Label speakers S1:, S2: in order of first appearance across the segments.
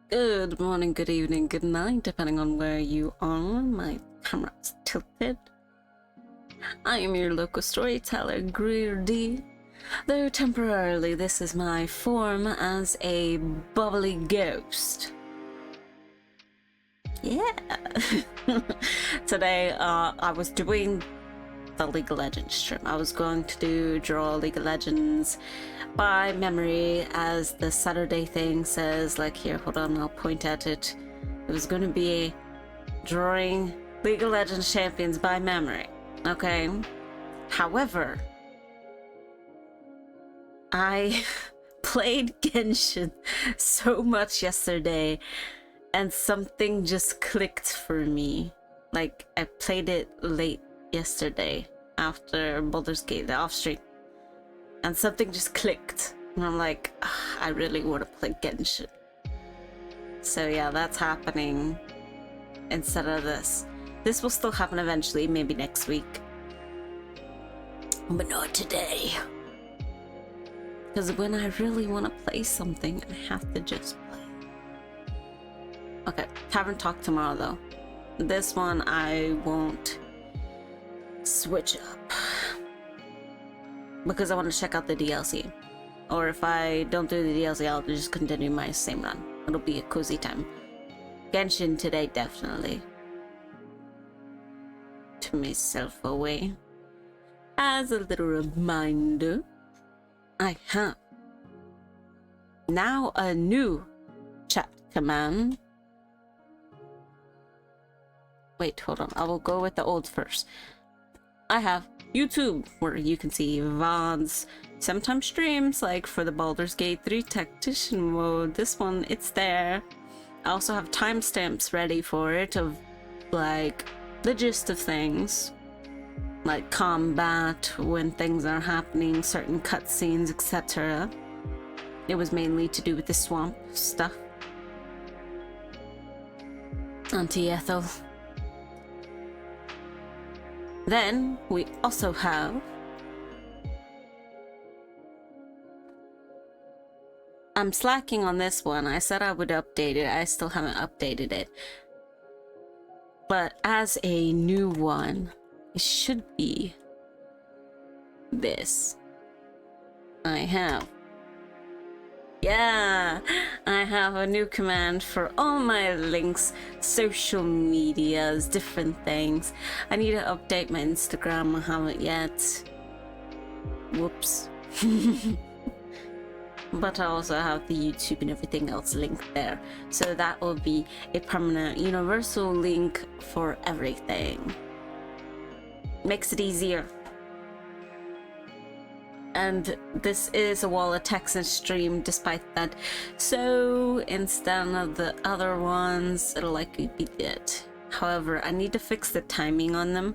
S1: Good morning, good evening, good night, depending on where you are. My camera's tilted. I am your local storyteller, Greer D. Though temporarily this is my form as a bubbly ghost. Yeah! Today, I was doing the League of Legends stream. I was going to draw League of Legends by memory, as the Saturday thing says. Like, here, hold on, I'll point at it. It was going to be drawing League of Legends champions by memory. Okay? However, I played Genshin so much yesterday, and something just clicked for me. Like, I played it late yesterday after Baldur's Gate, the off-stream, and something just clicked, and I'm like, I really want to play Genshin. So yeah, that's happening instead of this. This will still happen eventually, maybe next week, but not today. Because when I really want to play something, I have to just play. Okay, Tavern Talk tomorrow though. This one I won't switch up because I want to check out the DLC. Or if I don't do the DLC, I'll just continue my same run. It'll be a cozy time. Genshin today, definitely. To myself away. As a little reminder, I have now a new chat command. Wait, hold on. I will go with the old first. I have YouTube, where you can see VODs, sometimes streams, like for the Baldur's Gate 3 Tactician mode. This one, it's there. I also have timestamps ready for it of, like, the gist of things. Like combat, when things are happening, certain cutscenes, etc. It was mainly to do with the swamp stuff. Auntie Ethel. Then we also have I'm slacking on this one. I said I would update it. I still haven't updated it. But as a new one, it should be this. I have a new command for all my links, social medias, different things. I need to update my Instagram. I haven't yet. Whoops. But I also have the YouTube and everything else linked there. So that will be a permanent universal link for everything. Makes it easier. And this is a wall of text and stream despite that. So instead of the other ones, it'll likely be it. However, I need to fix the timing on them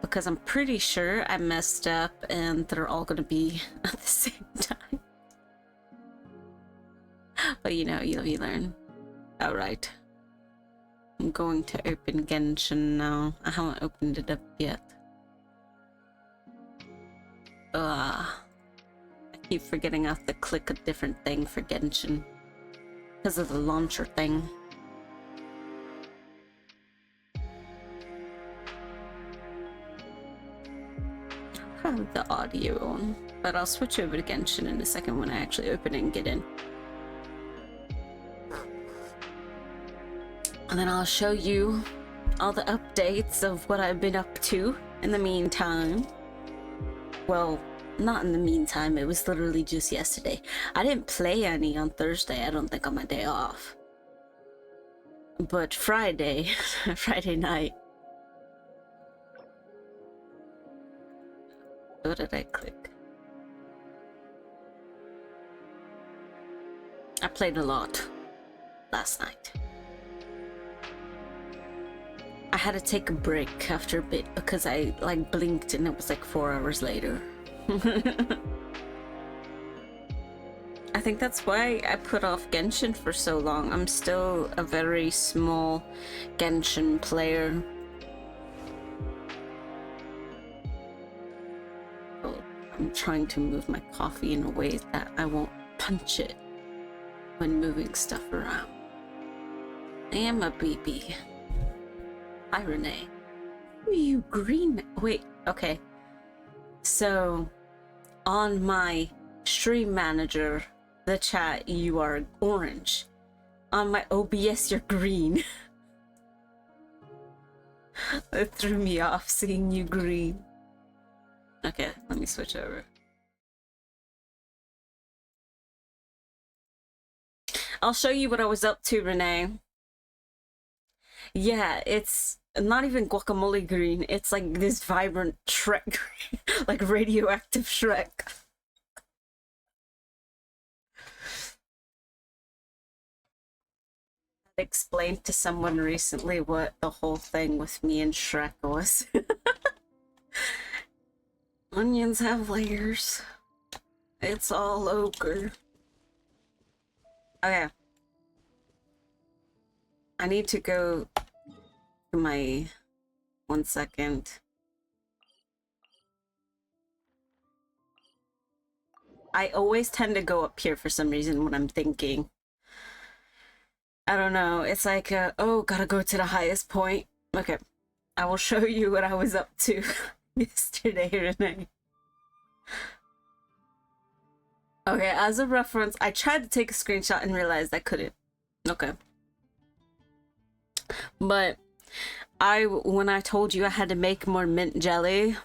S1: because I'm pretty sure I messed up and they're all gonna be at the same time. But you know, you learn. Alright. I'm going to open Genshin now. I haven't opened it up yet. I keep forgetting I have to click a different thing for Genshin because of the launcher thing. I have the audio on, but I'll switch over to Genshin in a second when I actually open it and get in. And then I'll show you all the updates of what I've been up to in the meantime. Well, not in the meantime, it was literally just yesterday. I didn't play any on Thursday, I don't think, on my day off. But Friday, Friday night. What did I click? I played a lot last night. I had to take a break after a bit because I like blinked and it was like 4 hours later. I think that's why I put off Genshin for so long. I'm still a very small Genshin player. Oh, I'm trying to move my coffee in a way that I won't punch it. when moving stuff around. I am a BB. Hi, Renee. Who are you green? Wait, okay. So, on my stream manager, the chat, you are orange. On my OBS, you're green. It threw me off seeing you green. Okay, let me switch over. I'll show you what I was up to, Renee. Yeah, it's not even guacamole green. It's like this vibrant Shrek green. Like radioactive Shrek. I explained to someone recently what the whole thing with me and Shrek was. Onions have layers. It's all ochre. Okay. I need to go to my... 1 second. I always tend to go up here for some reason when I'm thinking. I don't know. It's like, oh, gotta go to the highest point. Okay. I will show you what I was up to yesterday, Renee. Okay, as a reference, I tried to take a screenshot and realized I couldn't. Okay. But when I told you I had to make more mint jelly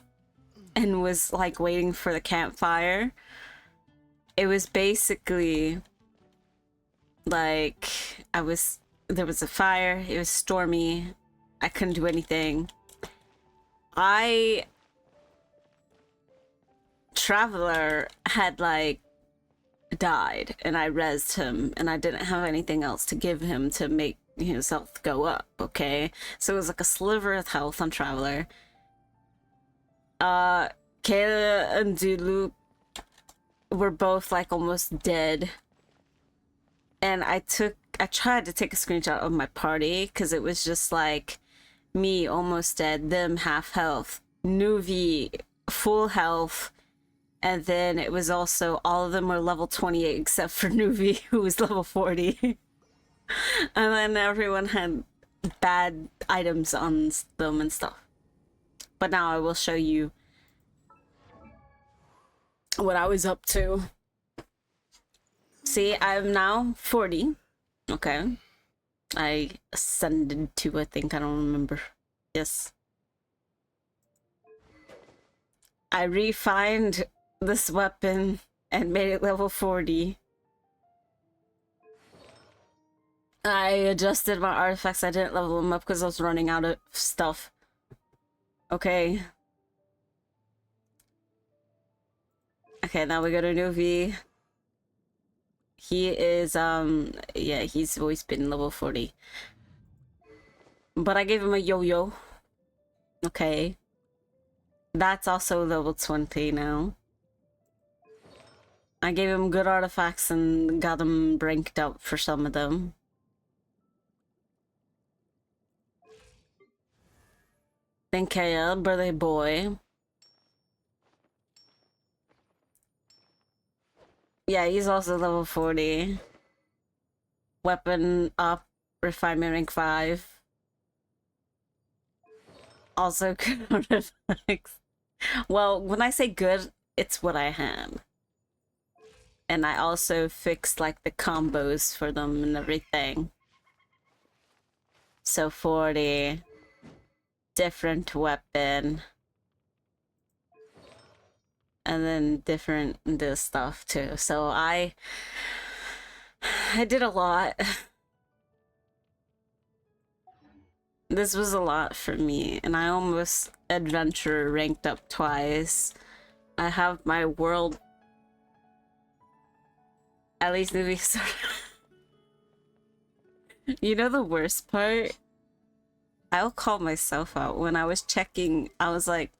S1: and was like waiting for the campfire, it was basically like there was a fire, it was stormy, I couldn't do anything. Traveler had like died and I rezzed him and I didn't have anything else to give him to make his health go up, okay? So it was like a sliver of health on Traveler. Kayla and Zulu were both like almost dead. And I tried to take a screenshot of my party because it was just like me almost dead, them half health, Nuvi full health, and then it was also all of them were level 28 except for Nuvi who was level 40. And then everyone had bad items on them and stuff. But now I will show you what I was up to. See, I'm now 40. Okay. I ascended to, I think, I don't remember. Yes. I refined this weapon and made it level 40. I adjusted my artifacts. I didn't level them up because I was running out of stuff. Okay. Okay, now we go to Nuvi. He is, yeah, he's always been level 40. But I gave him a yo-yo. Okay. That's also level 20 now. I gave him good artifacts and got him ranked up for some of them. Then Kaya, birthday boy. Yeah, he's also level 40. Weapon up, refinement rank 5. Also good artifacts. Well, when I say good, it's what I had. And I also fixed like the combos for them and everything. So 40. Different weapon. And then different this stuff too. So I did a lot. This was a lot for me, and I almost adventure ranked up twice. I have my world, at least movie star. You know the worst part? I'll call myself out. When I was checking, I was like,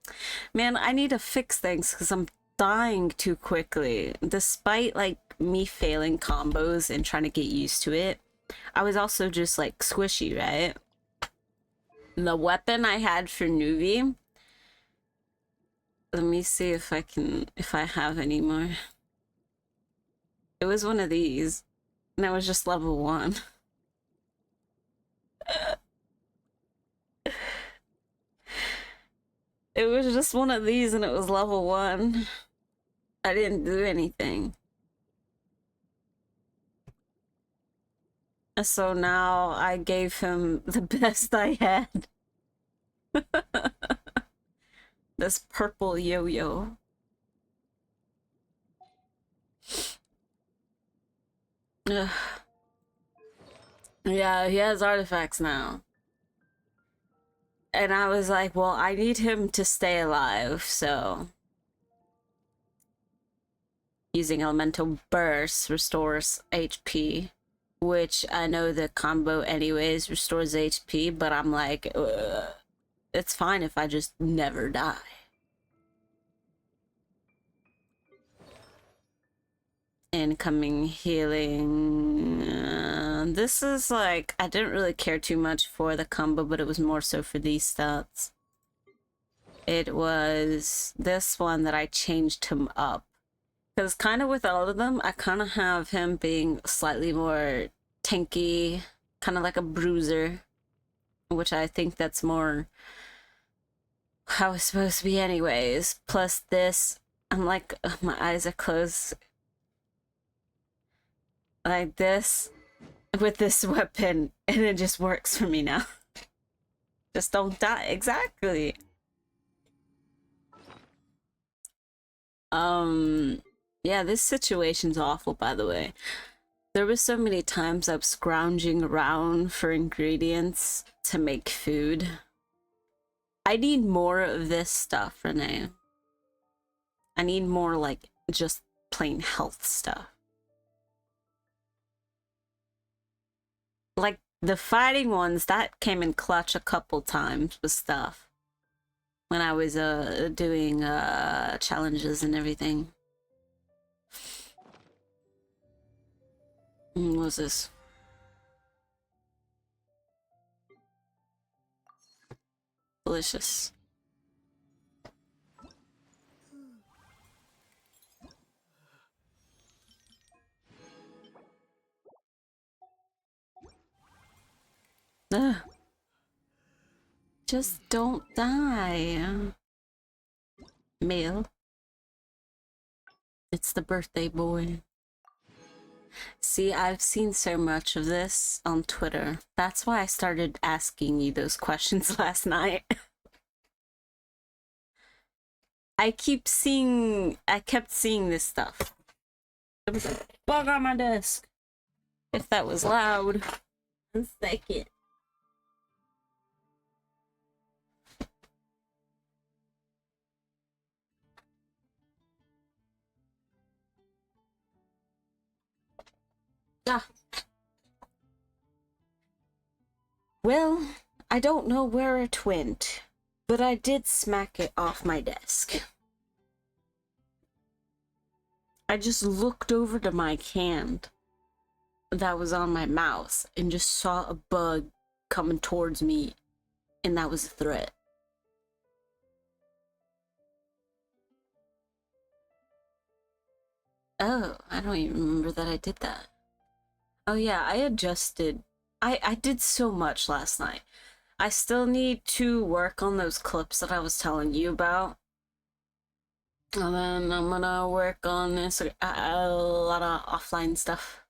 S1: man, I need to fix things because I'm dying too quickly. Despite like me failing combos and trying to get used to it, I was also just like squishy, right? The weapon I had for Nuvi, let me see if I have any more. It was one of these. And it was just level 1. It was just one of these and it was level 1. I didn't do anything. So now I gave him the best I had. This purple yo-yo. Yeah, he has artifacts now. And I was like, well, I need him to stay alive, so... Using Elemental Burst restores HP, which I know the combo anyways restores HP, but I'm like, it's fine if I just never die. Incoming healing. This is like, I didn't really care too much for the combo, but it was more so for these stats. It was this one that I changed him up. Because kind of with all of them, I kind of have him being slightly more tanky, kind of like a bruiser, which I think that's more how it's supposed to be anyways. Plus this, I'm like, my eyes are closed. Like this, with this weapon, and it just works for me now. Just don't die. Exactly. Yeah, this situation's awful, by the way. There were so many times I was scrounging around for ingredients to make food. I need more of this stuff, Renee. I need more, like, just plain health stuff. Like, the fighting ones, that came in clutch a couple times with stuff. When I was, doing, challenges and everything. What was this? Delicious. Ugh. Just don't die. Male. It's the birthday boy. See, I've seen so much of this on Twitter. That's why I started asking you those questions last night. I kept seeing this stuff. There was a bug on my desk. If that was loud. 1 second. Ah. Well, I don't know where it went, but I did smack it off my desk. I just looked over to my hand that was on my mouse and just saw a bug coming towards me, and that was a threat. Oh, I don't even remember that I did that. Oh yeah, I adjusted. I did so much last night. I still need to work on those clips that I was telling you about. And then I'm gonna work on this, a lot of offline stuff.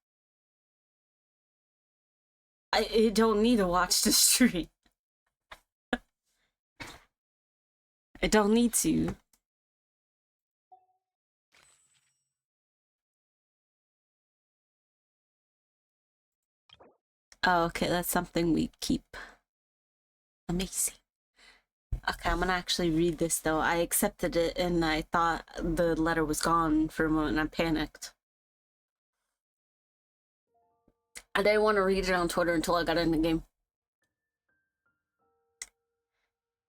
S1: I don't need to watch the stream. I don't need to. Oh, okay, that's something we keep. Amazing. Okay, I'm gonna actually read this though. I accepted it and I thought the letter was gone for a moment and I panicked. I didn't want to read it on Twitter until I got in the game.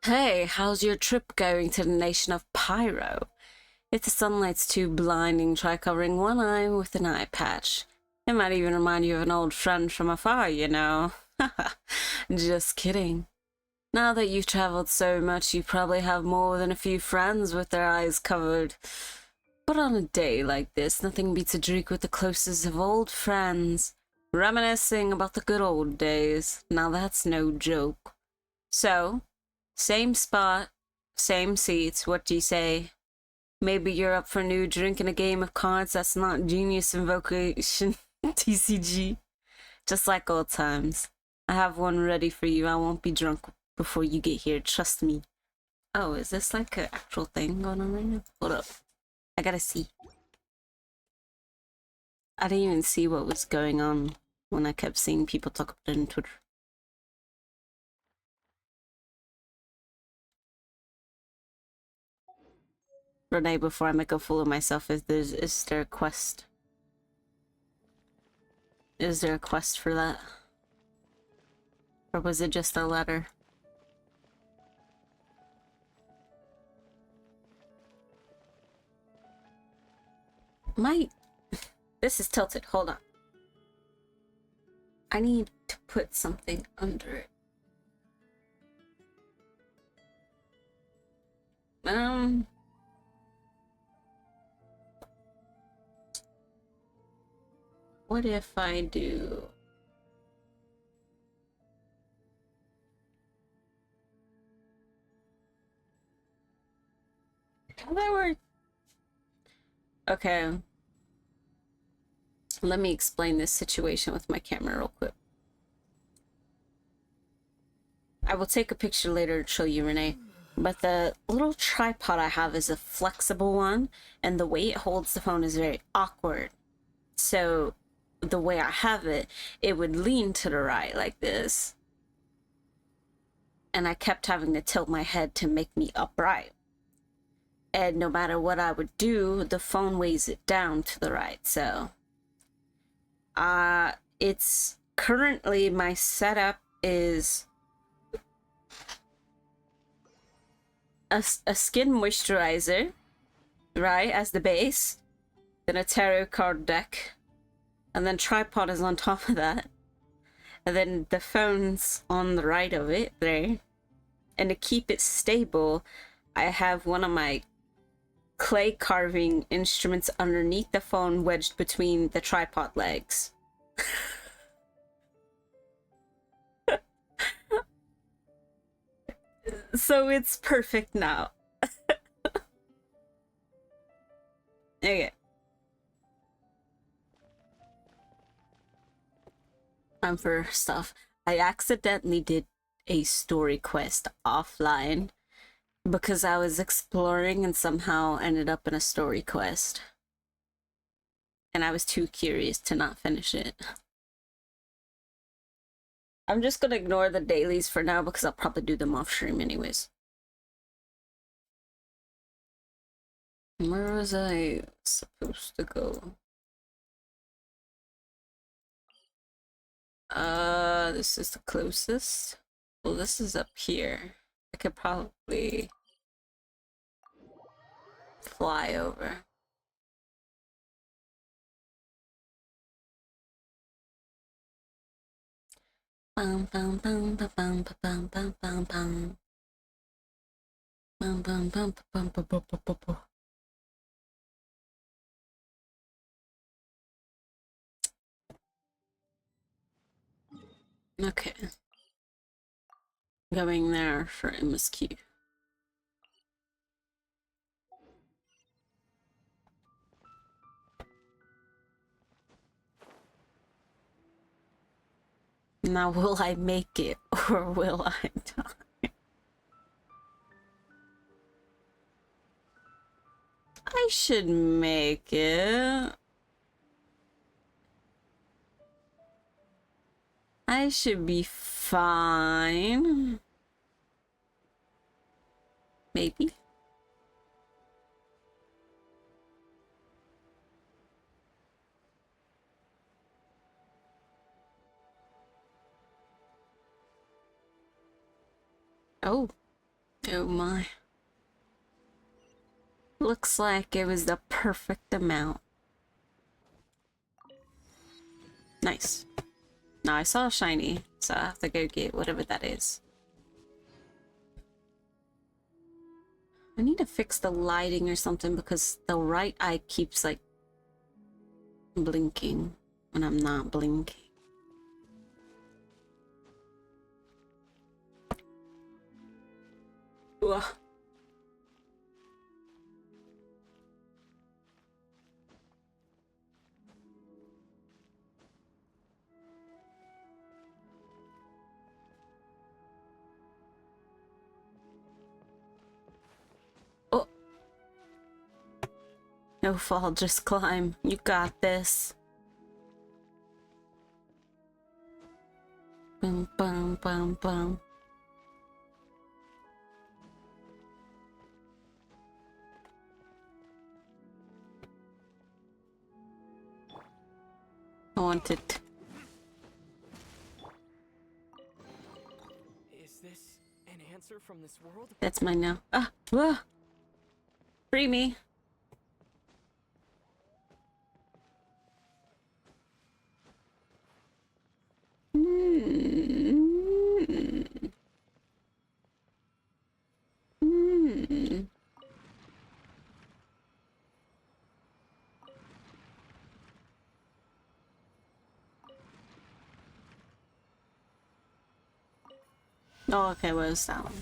S1: Hey, how's your trip going to the nation of Pyro? If the sunlight's too blinding, try covering one eye with an eye patch. It might even remind you of an old friend from afar, you know. Just kidding. Now that you've traveled so much, you probably have more than a few friends with their eyes covered. But on a day like this, nothing beats a drink with the closest of old friends. Reminiscing about the good old days. Now that's no joke. So, same spot, same seats. What do you say? Maybe you're up for a new drink in a game of cards that's not Genius Invocation TCG. Just like old times. I have one ready for you. I won't be drunk before you get here. Trust me. Oh, is this like an actual thing going on right now? Hold up. I gotta see. I didn't even see what was going on when I kept seeing people talk about it on Twitter. Renee, before I make a fool of myself, is there a quest? Is there a quest for that? Or was it just a letter? This is tilted. Hold on. I need to put something under it. What if I do... How that work? Okay. Let me explain this situation with my camera real quick. I will take a picture later to show you, Renee. But the little tripod I have is a flexible one, and the way it holds the phone is very awkward. So the way I have it, it would lean to the right like this. And I kept having to tilt my head to make me upright. And no matter what I would do, the phone weighs it down to the right. So it's currently, my setup is a skin moisturizer, right, as the base, then a tarot card deck, and then tripod is on top of that, and then the phone's on the right of it there. And to keep it stable, I have one of my clay carving instruments underneath the phone, wedged between the tripod legs. So it's perfect now. Okay. For stuff, I accidentally did a story quest offline because I was exploring and somehow ended up in a story quest. And I was too curious to not finish it. I'm just gonna ignore the dailies for now because I'll probably do them off stream anyways. Where was I supposed to go? This is the closest. Well, this is up here. I could probably fly over. Bum bum bum bum bum bum bum bum bum. Bum bum bum bum bum bum bum bum. Okay. Going there for MSQ. Now, will I make it or will I die? I should make it. I should be fine. Maybe. Oh. Oh my. Looks like it was the perfect amount. Nice. Now I saw a shiny, so I have to go get whatever that is. I need to fix the lighting or something because the right eye keeps like blinking when I'm not blinking. Ugh. Oh. No fall, just climb. You got this. Boom, boom, boom, boom. I want it.
S2: Is this an answer from this world?
S1: That's mine now. Ah! Whoa! Free me! Oh, okay, what is that one?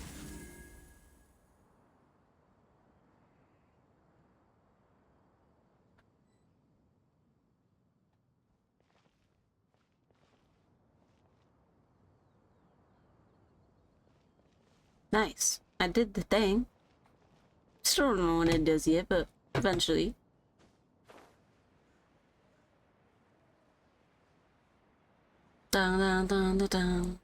S1: Nice. I did the thing. Still don't know what it does yet, but eventually. Dun dun dun dun dun.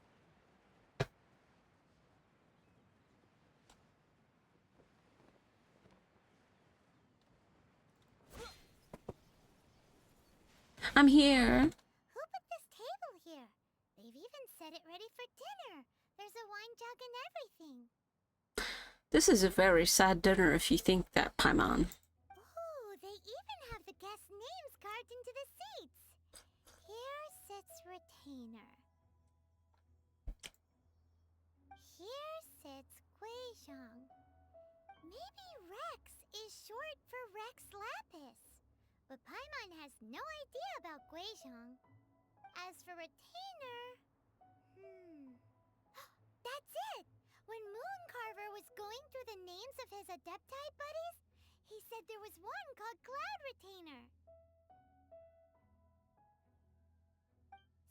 S1: I'm here.
S3: Who put this table here? They've even set it ready for dinner. There's a wine jug and everything.
S1: This is a very sad dinner if you think that, Paimon.
S3: Ooh, they even have the guests' names carved into the seats. Here sits Retainer. Here sits Guizhong. Maybe Rex is short for Rex Lapis. But Paimon has no idea about Guizhong. As for Retainer... That's it! When MooMooClover was going through the names of his Adepti buddies, he said there was one called Cloud Retainer.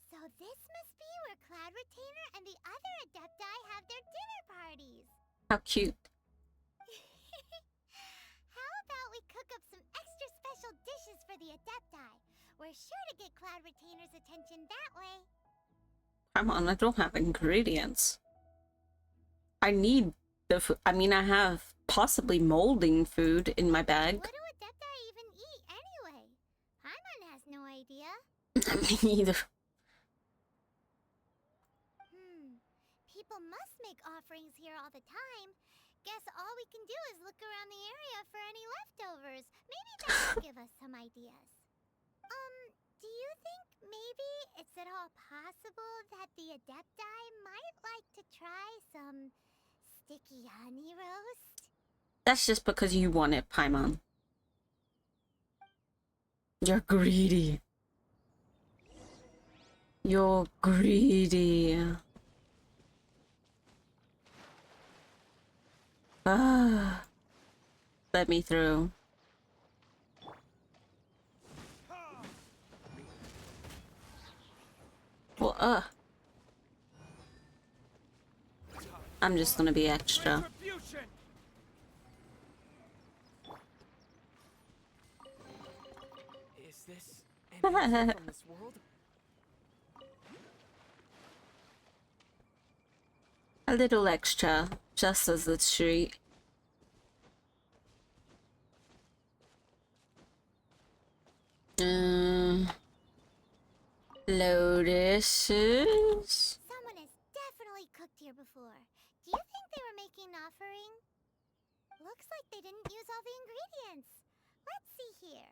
S3: So this must be where Cloud Retainer and the other Adepti have their dinner parties.
S1: How cute.
S3: How about we cook up some extra special dishes for the Adepti? We're sure to get Cloud Retainer's attention that way.
S1: Paimon, I don't have ingredients. I need the food. I mean, I have possibly molding food in my bag.
S3: What do Adepti even eat anyway? Paimon has no idea.
S1: Me either.
S3: People must make offerings here all the time. Guess all we can do is look around the area for any leftovers. Maybe that will give us some ideas. Do you think maybe it's at all possible that the Adepti might like to try some sticky honey roast?
S1: That's just because you want it, Paimon. You're greedy. You're greedy. Ah. Let me through. Well, I'm just gonna be extra.
S2: Is this an answer from this world?
S1: A little extra, just as a treat. Lotuses?
S3: Someone has definitely cooked here before. Do you think they were making an offering? Looks like they didn't use all the ingredients. Let's see here.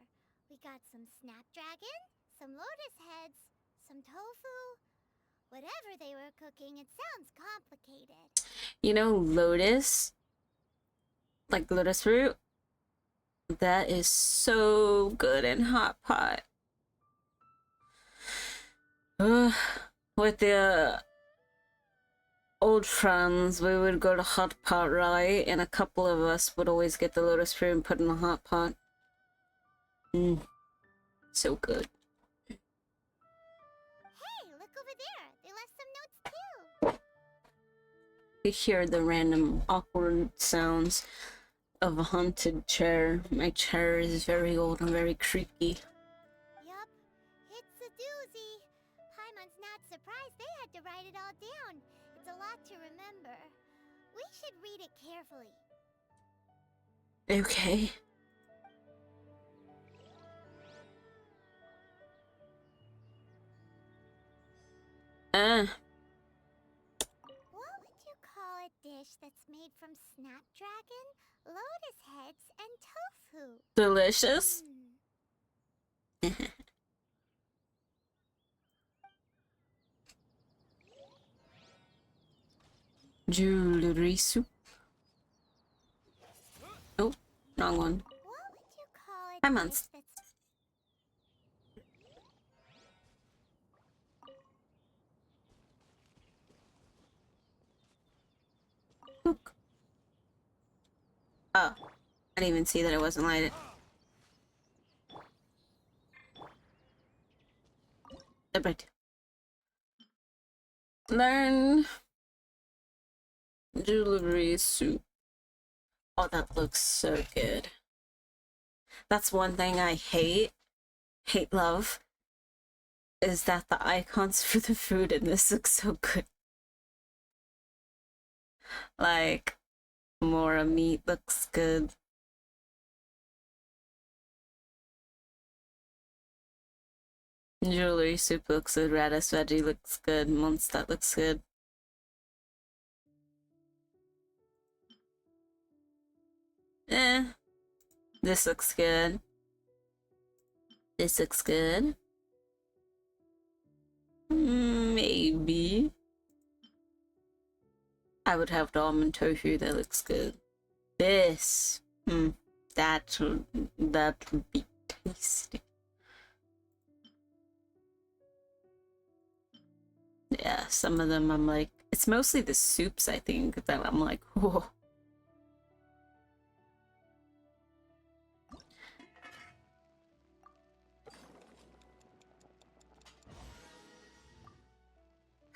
S3: We got some snapdragon, some lotus heads, some tofu. Whatever they were cooking, it sounds complicated.
S1: You know, lotus? Like lotus fruit? That is so good in hot pot. With the old friends, we would go to hot pot, right? And a couple of us would always get the lotus fruit and put in the hot pot. So good.
S3: Hey, look over there. They left some notes too.
S1: You hear the random awkward sounds of a haunted chair. My chair is very old and very creaky.
S3: Yup, it's a doozy. Paimon's not surprised they had to write it all down. It's a lot to remember. We should read it carefully.
S1: Okay.
S3: What would you call a dish that's made from snapdragon, lotus heads, and tofu?
S1: Delicious. Jewelry soup. Oh, wrong one.
S3: What would you call a
S1: Paimon.
S3: dish that's...
S1: Look. Oh, I didn't even see that it wasn't lighted. Right. Learn jewelry soup. Oh, that looks so good. That's one thing I hate love, is that the icons for the food in this look so good. Like, more meat looks good. Jewelry soup looks good. Radish veggie looks good. Mondstadt looks good. This looks good. This looks good. Maybe. I would have the almond tofu. That looks good. This. That would be tasty. Yeah, some of them I'm like, it's mostly the soups I think that I'm like, whoa.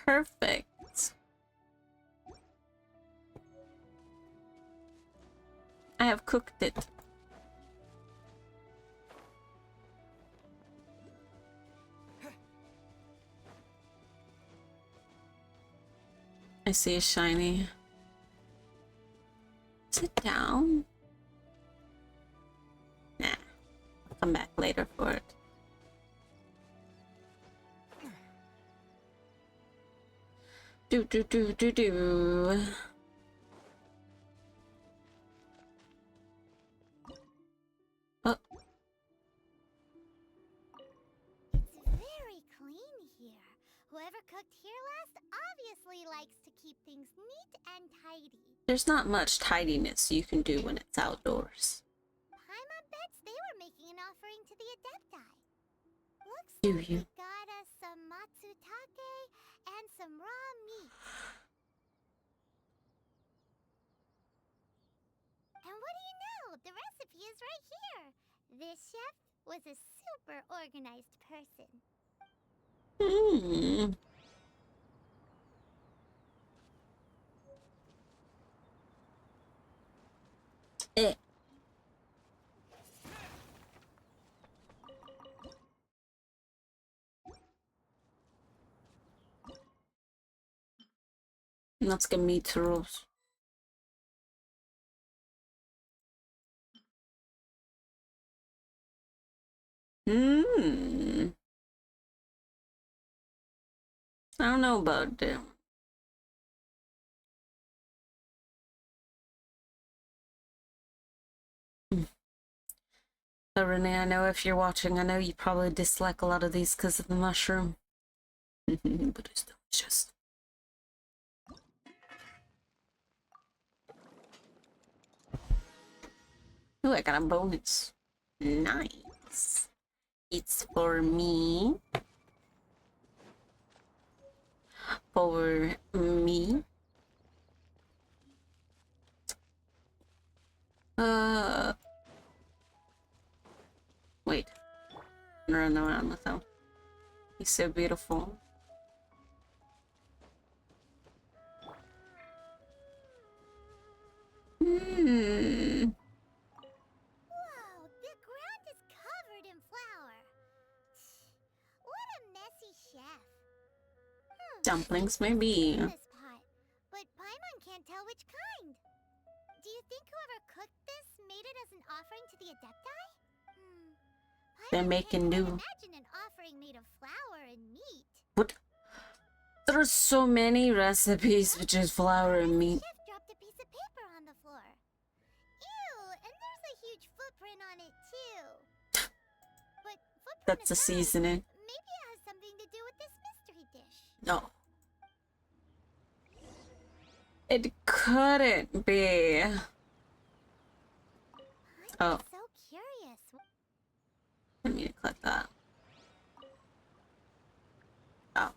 S1: Perfect. I have cooked it. I see a shiny. Sit down. Nah. I'll come back later for it. Do. Oh.
S3: It's very clean here. Whoever cooked here last obviously likes to keep things neat and tidy.
S1: There's not much tidiness you can do when it's outdoors.
S3: Paimon bets they were making an offering to the Adepti. Looks
S1: Do
S3: like
S1: you?
S3: we got us some matsutake and some raw meat. And what do you know? The recipe is right here. This chef was a super organized person.
S1: Let's get meat rolls. I don't know about them. So Renee, I know if you're watching, I know you probably dislike a lot of these because of the mushroom. But it's delicious. Ooh, I got a bonus. Nice. It's for me. For me. Wait. Run around with him. He's so beautiful.
S3: Whoa, the ground is covered in flour. What a messy chef.
S1: Dumplings, maybe.
S3: This pot, but Paimon can't tell which kind. Do you think whoever cooked this made it as an offering to the Adepti?
S1: They're
S3: Paimon
S1: making
S3: can't
S1: do.
S3: imagine an offering made of flour and meat.
S1: What? There's so many recipes which is flour and meat.
S3: Chef dropped a piece of paper on the floor. Ew, and there's a huge footprint on it too. But footprint
S1: That's a
S3: aside,
S1: seasoning.
S3: maybe it has something to do with this mystery dish.
S1: No. It couldn't be. Oh,
S3: I'm so curious.
S1: I need to click that. Oh.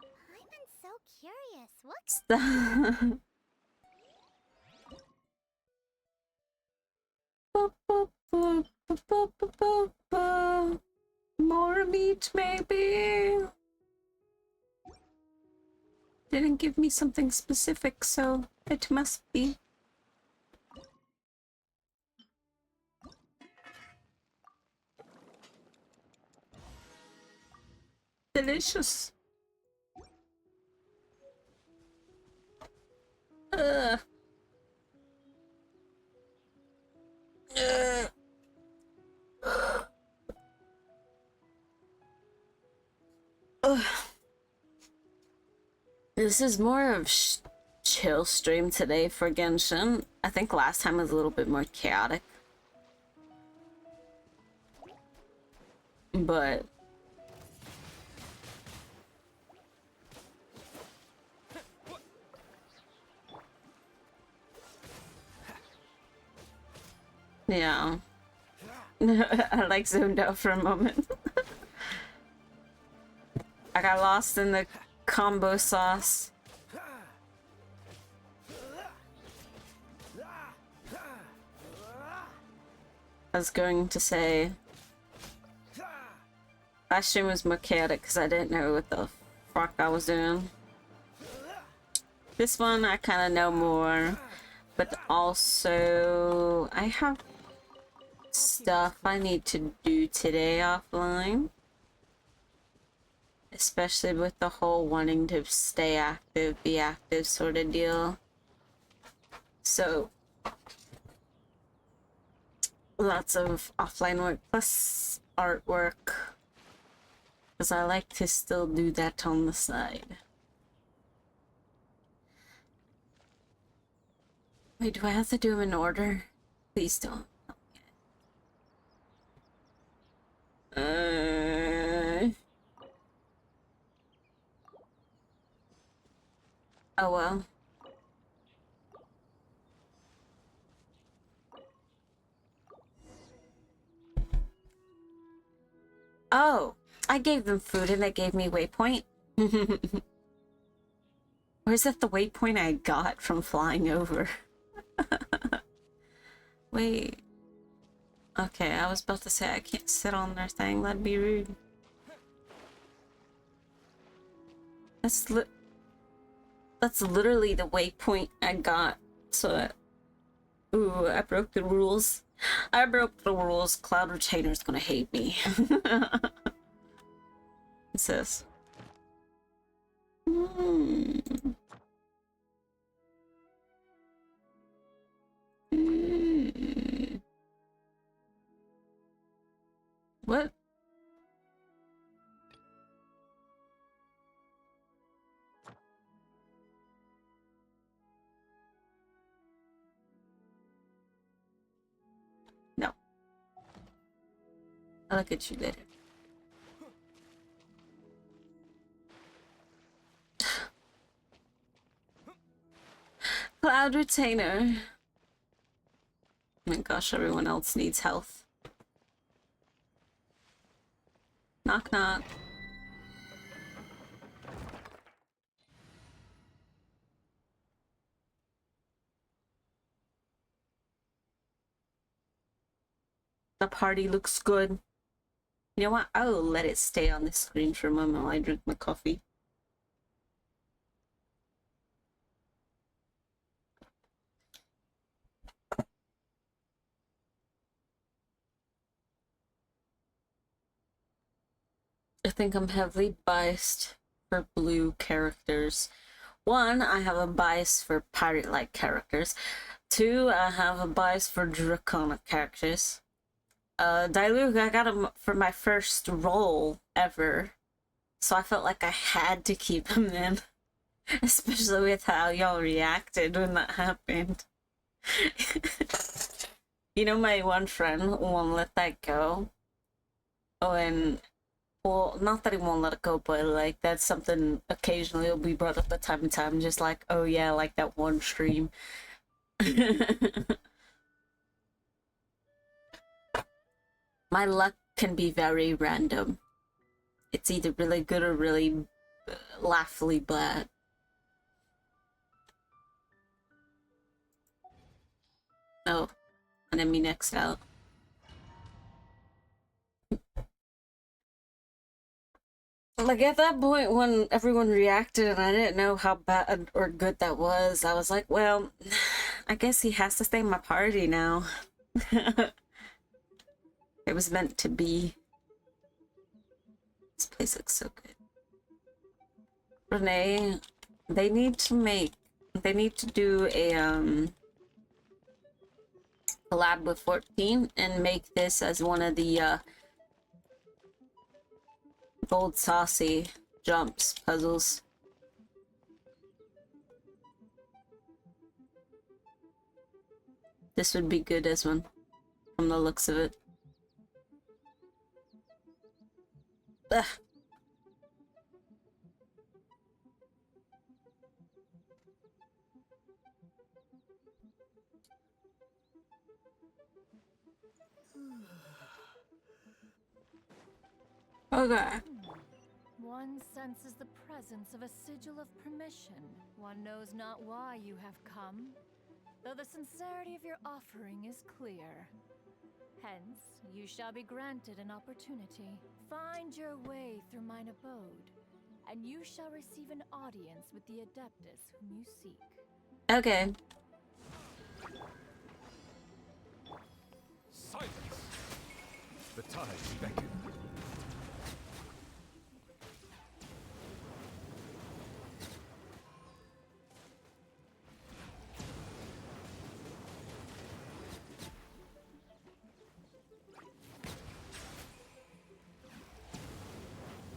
S3: I'm so curious. What?
S1: Stop. More meat, maybe? Didn't give me something specific, so it must be. Delicious. Ugh. Ugh. Ugh. This is more of chill stream today for Genshin. I think last time was a little bit more chaotic. But yeah. I like zoomed out for a moment. I got lost in the combo sauce. I was going to say last stream was more chaotic because I didn't know what the fuck I was doing. This one I kind of know more, but also I have stuff I need to do today offline. Especially with the whole wanting to stay active, be active sort of deal. So, lots of offline work plus artwork. Because I like to still do that on the side. Wait, do I have to do them in order? Please don't. Oh well. Oh, I gave them food and they gave me waypoint. Or is that the waypoint I got from flying over? Wait. Okay, I was about to say I can't sit on their thing. That'd be rude. That's literally the waypoint I got. So, ooh, I broke the rules. I broke the rules. Cloud Retainer's gonna hate me. What's this? What? No. I'll look at you later. Cloud Retainer. Oh my gosh, everyone else needs health. Knock knock. The party looks good. You know what? I will let it stay on the screen for a moment while I drink my coffee. I think I'm heavily biased for blue characters. One, I have a bias for pirate-like characters. Two, I have a bias for draconic characters. Diluc, I got him for my first role ever, so I felt like I had to keep him in. Especially with how y'all reacted when that happened. You know, my one friend won't let that go. Oh, and well, not that he won't let it go, but like that's something occasionally will be brought up at time to time, just like, oh yeah, like that one stream. My luck can be very random. It's either really good or really laughably bad. Oh, enemy next out. Like at that point when everyone reacted and I didn't know how bad or good that was, I was like, well, I guess he has to stay in my party now. It was meant to be. This place looks so good. Renee, they need to do a collab with 14 and make this as one of the gold saucy jumps puzzles. This would be good as one from the looks of it. Ugh. Okay.
S4: One senses the presence of a sigil of permission. One knows not why you have come, though the sincerity of your offering is clear. Hence, you shall be granted an opportunity. Find your way through mine abode, and you shall receive an audience with the Adeptus whom you seek.
S1: Okay.
S5: Silence! The tides beckon.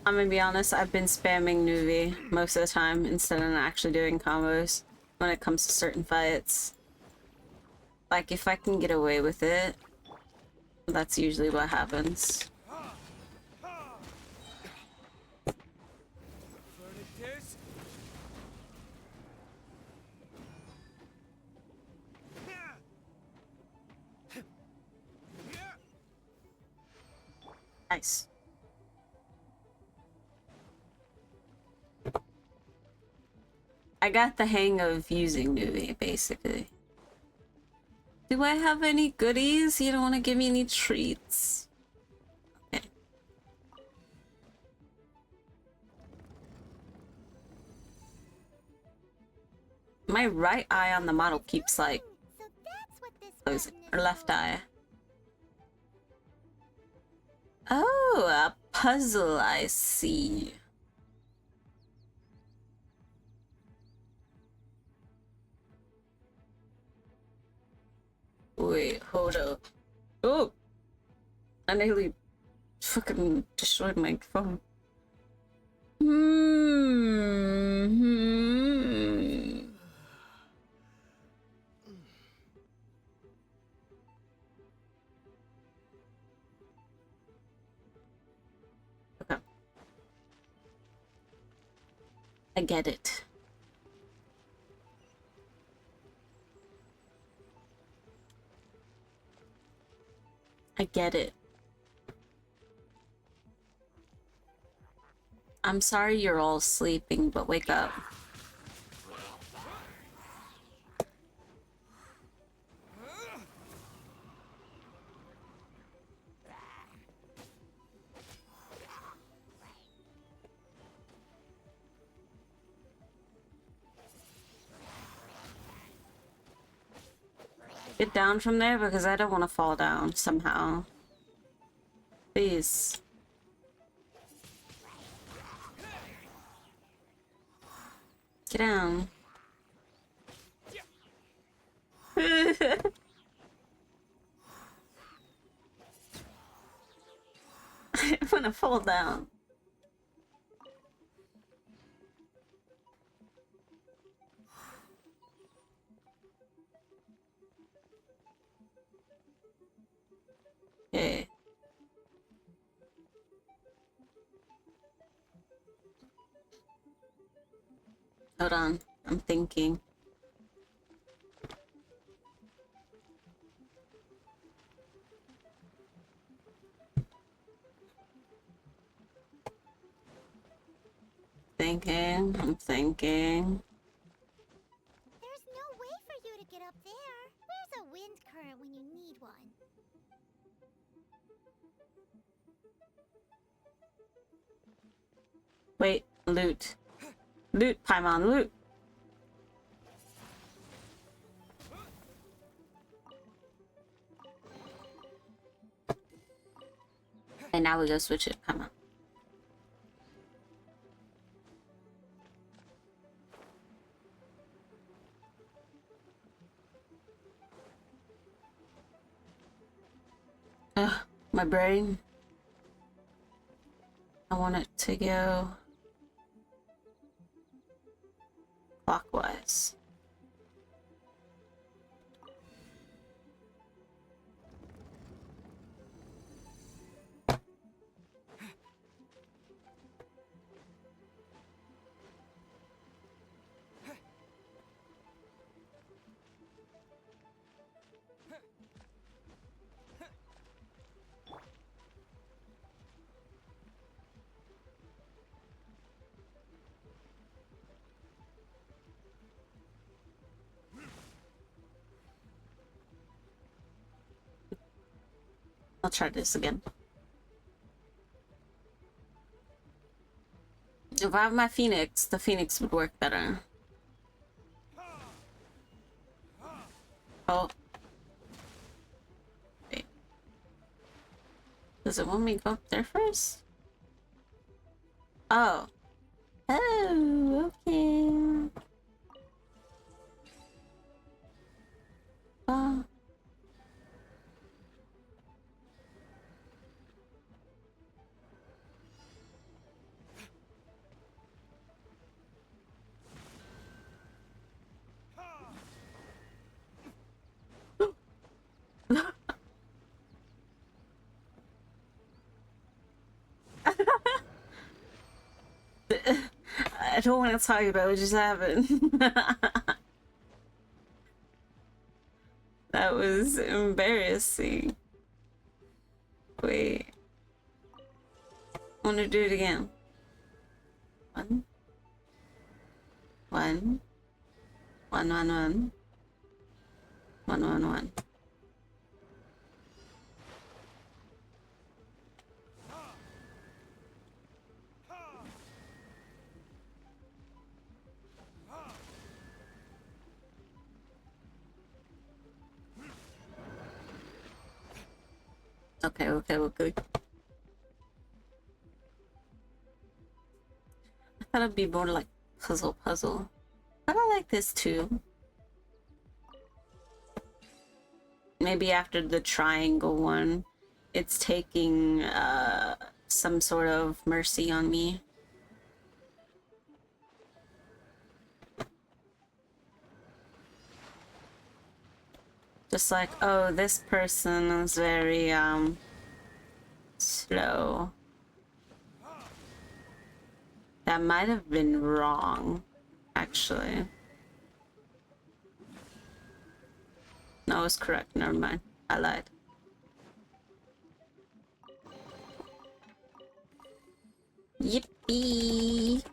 S1: I'm gonna be honest, I've been spamming Nuvi most of the time instead of actually doing combos when it comes to certain fights. Like, if I can get away with it, that's usually what happens. Nice. I got the hang of using Nuvi, basically. Do I have any goodies? You don't want to give me any treats? Okay. My right eye on the model keeps, like,
S3: So that's what this
S1: closing.
S3: button
S1: Or
S3: is
S1: left
S3: for.
S1: eye. Oh, a puzzle, I see. Wait, hold up. Oh! I nearly fucking destroyed my phone. Okay. I get it. I get it. I'm sorry you're all sleeping, but wake up. Get down from there because I don't want to fall down somehow. Please. Get down. I want to fall down. Okay. Hold on, I'm thinking. I'm thinking.
S3: There's no way for you to get up there. Where's a wind current when you need one?
S1: Wait, loot. Loot, Paimon, loot! And now we go switch it, Paimon. Ugh, my brain. I want it to go clockwise. I'll try this again. If I have my Phoenix, the Phoenix would work better. Oh. Wait. Does it want me to go up there first? Oh. Oh, okay. Oh. I don't want to talk about what just happened. That was embarrassing. Wait. I want to do it again. One. One. One, one, one. One, one, one. Okay, okay, we're good. I thought it'd be more like puzzle. But I like this too. Maybe after the triangle one, it's taking some sort of mercy on me. Just like, oh, this person is very slow. That might have been wrong, actually. No, it's correct. Never mind. I lied. Yippee!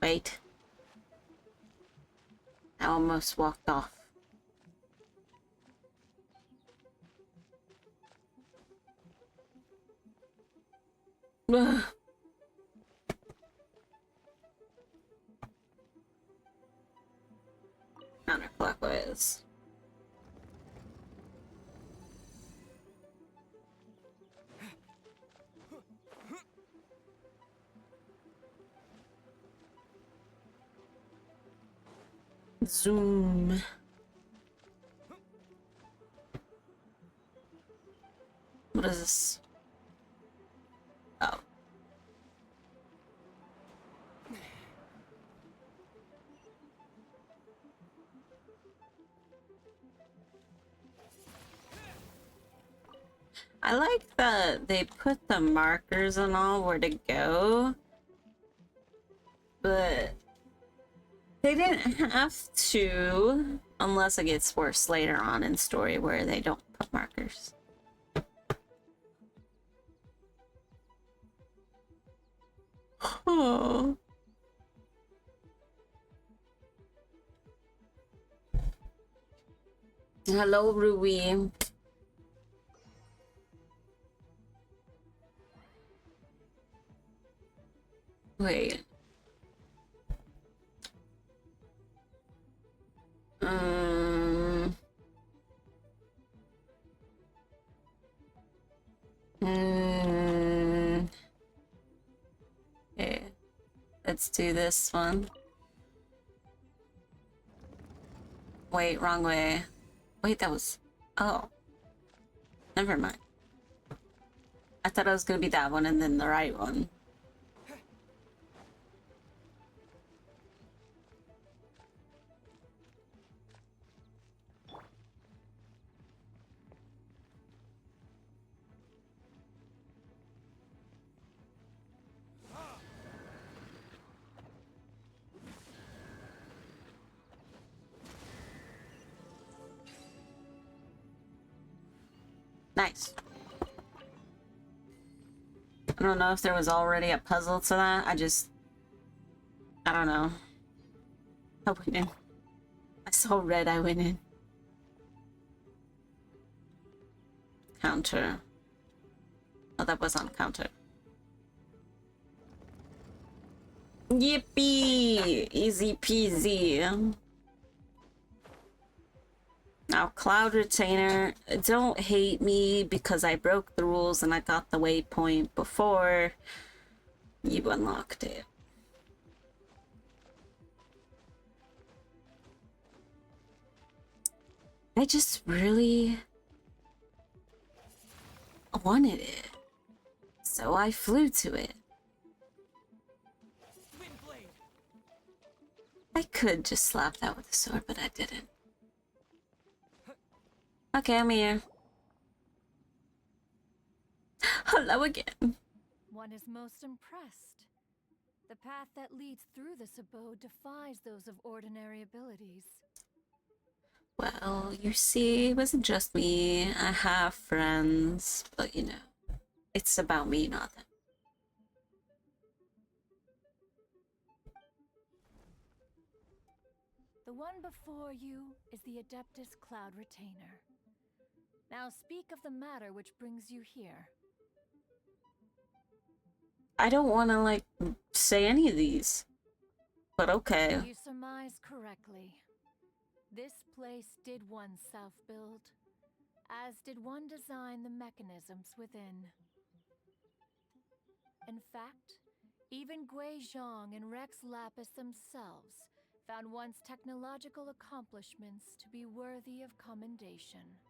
S1: Wait. I almost walked off. Ugh. Counterclockwise. Zoom. What is this? Oh. I like that they put the markers and all where to go, but they didn't have to, unless it gets worse later on in story where they don't put markers. Oh. Hello, Ruby. Wait. Um. Okay. Let's do this one. Wait, wrong way. Wait, that was... Oh. Never mind. I thought it was gonna be that one and then the right one. Nice. I don't know if there was already a puzzle to that. I don't know. I went in. I saw red, I went in. Counter. Oh, that was on counter. Yippee! Easy peasy. Now, Cloud Retainer, don't hate me because I broke the rules and I got the waypoint before you unlocked it. I just really wanted it, so I flew to it. I could just slap that with a sword, but I didn't. Okay, I'm here. Hello again.
S4: One is most impressed. The path that leads through this abode defies those of ordinary abilities.
S1: Well, you see, it wasn't just me. I have friends, but you know, it's about me, not them.
S4: The one before you is the Adeptus Cloud Retainer. Now speak of the matter which brings you here.
S1: I don't want to, like, say any of these. But okay.
S4: You surmise correctly. This place did one self-build, as did one design the mechanisms within. In fact, even Gui Zhang and Rex Lapis themselves found one's technological accomplishments to be worthy of commendation.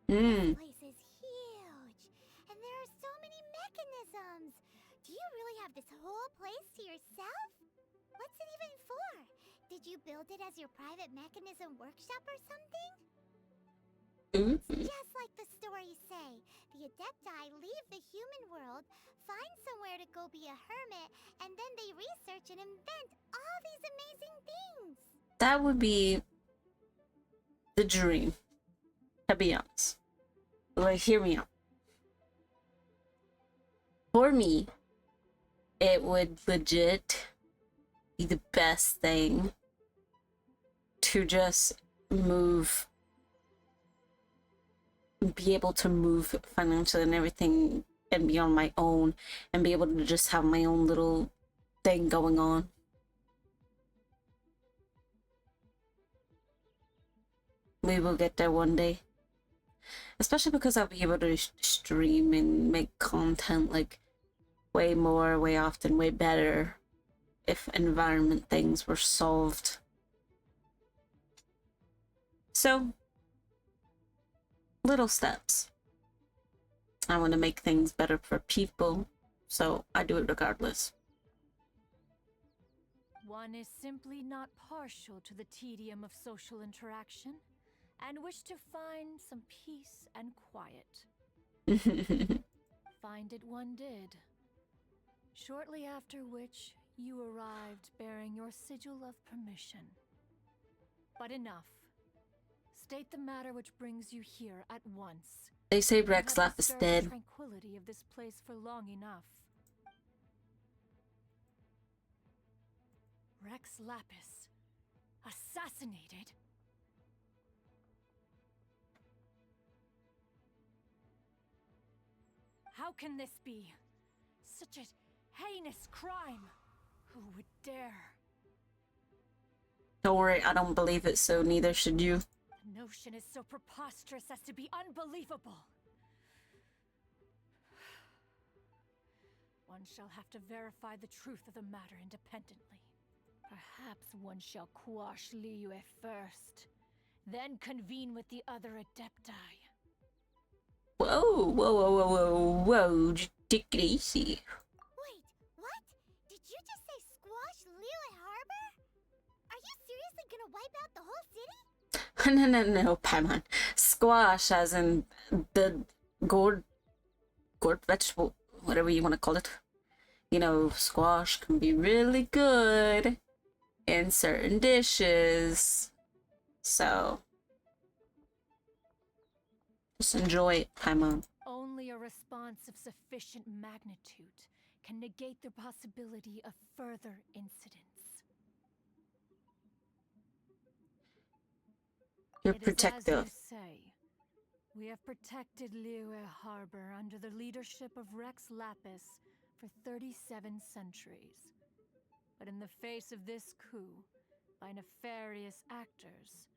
S3: This place is huge, and there are so many mechanisms. Do you really have this whole place to yourself? What's it even for? Did you build it as your private mechanism workshop or something? It's just like the stories say. The Adepti leave the human world, find somewhere to go be a hermit, and then they research and invent all these amazing things.
S1: That would be the dream, to be honest. Like, hear me out. For me, it would legit be the best thing to just move, be able to move financially and everything and be on my own and be able to just have my own little thing going on. We will get there one day. Especially because I'll be able to stream and make content like way more, way often, way better if environment things were solved. So, little steps. I want to make things better for people, so I do it regardless.
S4: One is simply not partial to the tedium of social interaction, and wish to find some peace and quiet. Find it one did. Shortly after which, you arrived bearing your sigil of permission. But enough. State the matter which brings you here at once.
S1: They say Rex
S4: You have
S1: Lapis
S4: disturbed the
S1: dead.
S4: tranquility of this place for long enough. Rex Lapis assassinated? How can this be? Such a heinous crime. Who would dare?
S1: Don't worry, I don't believe it, so neither should you.
S4: The notion is so preposterous as to be unbelievable. One shall have to verify the truth of the matter independently. Perhaps one shall quash Liyue first, then convene with the other Adepti.
S1: Whoa, whoa, whoa, whoa, whoa, whoa, just take it easy.
S3: Wait, what? Did you just say squash Liyue Harbor? Are you seriously gonna wipe out the whole city?
S1: No, Paimon. Squash as in the gourd vegetable, whatever you want to call it. You know, squash can be really good in certain dishes. So, just enjoy it, Paimon.
S4: Only a response of sufficient magnitude can negate the possibility of further incidents.
S1: You're
S4: It is
S1: protective.
S4: as you say. We have protected Liyue Harbor under the leadership of Rex Lapis for 37 centuries. But in the face of this coup, by nefarious actors,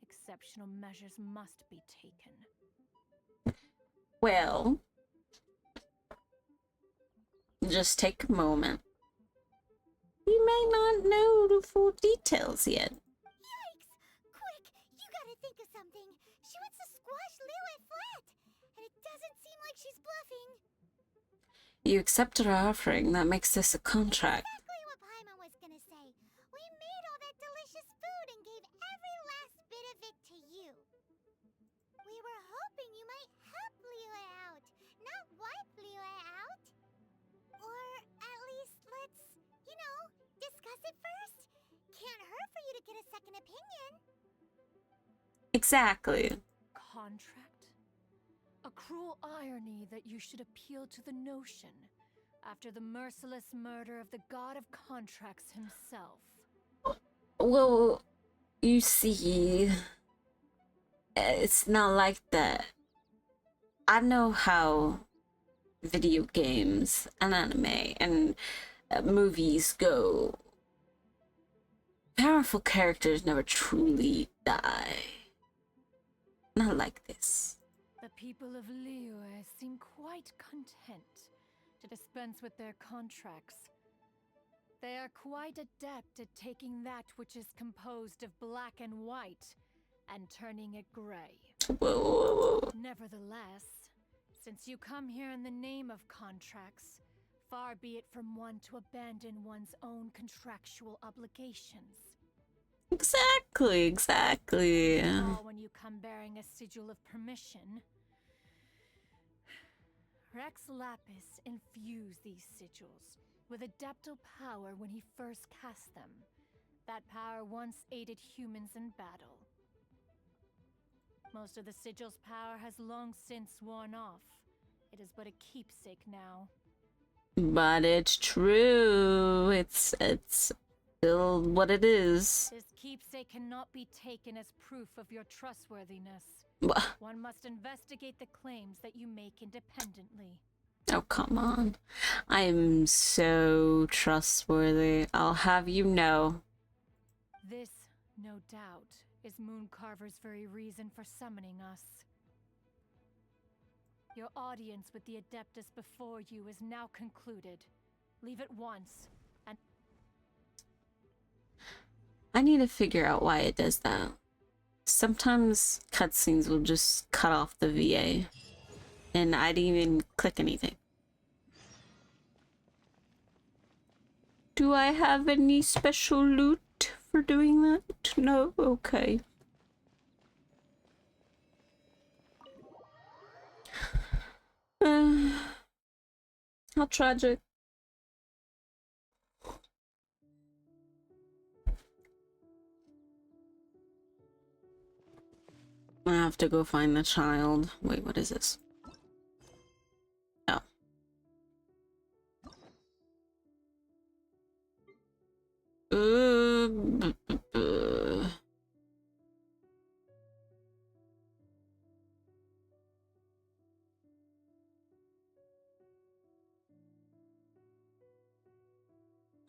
S4: exceptional measures must be taken.
S1: Well, just take a moment. You may not know the full details yet.
S3: Yikes! Quick, you gotta think of something. She wants to squash Liyue flat, and it doesn't seem like she's bluffing.
S1: You accepted our offering. That makes this a contract.
S3: Exactly what Paimon was gonna say. We made all that delicious food and gave every last bit of it to you. We were hoping you might help Liyue out, not wipe Liyue out. Or at least let's, discuss it first. Can't hurt for you to get a second opinion.
S1: Exactly.
S4: Contract? A cruel irony that you should appeal to the notion after the merciless murder of the god of contracts himself.
S1: Well, you see, it's not like that. I know how video games and anime and movies go. Powerful characters never truly die. Not like this.
S4: The people of Liyue seem quite content to dispense with their contracts. They are quite adept at taking that which is composed of black and white and turning it gray.
S1: Whoa, whoa, whoa.
S4: Nevertheless, since you come here in the name of contracts, far be it from one to abandon one's own contractual obligations.
S1: Exactly.
S4: All when you come bearing a sigil of permission. Rex Lapis infused these sigils with adeptal power when he first cast them. That power once aided humans in battle. Most of the sigil's power has long since worn off. It is but a keepsake now.
S1: But it's true. It's still what it is.
S4: This keepsake cannot be taken as proof of your trustworthiness.
S1: Bah.
S4: One must investigate the claims that you make independently.
S1: Oh, come on. I am so trustworthy. I'll have you know.
S4: This, no doubt, is MooMooClover's very reason for summoning us. Your audience with the Adeptus before you is now concluded. Leave at once, and
S1: I need to figure out why it does that. Sometimes cutscenes will just cut off the VA. And I didn't even click anything. Do I have any special loot for doing that? No? Okay. How tragic. I have to go find the child. Wait, what is this? Oh.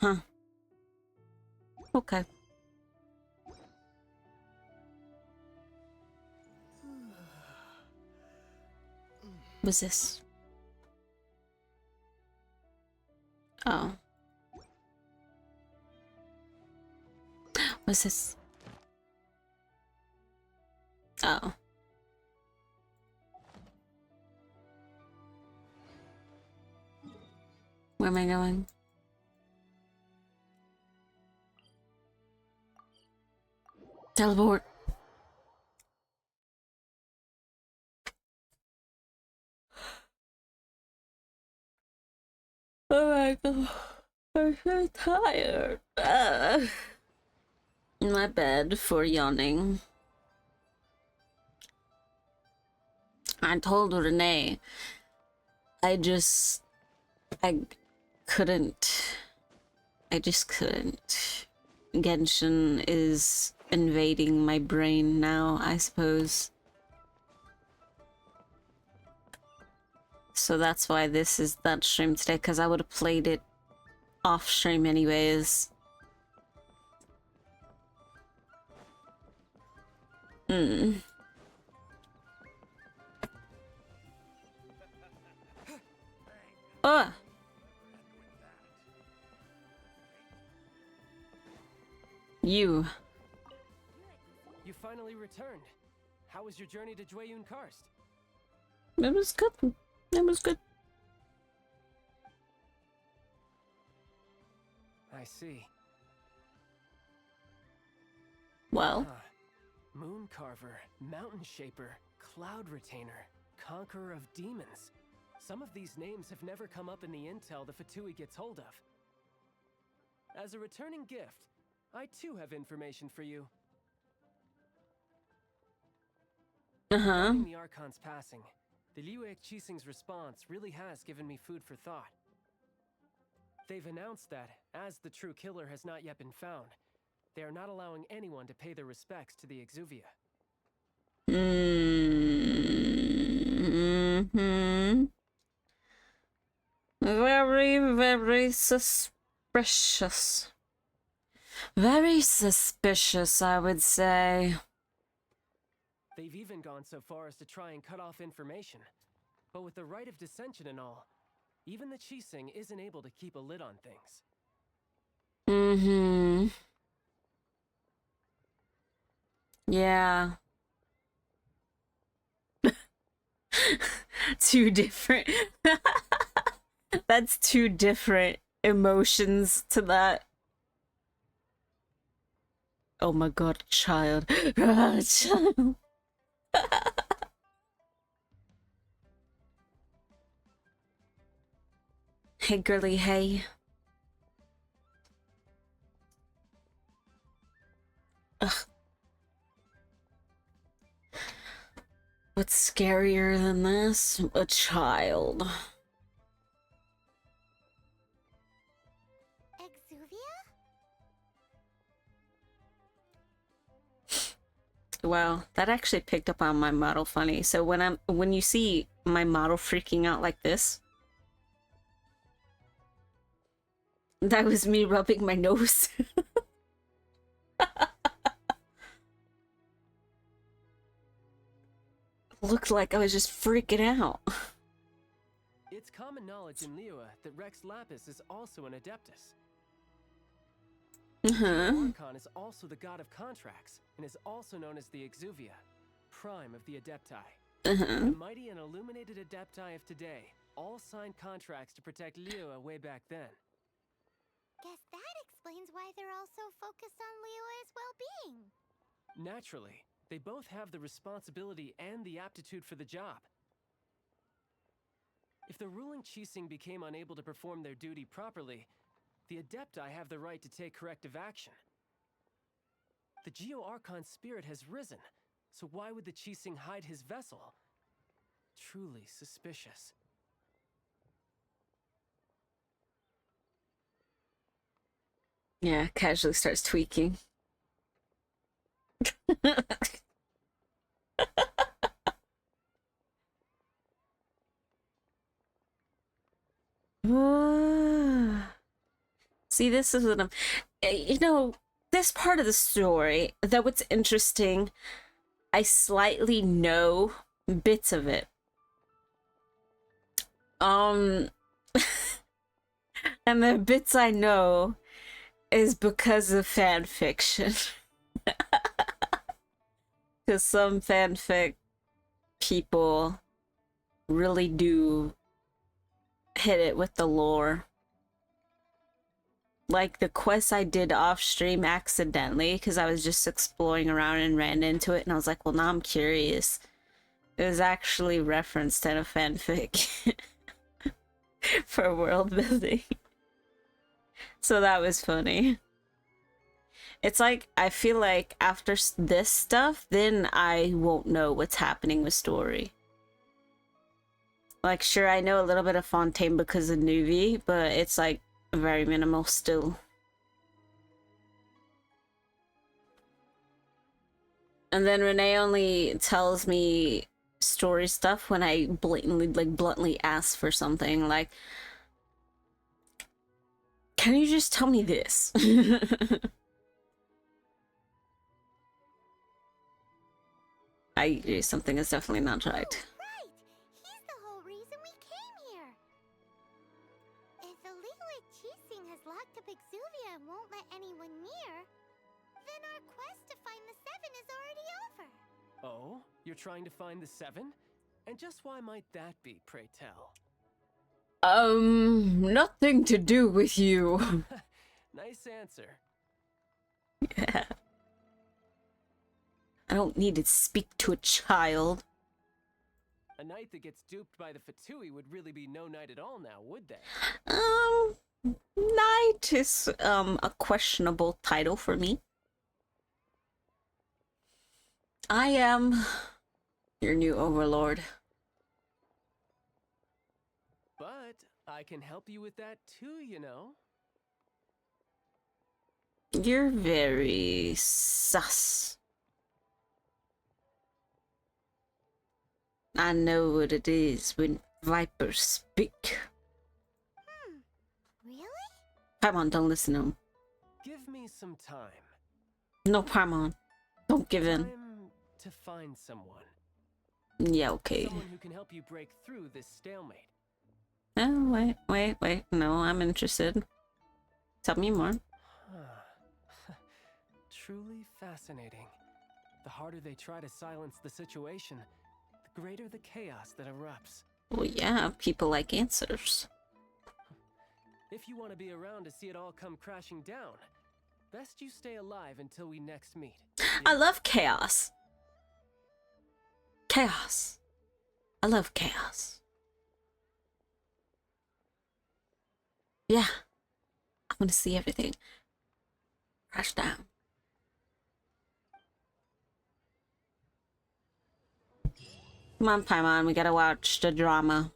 S1: Huh. Okay. What's this? Oh. What's this? Oh. Where am I going? Teleport. Oh my god. I'm so tired. My bad for yawning. I told Renee I couldn't. I just couldn't. Genshin is invading my brain now, I suppose. So that's why this is that stream today, because I would have played it off stream anyways. Ugh. You
S2: finally returned. How was your journey to Jueyun Karst?
S1: It was good. It was good.
S2: I see.
S1: Well.
S2: Moon Carver, Mountain Shaper, Cloud Retainer, Conqueror of Demons. Some of these names have never come up in the intel the Fatui gets hold of. As a returning gift, I too have information for you. Regarding the Archon's passing, the Liuek Qixing's response really has given me food for thought. They've announced that, as the true killer has not yet been found, they are not allowing anyone to pay their respects to the Exuvia.
S1: Very, very suspicious. Very suspicious, I would say.
S2: They've even gone so far as to try and cut off information. But with the right of dissension and all, even the Qixing isn't able to keep a lid on things.
S1: Yeah. Two different. That's two different emotions to that. Oh my god, child. Child. Hey, girly, hey. Ugh. What's scarier than this? A child.
S3: Exuvia?
S1: Wow, that actually picked up on my model funny. So when you see my model freaking out like this, That was me rubbing my nose. Looked like I was just freaking out.
S2: It's common knowledge in Liyue that Rex Lapis is also an Adeptus. Archon is also the god of contracts, and is also known as the Exuvia, prime of the Adepti. The mighty and illuminated Adepti of today all signed contracts to protect Liyue way back then.
S3: Guess that explains why they're all so focused on Liyue's well-being.
S2: Naturally, they both have the responsibility and the aptitude for the job. If the ruling Qixing became unable to perform their duty properly, the Adepti have the right to take corrective action. The Geo-Archon spirit has risen, so why would the Qixing hide his vessel? Truly suspicious.
S1: Yeah, casually starts tweaking. See, this is what I'm... You know, this part of the story, though it's interesting, I slightly know bits of it. And the bits I know is because of fan fiction. Because some fanfic people really do hit it with the lore. Like the quest I did off stream accidentally because I was just exploring around and ran into it, and I was like, well, now I'm curious. It was actually referenced in a fanfic for world building. So that was funny. It's like, I feel like after this stuff, then I won't know what's happening with story. Like, sure, I know a little bit of Fontaine because of Nuvi, but it's like very minimal still. And then Renee only tells me story stuff when I bluntly ask for something, like, can you just tell me this? I agree, something is definitely not right.
S3: Right! He's the whole reason we came here! If the Liyue Qixing has locked up Exuvia and won't let anyone near, then our quest to find the Seven is already over.
S2: Oh? You're trying to find the Seven? And just why might that be, pray tell?
S1: Nothing to do with you.
S2: Nice answer.
S1: Yeah. I don't need to speak to a child.
S2: A knight that gets duped by the Fatui would really be no knight at all now, would they?
S1: Knight is, a questionable title for me. I am your new overlord.
S2: But I can help you with that too, you know.
S1: You're very sus. I know what it is when vipers speak.
S3: Really?
S1: Paimon, don't listen to him.
S2: Give me some time.
S1: No, Paimon. Don't give in.
S2: Time to find someone.
S1: Yeah, okay.
S2: Someone who can help you break through this stalemate.
S1: Oh, wait. No, I'm interested. Tell me more.
S2: Truly fascinating. The harder they try to silence the situation, the greater the chaos that erupts.
S1: Well, yeah, people like answers.
S2: If you want to be around to see it all come crashing down, best you stay alive until we next meet.
S1: I love chaos. Chaos. I love chaos. Yeah. I want to see everything crash down. Come on, Paimon, we gotta watch the drama.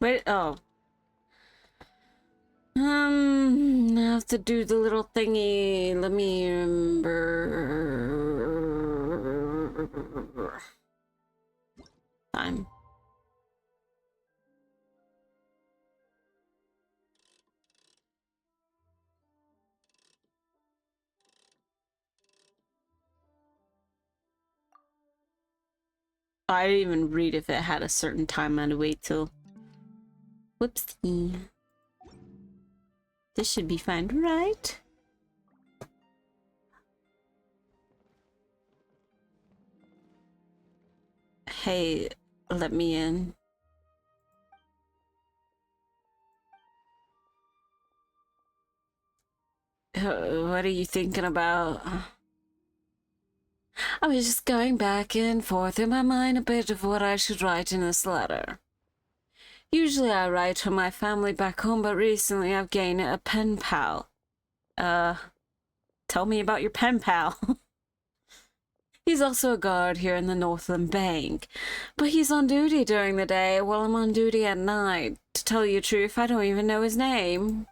S1: Wait, oh. I have to do the little thingy. Let me remember. Time. I didn't even read if it had a certain time I had to wait till. Whoopsie. This should be fine, right? Hey, let me in. What are you thinking about? I was just going back and forth in my mind a bit of what I should write in this letter. Usually I write to my family back home, but recently I've gained a pen pal. Tell me about your pen pal. He's also a guard here in the Northland Bank, but he's on duty during the day while I'm on duty at night. To tell you the truth, I don't even know his name.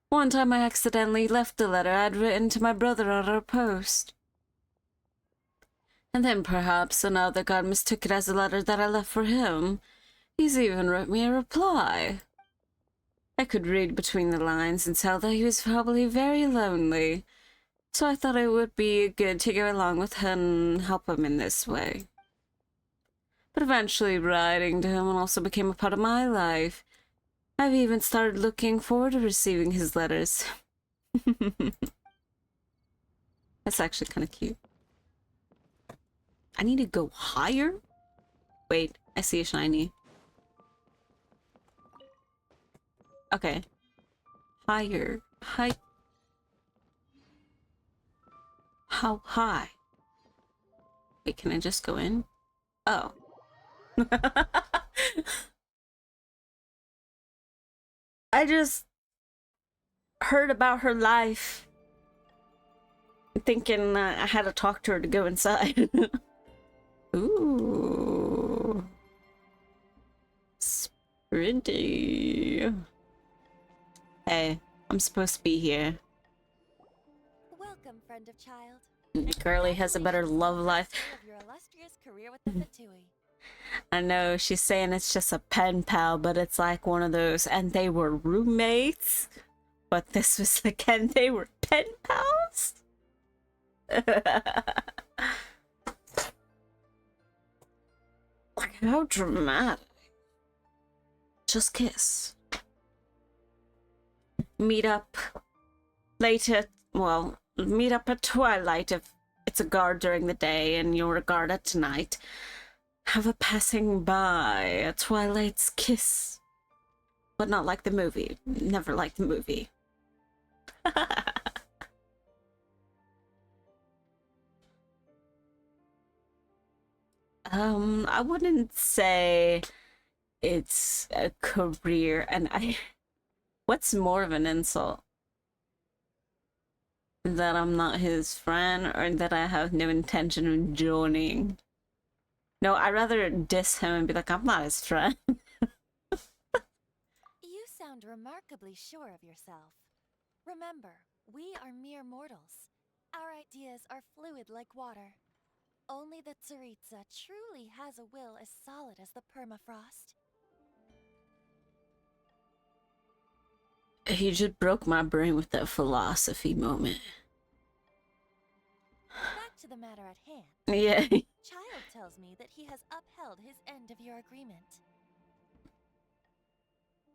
S1: One time I accidentally left the letter I'd written to my brother on our post. And then perhaps another guard mistook it as a letter that I left for him. He's even wrote me a reply. I could read between the lines and tell that he was probably very lonely, so I thought it would be good to go along with him and help him in this way. But eventually writing to him also became a part of my life. I've even started looking forward to receiving his letters. That's actually kind of cute. I need to go higher? Wait, I see a shiny. Okay. Higher. High. How high? Wait, can I just go in? Oh. I just heard about her life, thinking I had to talk to her to go inside. Ooh. It's pretty. Hey, I'm supposed to be here.
S6: Welcome, friend of child.
S1: Girly has a better love life.
S6: Of your illustrious career with the VTUBER.
S1: I know she's saying it's just a pen pal, but it's like one of those, and they were roommates, but this was like, and they were pen pals? Like, how dramatic. Just kiss. Meet up later, well, meet up at twilight if it's a guard during the day and you're a guard at night. Have a passing by, a twilight's kiss. But not like the movie. Never liked the movie. I wouldn't say it's a career, and what's more of an insult? That I'm not his friend, or that I have no intention of joining? No, I'd rather diss him and be like, I'm not his friend.
S6: You sound remarkably sure of yourself. Remember, we are mere mortals. Our ideas are fluid like water. Only the Tsaritsa truly has a will as solid as the permafrost.
S1: He just broke my brain with that philosophy moment.
S6: Back to the matter at hand.
S1: Yeah.
S6: Childe tells me that he has upheld his end of your agreement.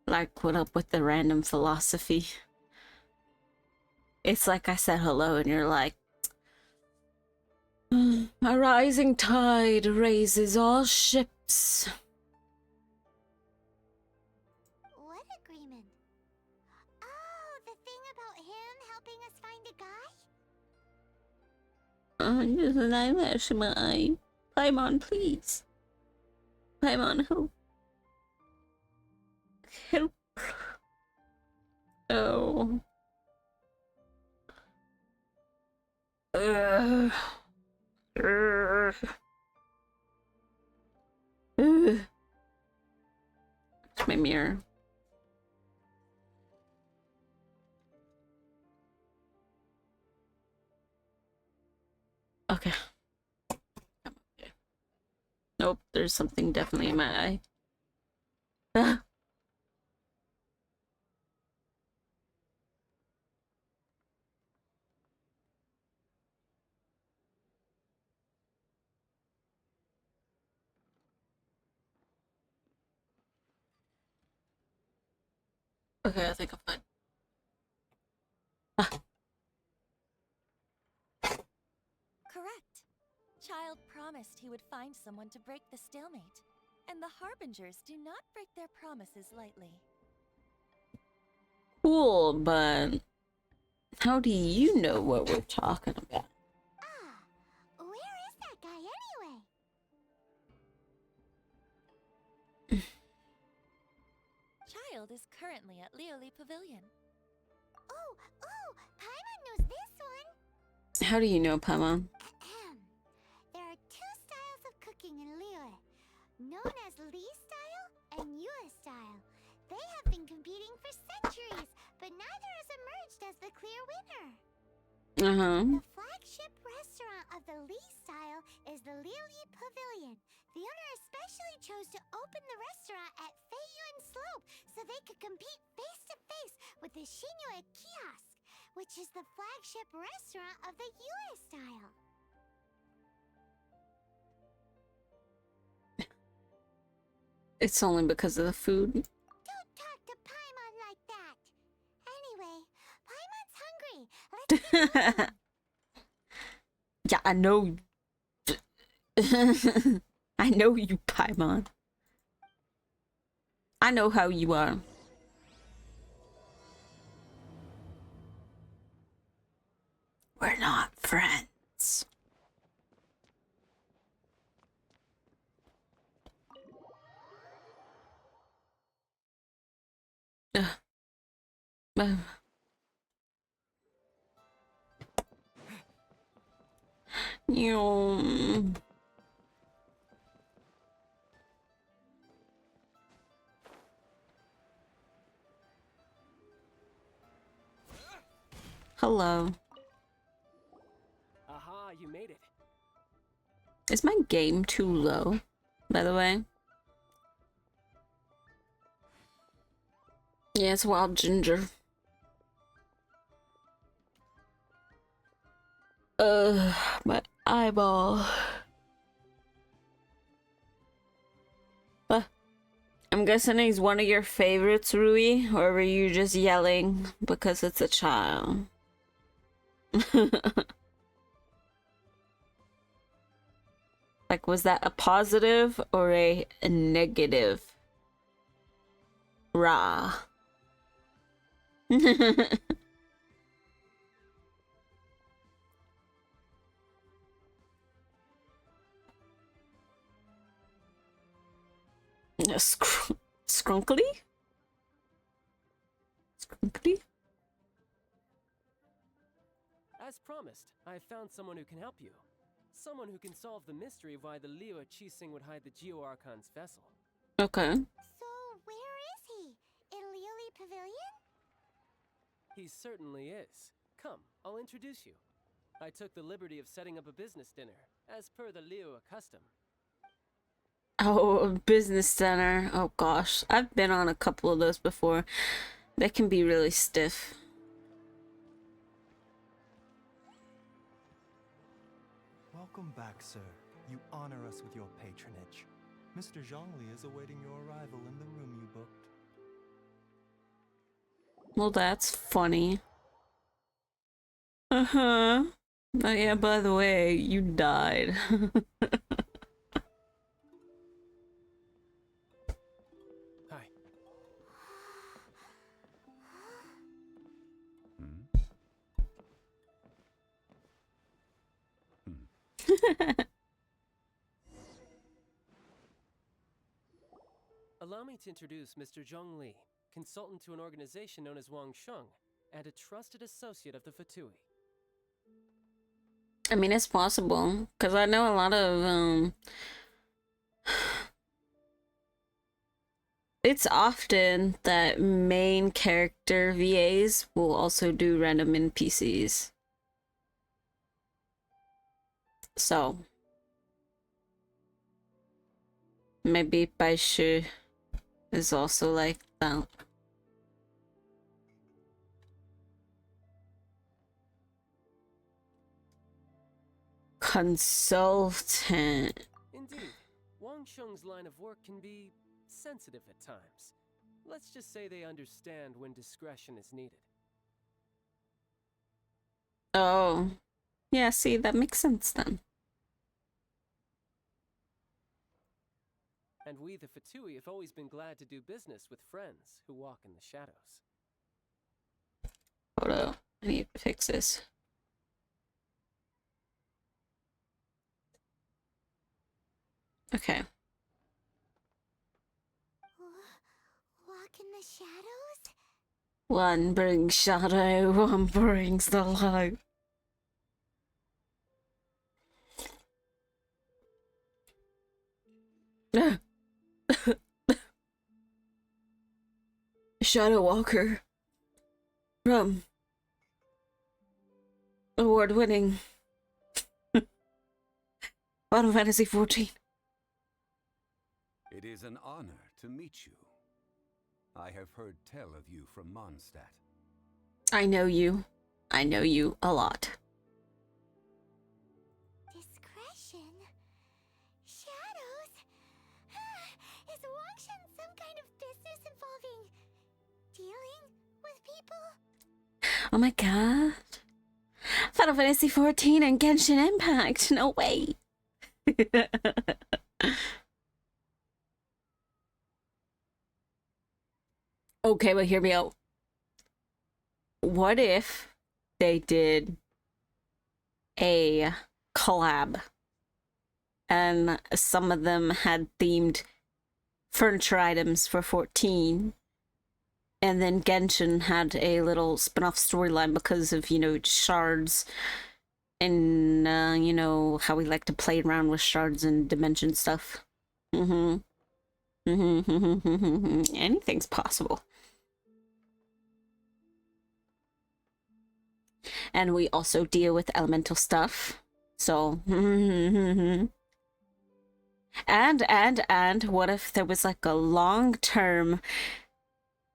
S1: Like, what up with the random philosophy? It's like I said hello and you're like, a rising tide raises all ships.
S3: What agreement? Oh, the thing about him helping us find a guy?
S1: Just an eyelash in my eye. Paimon, please. Paimon, help. Help. Oh. Okay. Nope, there's something definitely in my eye. Okay, I think I'm fine.
S6: Correct. Childe promised he would find someone to break the stalemate. And the Harbingers do not break their promises lightly.
S1: Cool, but how do you know what we're talking about?
S3: Ah, where is that guy anyway?
S6: Childe is currently at Lioli Pavilion.
S3: Oh, Paimon knows this one.
S1: How do you know, Paimon?
S3: There are two styles of cooking in Liyue, known as Li style and Yue style. They have been competing for centuries, but neither has emerged as the clear winner. The flagship restaurant of the Li style is the Lioli Pavilion. The owner especially chose to open the restaurant at Feiyuan Slope so they could compete face-to-face with the Xinyu Kiosk, which is the flagship restaurant of the Yue style.
S1: It's only because of the food.
S3: Don't talk to Paimon like that. Anyway, Paimon's hungry. Let's get moving.
S1: Yeah, I know. I know you, Paimon. I know how you are. We're not friends. You. Hello.
S2: Aha, you made it.
S1: Is my game too low, by the way? Yeah, it's wild ginger. My eyeball. I'm guessing he's one of your favorites, Rui, or were you just yelling because it's a child? Like, was that a positive or a negative? Rah. Skrunkly? Skrunkly?
S2: As promised, I have found someone who can help you. Someone who can solve the mystery of why the Liyue Qixing would hide the Geo-Archon's vessel.
S1: Okay.
S3: So, where is he? In Lioli Pavilion?
S2: He certainly is. Come, I'll introduce you. I took the liberty of setting up a business dinner, as per the Liyue custom.
S1: Oh, a business center. Oh gosh. I've been on a couple of those before. They can be really stiff.
S7: Welcome back, sir. You honor us with your patronage. Mr. Zhongli is awaiting your arrival in the room you booked.
S1: Well, that's funny. Uh-huh. Oh yeah, by the way, you died.
S2: Hi. Allow me to introduce Mr. Zhongli, consultant to an organization known as Wangsheng, and a trusted associate of the Fatui.
S1: I mean, it's possible, because I know a lot of, it's often that main character VAs will also do random NPCs. So maybe Baishu is also like that. Consultant.
S2: Indeed, Wang Sheng's line of work can be sensitive at times. Let's just say they understand when discretion is needed.
S1: Oh, yeah, see, that makes sense then.
S2: And we, the Fatui, have always been glad to do business with friends who walk in the shadows.
S1: Hold up, I need to fix this. Okay.
S3: Walk in the shadows?
S1: One brings shadow, one brings the light. Shadow Walker from award-winning Final Fantasy XIV.
S5: It is an honor to meet you. I have heard tell of you from Mondstadt.
S1: I know you. I know you a lot.
S3: Discretion? Shadows? Is Wangshan some kind of business involving dealing with people?
S1: Oh my god. Final Fantasy XIV and Genshin Impact. No way. Okay, but hear me out. What if they did a collab and some of them had themed furniture items for 14, and then Genshin had a little spin-off storyline because of, you know, shards and, you know, how we like to play around with shards and dimension stuff. Anything's possible. And we also deal with elemental stuff. So, and what if there was like a long-term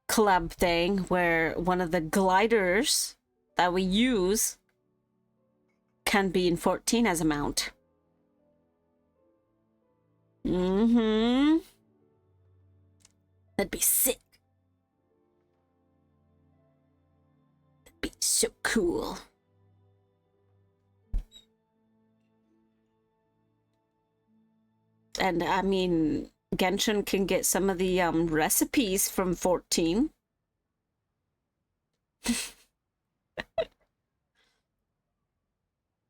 S1: collab thing where one of the gliders that we use can be in 14 as a mount? That'd be sick. That'd be so cool. And I mean, Genshin can get some of the recipes from 14.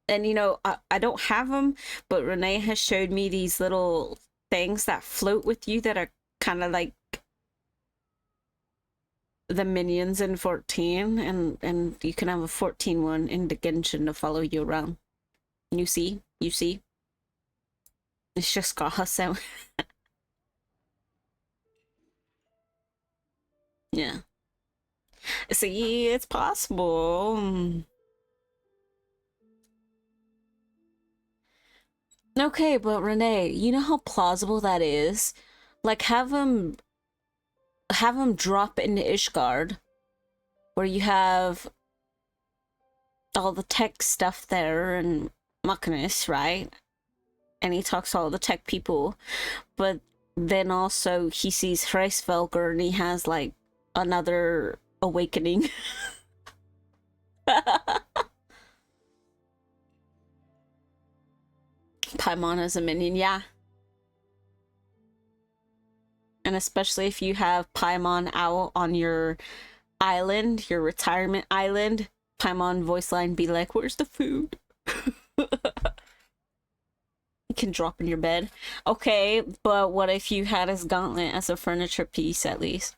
S1: And you know, I don't have them, but Renee has showed me these little things that float with you that are kind of like the minions in 14, and you can have a 14 one in the Genshin to follow you around. You see? It's just got her sound. Yeah. See, it's possible. Okay, but Renee, you know how plausible that is? Like, have him drop into Ishgard, where you have all the tech stuff there and Machinus, right? And he talks to all the tech people, but then also he sees Hreisvelger and he has like another awakening. Paimon as a minion, yeah. And especially if you have Paimon out on your island, your retirement island, Paimon voice line be like, "Where's the food?" You can drop in your bed. Okay, but what if you had his gauntlet as a furniture piece at least?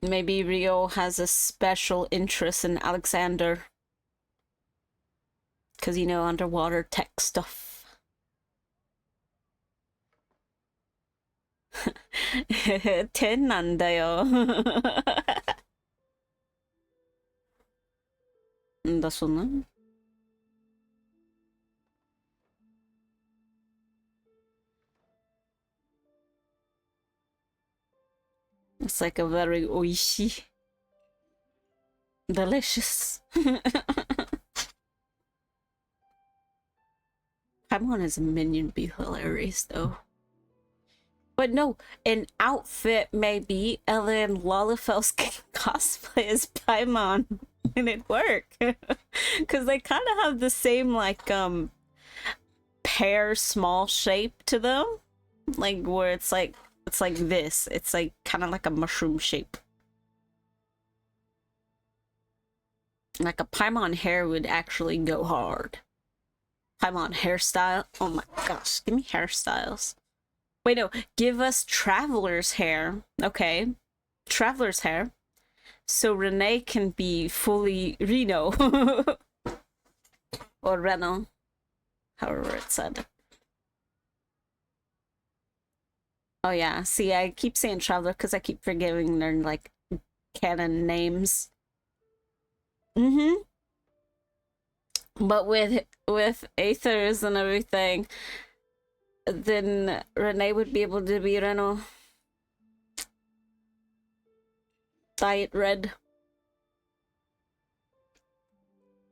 S1: Maybe Rio has a special interest in Alexander. Because, you know, underwater tech stuff. 10なんだよ。Da sonra. It's like a very oishi. Delicious. Paimon as a minion would be hilarious though. But no, an outfit maybe Ellen Lalafel's cosplay as Paimon and it'd work. Cause they kinda have the same like pear small shape to them. Like where it's like this. It's like kinda like a mushroom shape. Like a Paimon hair would actually go hard. Paimon hairstyle. Oh my gosh, give me hairstyles. Wait, no, give us Traveler's hair. Okay, Traveler's hair. So Renee can be fully Reno. Or Reno. However it's said. Oh yeah, see, I keep saying Traveler because I keep forgetting their, like, canon names. Mm-hmm. But with Aethers and everything, then Renee would be able to be Reno. Dye it red.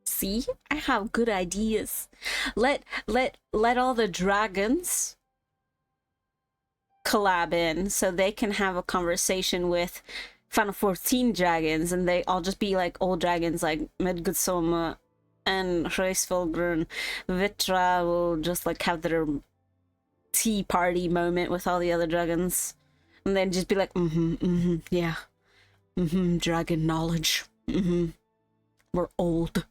S1: See? I have good ideas. Let all the dragons collab in so they can have a conversation with Final 14 dragons and they all just be like old dragons like Midgårdsoma and Hraesvelgrun. Vitra will just like have their tea party moment with all the other dragons and then just be like yeah, dragon knowledge, we're old.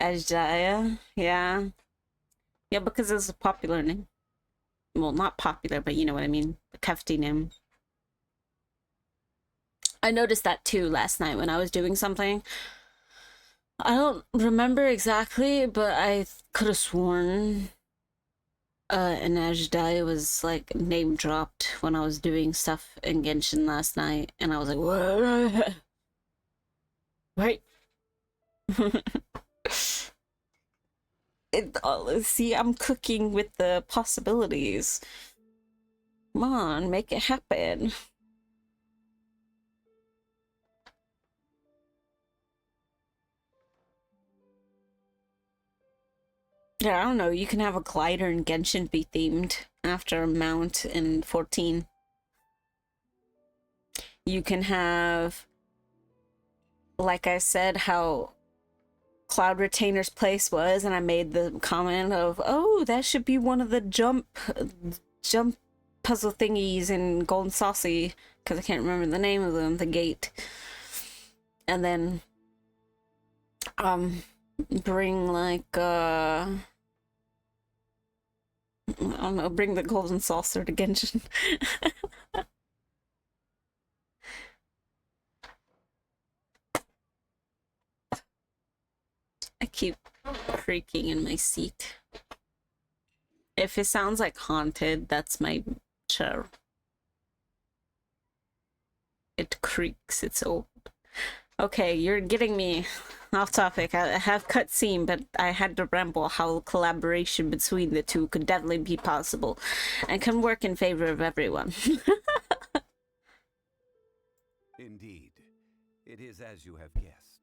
S1: Ajaya, yeah, because it's a popular name. Well, not popular, but you know what I mean, a hefty name. I noticed that too last night when I was doing something. I don't remember exactly, but I could have sworn an Ajdaya was like name dropped when I was doing stuff in Genshin last night, and I was like, what? Wait. See, I'm cooking with the possibilities. Come on, make it happen. Yeah, I don't know. You can have a glider in Genshin be themed after a mount in 14. You can have, like I said, how Cloud Retainer's place was, and I made the comment of, oh, that should be one of the jump puzzle thingies in Golden Saucy, because I can't remember the name of them, the gate. And then bring like I don't know, bring the golden saucer to Genshin. I keep creaking in my seat. If it sounds like haunted, that's my chair. It creaks, it's old. Okay, you're getting me off topic. I have cutscene, but I had to ramble how collaboration between the two could definitely be possible and can work in favor of everyone.
S5: Indeed, it is as you have guessed.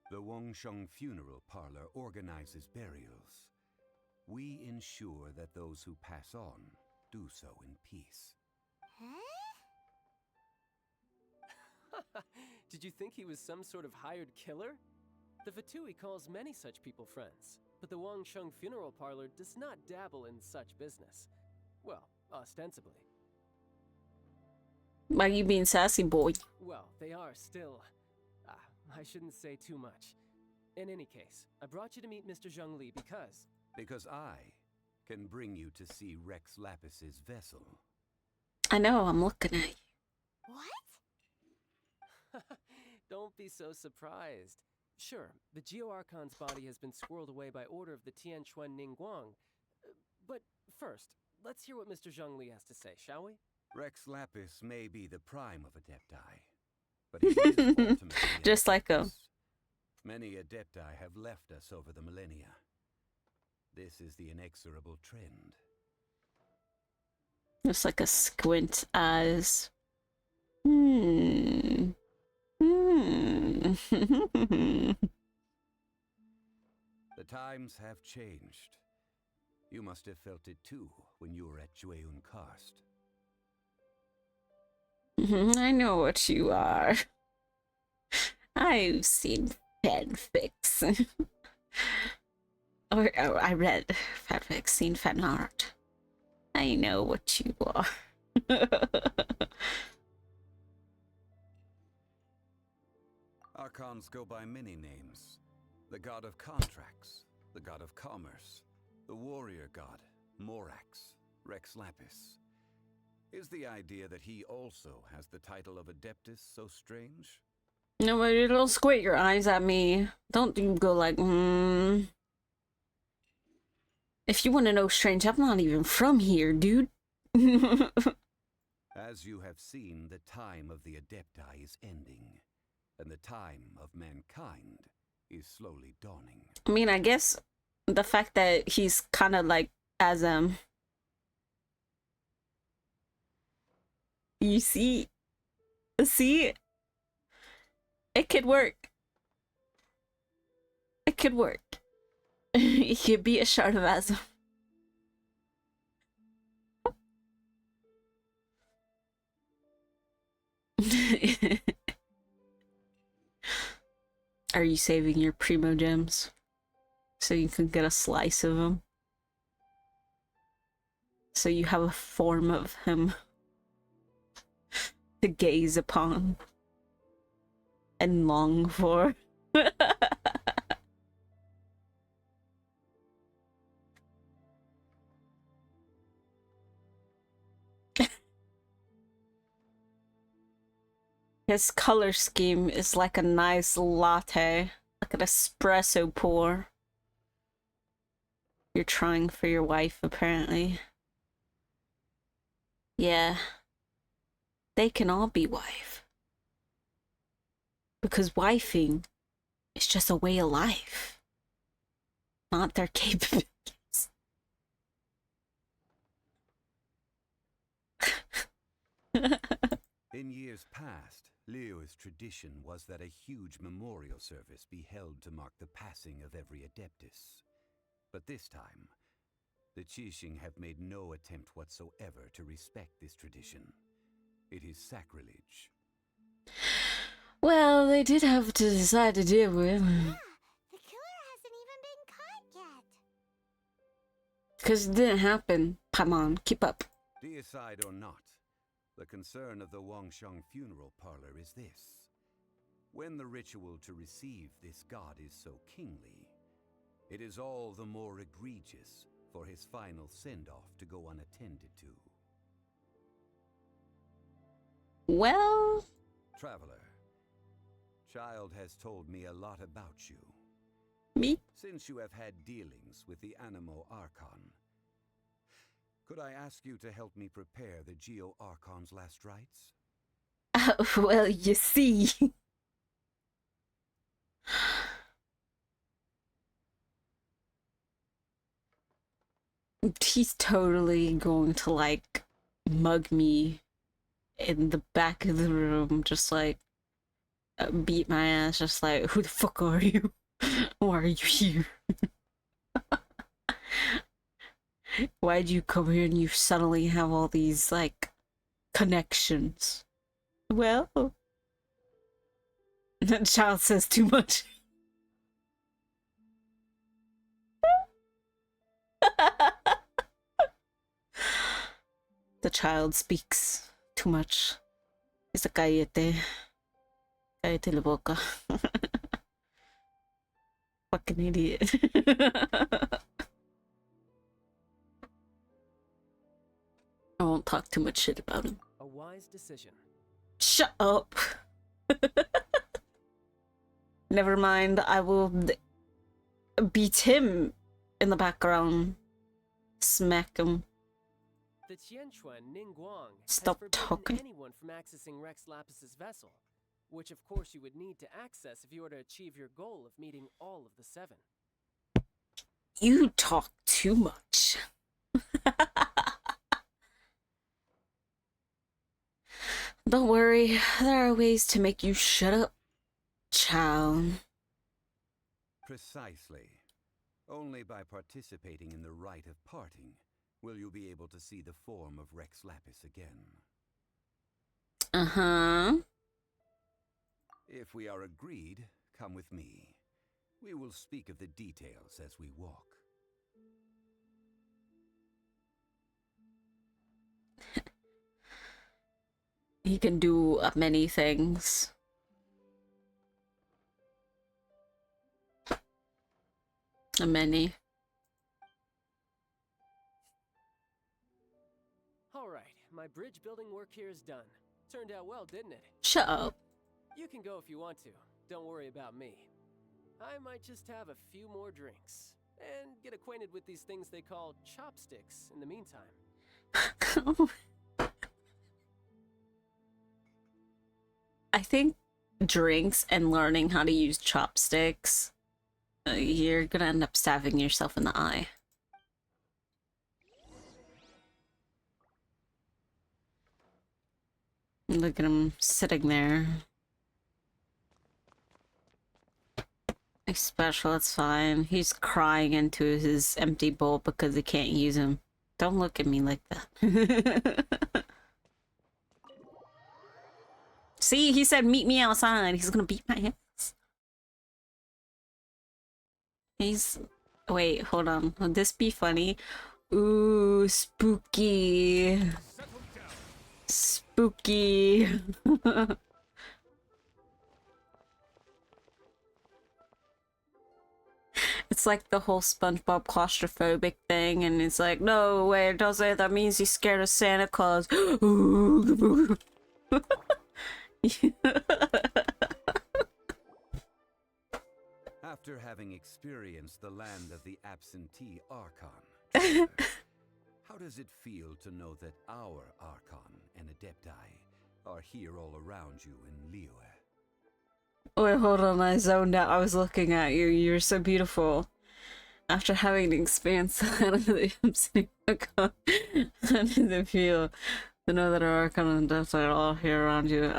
S5: The Wangsheng Funeral Parlor organizes burials. We ensure that those who pass on do so in peace.
S2: Did you think he was some sort of hired killer? The VTUI calls many such people friends, but the Wangsheng Funeral Parlor does not dabble in such business. Well, ostensibly.
S1: Why you being sassy, boy?
S2: Well, they are still... I shouldn't say too much. In any case, I brought you to meet Mr. Zhongli because...
S5: Because I can bring you to see Rex Lapis's vessel.
S1: I know, I'm looking at you.
S3: What?
S2: Don't be so surprised. Sure, the Geo-Archon's body has been squirreled away by order of the Tianquan Ningguang. But first, let's hear what Mr. Zhongli has to say, shall we?
S5: Rex Lapis may be the prime of Adepti, but he is ultimately
S1: Just like a...
S5: Adeptus. Many Adepti have left us over the millennia. This is the inexorable trend.
S1: Just like a squint eyes. Hmm. Hmm.
S5: The times have changed. You must have felt it too when you were at Jueun Karst.
S1: I know what you are. I've seen fanfics. or I read fanfics, seen fan art. I know what you are.
S5: Archons go by many names. The god of contracts, the god of commerce, the warrior god, Morax, Rex Lapis. Is the idea that he also has the title of Adeptus so strange?
S1: No, but don't squint your eyes at me. Don't you go like, If you want to know strange, I'm not even from here, dude.
S5: As you have seen, the time of the Adepti is ending, and the time of mankind is slowly dawning.
S1: I mean, I guess the fact that he's kind of like, as you see, it could work. It could work. It could be a shard of Asm. Are you saving your primo gems so you can get a slice of him? So you have a form of him to gaze upon and long for. His color scheme is like a nice latte, like an espresso pour. You're trying for your wife, apparently. Yeah. They can all be wife. Because wifing is just a way of life, not their capabilities.
S5: In years past, Leo's tradition was that a huge memorial service be held to mark the passing of every Adeptus. But this time, the Qixing have made no attempt whatsoever to respect this tradition. It is sacrilege.
S1: Well, they did have to decide to deal with.
S3: Yeah, the killer hasn't even been caught yet.
S1: Because it didn't happen. Come on, keep up.
S5: Deicide or not, the concern of the Wangsheng funeral parlor is this. When the ritual to receive this god is so kingly, it is all the more egregious for his final send-off to go unattended to.
S1: Well...
S5: Traveler, Childe has told me a lot about you.
S1: Me?
S5: Since you have had dealings with the Animo Archon, could I ask you to help me prepare the Geo Archon's last rites?
S1: Well, you see... He's totally going to, like, mug me in the back of the room, just like, beat my ass, just like, who the fuck are you? Why are you here? Why'd you come here and you suddenly have all these, like, connections? Well... That child says too much. The child speaks too much. It's a cállate. Cállate la boca. Fucking idiot. I won't talk too much shit about him.
S2: A wise decision.
S1: Shut up. Never mind, I will beat him in the background. Smack him.
S2: the Qianquan Ningguang
S1: Stop
S2: has
S1: talking.
S2: forbidden anyone from accessing Rex Lapis's vessel, which of course you would need to access if you were to achieve your goal of meeting all of the 7.
S1: You talk too much. Don't worry, there are ways to make you shut up, child.
S5: Precisely. Only by participating in the rite of parting will you be able to see the form of Rex Lapis again.
S1: Uh-huh.
S5: If we are agreed, come with me. We will speak of the details as we walk.
S1: He can do many things. Many.
S2: Alright, my bridge building work here is done. Turned out well, didn't it?
S1: Shut up.
S2: You can go if you want to. Don't worry about me. I might just have a few more drinks. And get acquainted with these things they call chopsticks in the meantime.
S1: I think drinks and learning how to use chopsticks, you're gonna end up stabbing yourself in the eye. Look at him sitting there. He's special, it's fine. He's crying into his empty bowl because he can't use him. Don't look at me like that. See, he said meet me outside. He's gonna beat my ass. He's... Wait, hold on. Would this be funny? Ooh, spooky. Spooky. It's like the whole SpongeBob claustrophobic thing, and it's like, no, wait, don't say that means he's scared of Santa Claus.
S5: After having experienced the land of the absentee Archon, how does it feel to know that our Archon and Adepti are here all around you in Liyue?
S1: Wait, hold on, I zoned out. I was looking at you. You're so beautiful. After having experienced the absentee Archon, how does it feel to know that our Archon and Adepti are all here around you?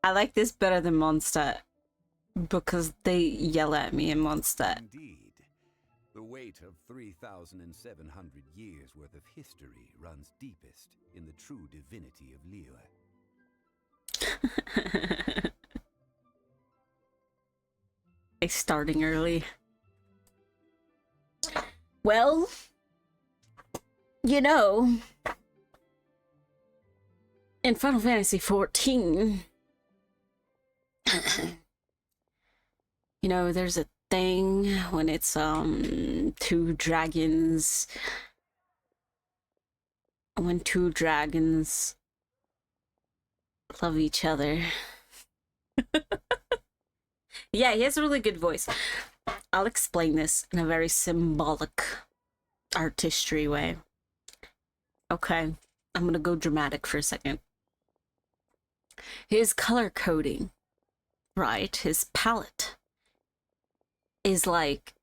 S1: I like this better than Mondstadt because they yell at me in Mondstadt.
S5: Indeed. The weight of 3,700 years worth of history runs deepest in the true divinity of Liyue.
S1: They starting early. Well, you know, in Final Fantasy XIV, you know, there's a thing when it's two dragons love each other. Yeah, he has a really good voice. I'll explain this in a very symbolic artistry way. Okay, I'm gonna go dramatic for a second. His color coding, right, his palette is like,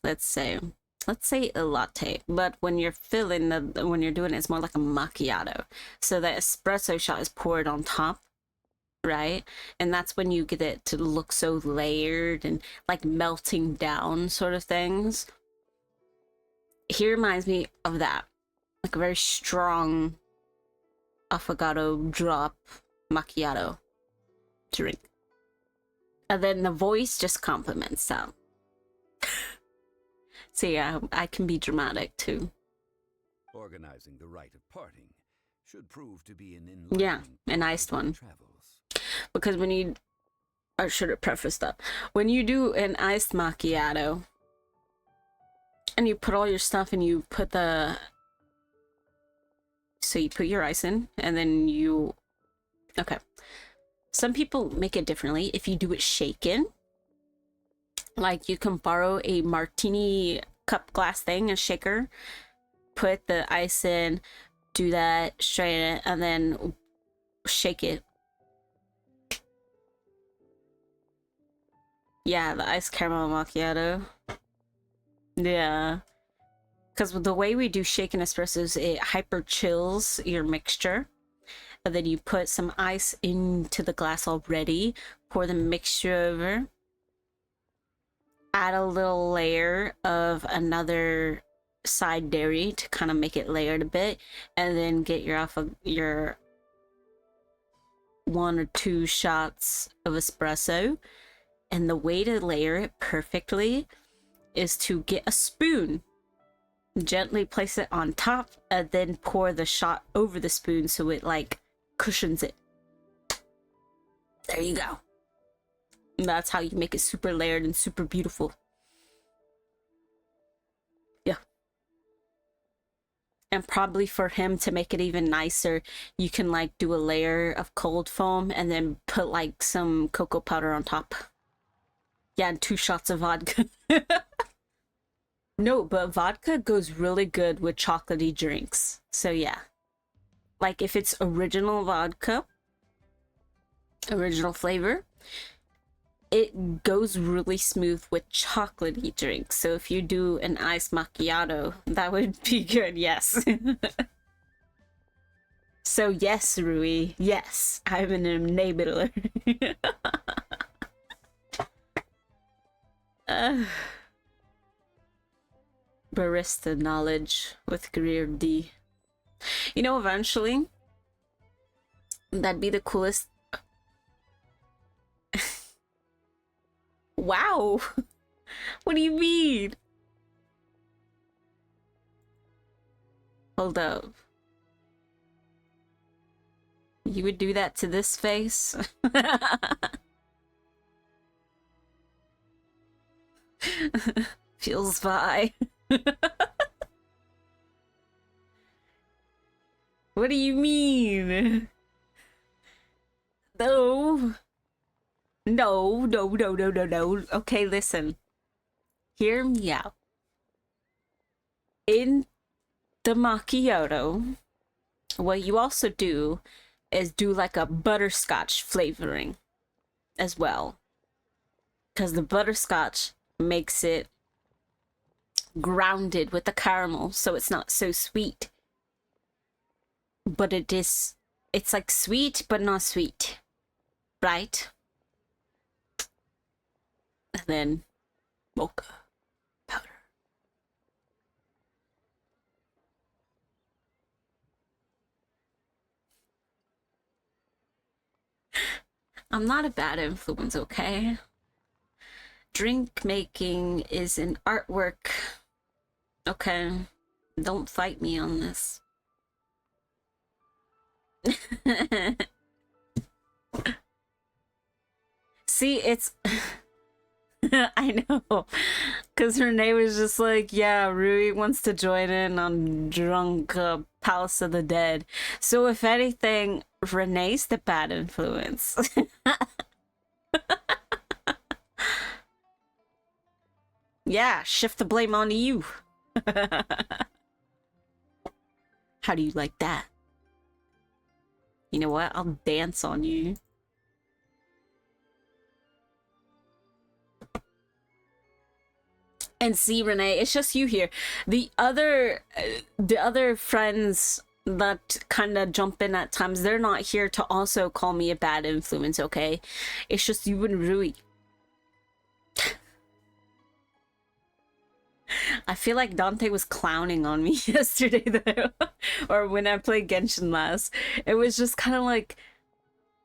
S1: let's say a latte, but when you're filling when you're doing it, it's more like a macchiato. So the espresso shot is poured on top, right? And that's when you get it to look so layered and like melting down sort of things. He reminds me of that, like a very strong affogato drop macchiato drink. And then the voice just complements that. So yeah, I can be dramatic too.
S5: Organizing the rite of parting should prove to be an enlightening
S1: Yeah, a nice one.
S5: travels.
S1: Because when you... I should have prefaced that. When you do an iced macchiato, and you put all your stuff and you put the... So you put your ice in, and then you... Okay. Some people make it differently. If you do it shaken, Like, you can borrow a martini cup glass thing, a shaker, put the ice in, do that, strain it, and then shake it. Yeah, the iced caramel macchiato. Yeah. Because the way we do shaken espressos, it hyper chills your mixture. And then you put some ice into the glass already, pour the mixture over, add a little layer of another side dairy to kind of make it layered a bit, and then get your 1 or 2 shots of espresso. And the way to layer it perfectly is to get a spoon, gently place it on top, and then pour the shot over the spoon so it like cushions it. There you go. And that's how you make it super layered and super beautiful. Yeah. And probably for him to make it even nicer, you can like do a layer of cold foam and then put like some cocoa powder on top. Yeah, and 2 shots of vodka. No, but vodka goes really good with chocolatey drinks. So yeah. Like if it's original vodka, original flavor, it goes really smooth with chocolatey drinks. So if you do an iced macchiato, that would be good, yes. So yes, Rui, yes, I'm an enabler. Barista knowledge with Greer D. You know, eventually, that'd be the coolest. Wow! What do you mean? Hold up. You would do that to this face? Feels vi. What do you mean? No. No. Okay, listen. Hear me out. In the macchiato, what you also do is do like a butterscotch flavoring as well. Because the butterscotch makes it grounded with the caramel, so it's not so sweet. But it's like sweet, but not sweet. Right? And then mocha powder. I'm not a bad influence, okay? Drink making is an artwork. Okay, don't fight me on this. See, it's... I know. Because Renee was just like, yeah, Rui wants to join in on drunk Palace of the Dead. So if anything, Renee's the bad influence. Yeah, shift the blame onto you. How do you like that? You know what? I'll dance on you. And see, Renee, it's just you here. The other friends that kind of jump in at times, they're not here to also call me a bad influence, okay? It's just you and Rui. I feel like Dante was clowning on me yesterday, though. Or when I played Genshin last. It was just kind of like...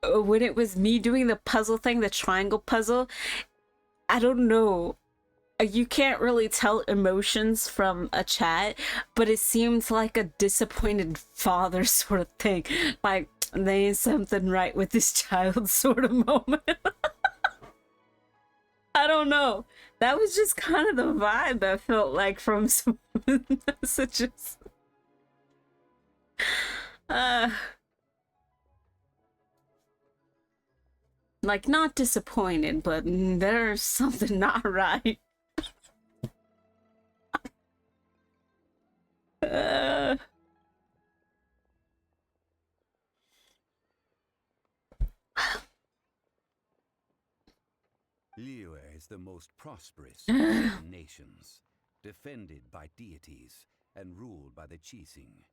S1: when it was me doing the puzzle thing, the triangle puzzle, I don't know. You can't really tell emotions from a chat, but it seems like a disappointed father sort of thing. Like, there ain't something right with this child sort of moment. I don't know. That was just kind of the vibe I felt like from some messages. Like, not disappointed, but there's something not right. uh...
S5: Liyue is the most prosperous of the nations, defended by deities and ruled by the Qixing.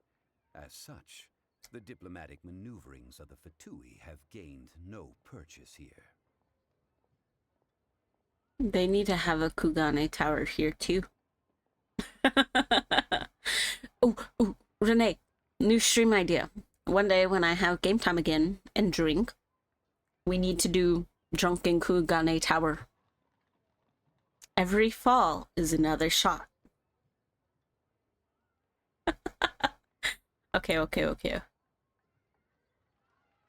S5: As such, the diplomatic maneuverings of the Fatui have gained no purchase here.
S1: They need to have a Kugane Tower here too. Oh, Renee, new stream idea. One day when I have game time again and drink, we need to do Drunken Kugane Tower. Every fall is another shot. Okay.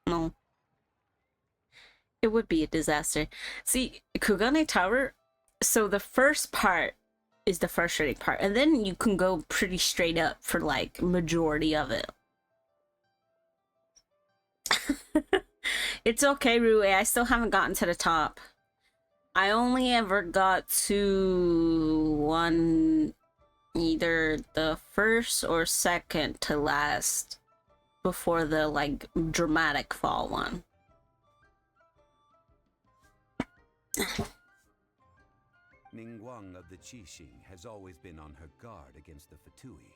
S1: No. It would be a disaster. See, Kugane Tower, so the first part is the frustrating part, and then you can go pretty straight up for like majority of it. It's okay, Rue. I still haven't gotten to the top. I only ever got to either the first or second to last before the like dramatic fall one.
S5: Ningguang of the Qixing has always been on her guard against the Fatui.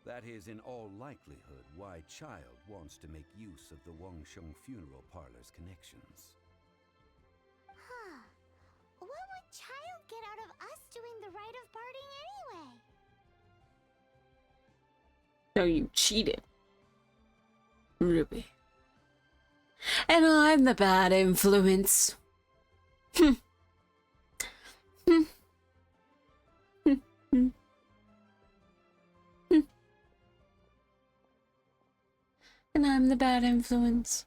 S5: That is in all likelihood why Childe wants to make use of the Wangsheng funeral parlor's connections.
S3: Huh. What would Childe get out of us doing the rite of parting anyway?
S1: So you cheated, Ruby. And I'm the bad influence. And I'm the bad influence.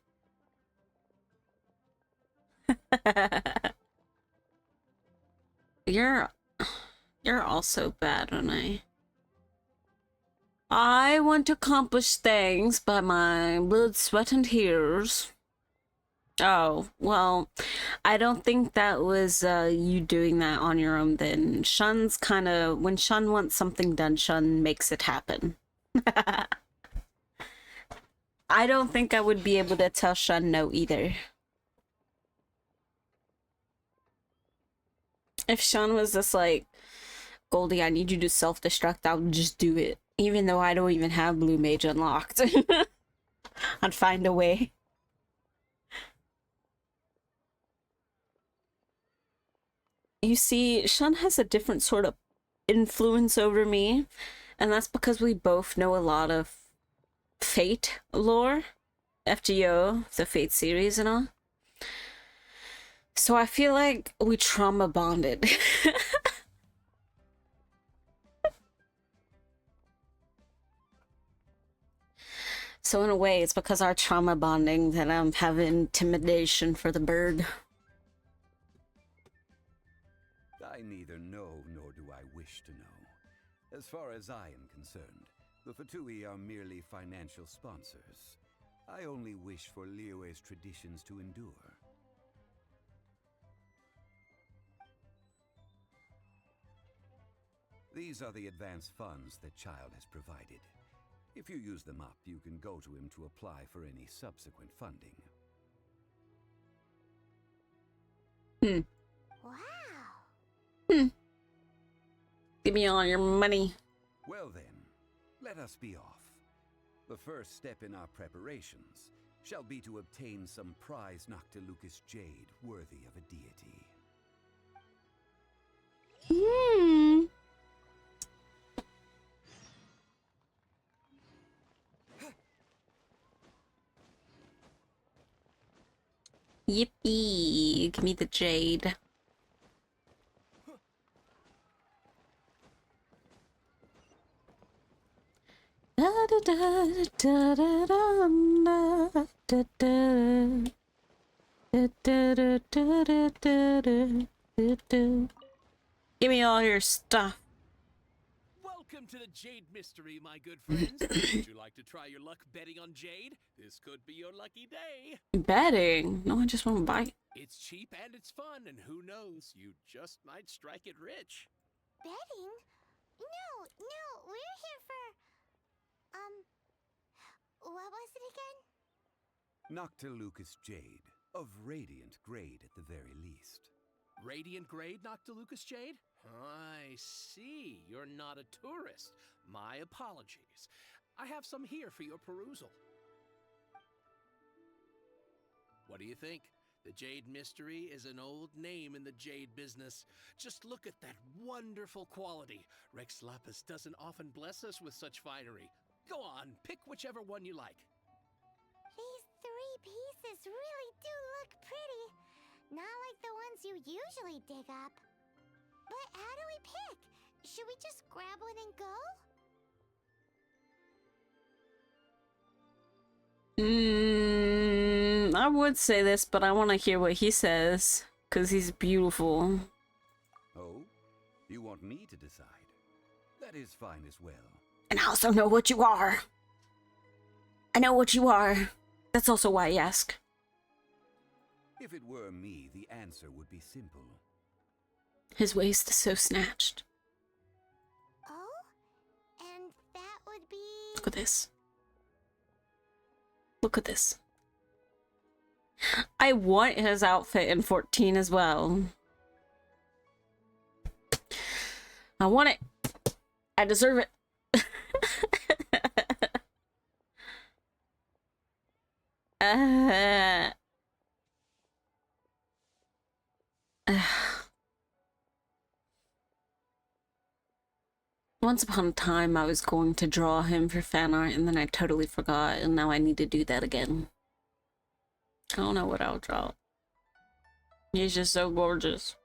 S1: You're also bad, Renee. I want to accomplish things by my blood, sweat, and tears. Oh, well, I don't think that was you doing that on your own then. Shun's kind of, when Shun wants something done, Shun makes it happen. I don't think I would be able to tell Shun no either. If Shun was just like, Goldie, I need you to self-destruct, I would just do it. Even though I don't even have Blue Mage unlocked. I'd find a way. You see, Shun has a different sort of influence over me. And that's because we both know a lot of Fate lore. FGO, the Fate series and all. So I feel like we trauma bonded. So in a way, it's because our trauma bonding that I'm having intimidation for the bird.
S5: I neither know nor do I wish to know. As far as I am concerned, the Fatui are merely financial sponsors. I only wish for Liyue's traditions to endure. These are the advance funds that Childe has provided. If you use them up, you can go to him to apply for any subsequent funding.
S3: Wow.
S1: Give me all your money.
S5: Well then, let us be off. The first step in our preparations shall be to obtain some prize Noctilucous jade worthy of a deity.
S1: Yippee! Give me the jade. Da da da da da da da da. Give me all your stuff.
S8: Welcome to the Jade Mystery, my good friends. Would you like to try your luck betting on Jade? This could be your lucky day.
S1: Betting? No, I just want to buy.
S8: It's cheap and it's fun, and who knows, you just might strike it rich.
S3: Betting? No, we're here for... what was it again?
S5: Noctilucous Jade, of radiant grade at the very least.
S8: Radiant grade, Noctilucous Jade? I see. You're not a tourist. My apologies. I have some here for your perusal. What do you think? The Jade Mystery is an old name in the jade business. Just look at that wonderful quality. Rex Lapis doesn't often bless us with such finery. Go on, pick whichever one you like.
S3: These 3 pieces really do look pretty. Not like the ones you usually dig up. But how do we pick? Should we just grab one and go?
S1: I would say this, but I want to hear what he says, because he's beautiful.
S5: Oh? You want me to decide? That is fine as well.
S1: And I also know what you are. I know what you are. That's also why I ask.
S5: If it were me, the answer would be simple.
S1: His waist is so snatched.
S3: Oh? And that would be...
S1: Look at this. Look at this. I want his outfit in 14 as well. I want it. I deserve it. Once upon a time, I was going to draw him for fan art, and then I totally forgot, and now I need to do that again. I don't know what I'll draw. He's just so gorgeous.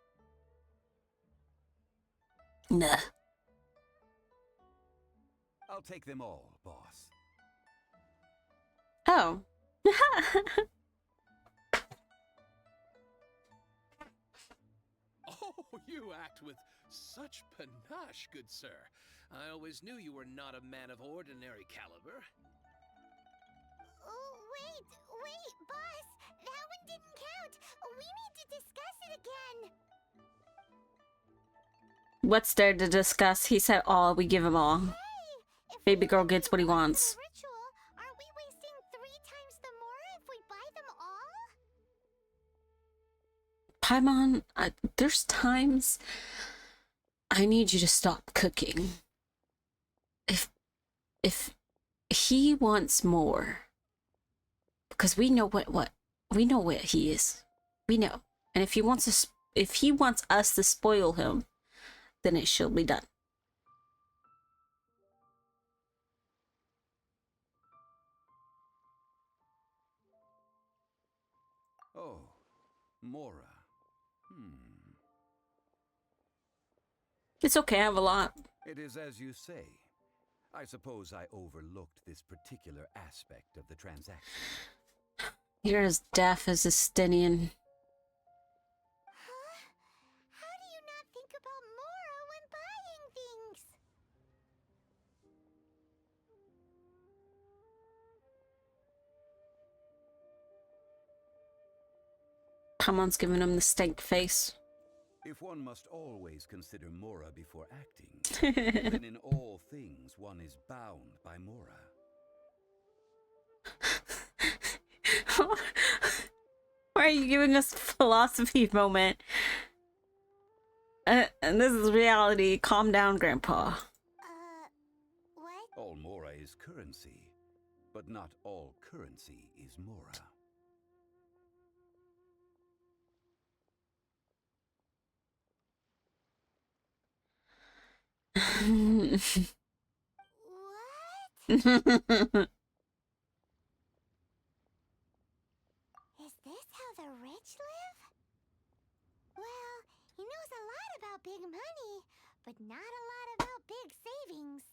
S1: Nah.
S5: I'll take them all, boss.
S1: Oh.
S8: Oh, you act with such panache, good sir. I always knew you were not a man of ordinary caliber.
S3: Oh, wait, boss! That one didn't count! We need to discuss it again!
S1: What's there to discuss? He said all, we give him all.
S3: Hey! If
S1: Baby
S3: we
S1: girl
S3: really
S1: gets what he
S3: want
S1: wants.
S3: the ritual, are we wasting 3 times the more if we buy them all?
S1: Paimon, there's times I need you to stop cooking. If he wants more, because we know what we know what he is, we know, and if he wants us to spoil him, then it shall be done.
S5: Oh, Mora.
S1: It's okay, I have a lot.
S5: It is as you say. I suppose I overlooked this particular aspect of the transaction.
S1: You're as deaf as a Stinian.
S3: Huh? How do you not think about Mora when buying things?
S1: Paimon's giving him the stank face.
S5: If one must always consider Mora before acting, then in all things one is bound by Mora.
S1: Why are you giving us a philosophy moment? And this is reality. Calm down, Grandpa.
S3: What?
S5: All Mora is currency, but not all currency is Mora.
S3: What? Is this how the rich live? Well, he knows a lot about big money, but not a lot about big savings.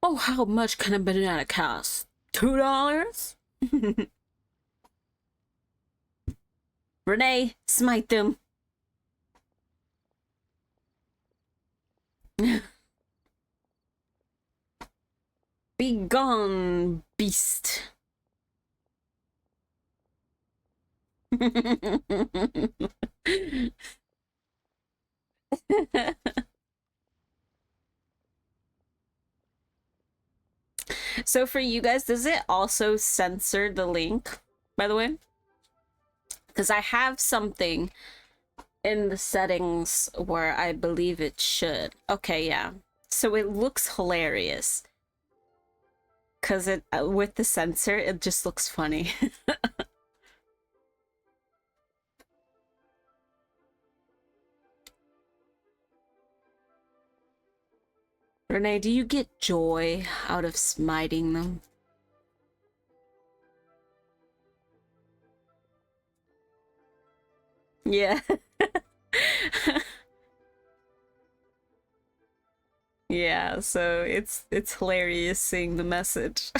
S1: Oh, how much can a banana cost? $2? Renee, smite them. Be gone, beast. So for you guys, does it also censor the link, by the way? Because I have something in the settings where I believe it should. Okay, yeah. So it looks hilarious. Because it with the censor, it just looks funny. Renee, do you get joy out of smiting them? Yeah. Yeah, so it's hilarious seeing the message.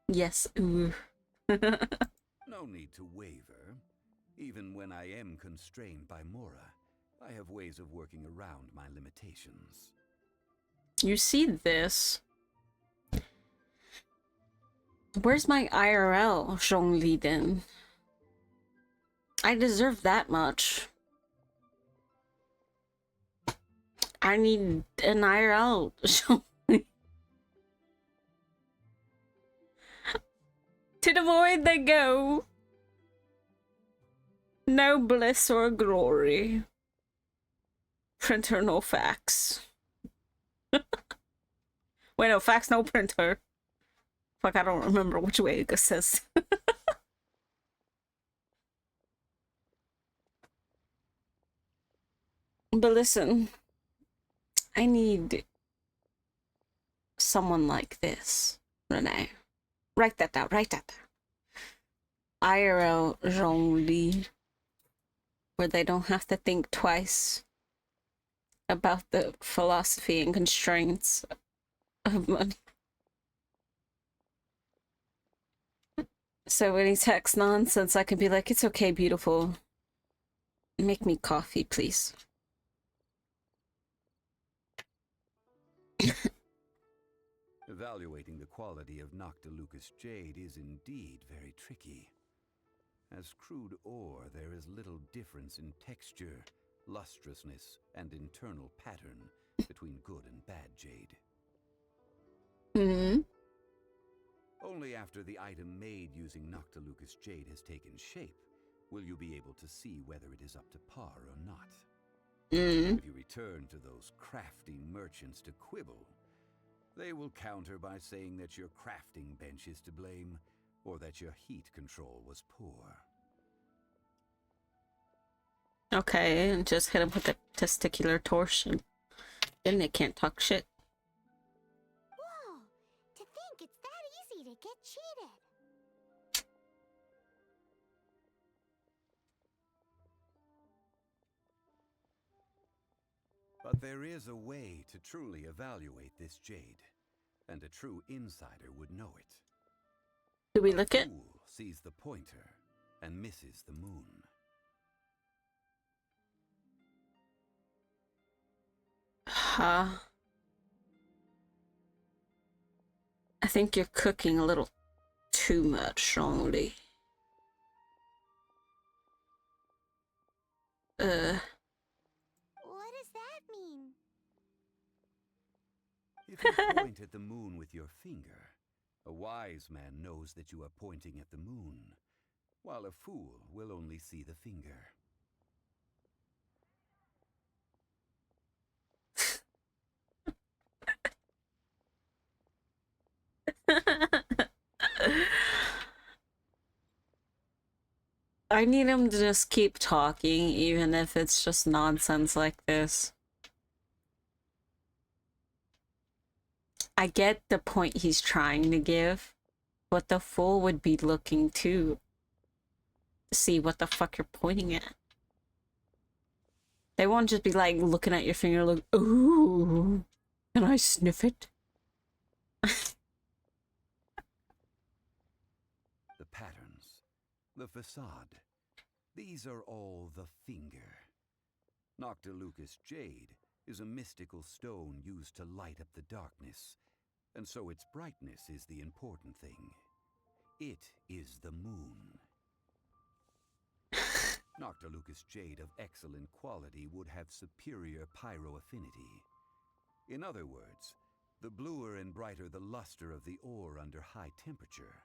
S1: Yes, ooh.
S5: No need to waver. Even when I am constrained by Mora, I have ways of working around my limitations.
S1: You see this? Where's my IRL, Zhongli, then? I deserve that much. I need an IRL, Zhongli. To the void they go. No bliss or glory. Printer, no fax. Wait, no, fax, no printer. Fuck, I don't remember which way it says. But listen, I need someone like this, Renee. Write that down, write that down. IRL Zhongli, where they don't have to think twice about the philosophy and constraints of money. So when he texts nonsense, I can be like, it's okay, beautiful. Make me coffee, please.
S5: Evaluating the quality of Noctilucous jade is indeed very tricky. As crude ore, there is little difference in texture, lustrousness, and internal pattern between good and bad jade.
S1: Hmm.
S5: Only after the item made using Noctilucous jade has taken shape will you be able to see whether it is up to par or not. If you return to those crafty merchants to quibble, they will counter by saying that your crafting bench is to blame, or that your heat control was poor.
S1: Okay, and just hit him with the testicular torsion. Then they can't talk shit.
S3: Whoa! To think it's that easy to get cheated.
S5: But there is a way to truly evaluate this jade, and a true insider would know it.
S1: Do we look
S5: A
S1: it?
S5: fool sees the pointer and misses the moon.
S1: Huh. I think you're cooking a little too much, Zhongli.
S3: What does that mean?
S5: If you point at the moon with your finger, a wise man knows that you are pointing at the moon, while a fool will only see the finger.
S1: I need him to just keep talking, even if it's just nonsense like this. I get the point he's trying to give, but the fool would be looking too to see what the fuck you're pointing at. They won't just be like looking at your finger like, ooh, can I sniff it?
S5: The patterns, the facade, These are all the finger. Noctilucous jade is a mystical stone used to light up the darkness, and so its brightness is the important thing. It is the moon. Noctilucous jade of excellent quality would have superior pyroaffinity. In other words, the bluer and brighter the luster of the ore under high temperature,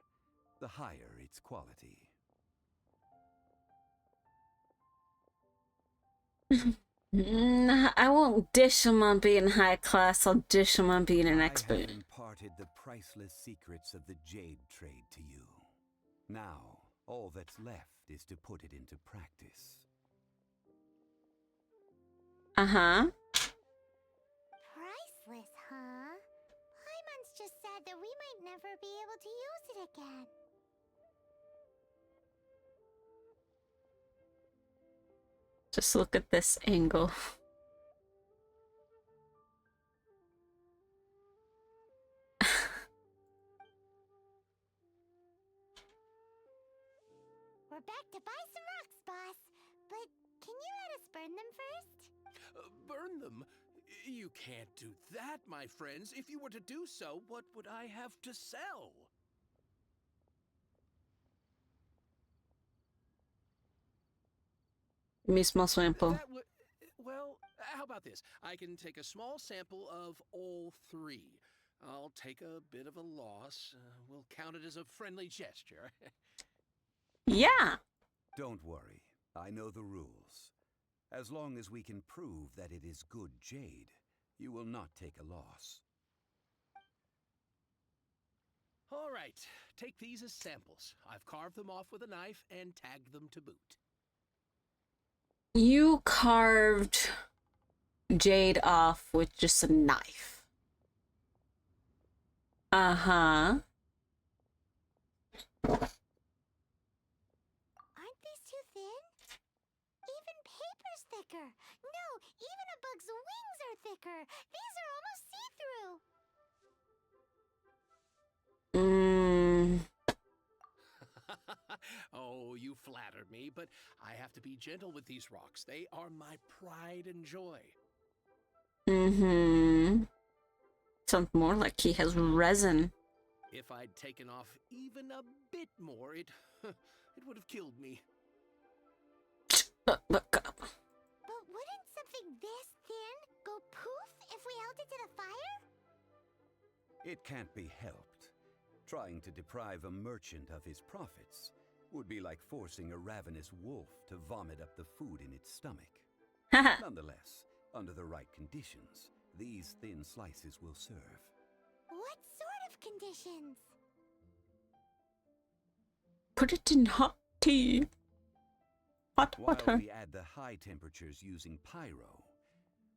S5: the higher its quality.
S1: I won't dish him on being high class, I'll dish him on being an expert.
S5: I have imparted the priceless secrets of the jade trade to you. Now, all that's left is to put it into practice.
S3: Priceless, huh? Hyman's just said that we might never be able to use it again.
S1: Just look at this angle.
S3: We're back to buy some rocks, boss. But can you let us burn them first?
S8: Burn them? You can't do that, my friends. If you were to do so, what would I have to sell?
S1: Mismo sample.
S8: Well, how about this? I can take a small sample of all three. I'll take a bit of a loss. We'll count it as a friendly gesture.
S1: Yeah.
S5: Don't worry, I know the rules. As long as we can prove that it is good jade, you will not take a loss.
S8: All right, take these as samples. I've carved them off with a knife and tagged them to boot.
S1: You carved jade off with just a knife. Uh-huh.
S3: Aren't these too thin? Even paper's thicker. No, even a bug's wings are thicker. These are almost see-through.
S8: Oh, you flattered me, but I have to be gentle with these rocks. They are my pride and joy.
S1: Sounds more like he has resin.
S8: If I'd taken off even a bit more, it would have killed me.
S1: Look.
S3: But wouldn't something this thin go poof if we held it to the fire?
S5: It can't be helped. Trying to deprive a merchant of his profits would be like forcing a ravenous wolf to vomit up the food in its stomach. Nonetheless, under the right conditions, these thin slices will serve.
S3: What sort of conditions?
S1: Put it in hot tea. Hot
S5: While
S1: water.
S5: we add the high temperatures using pyro,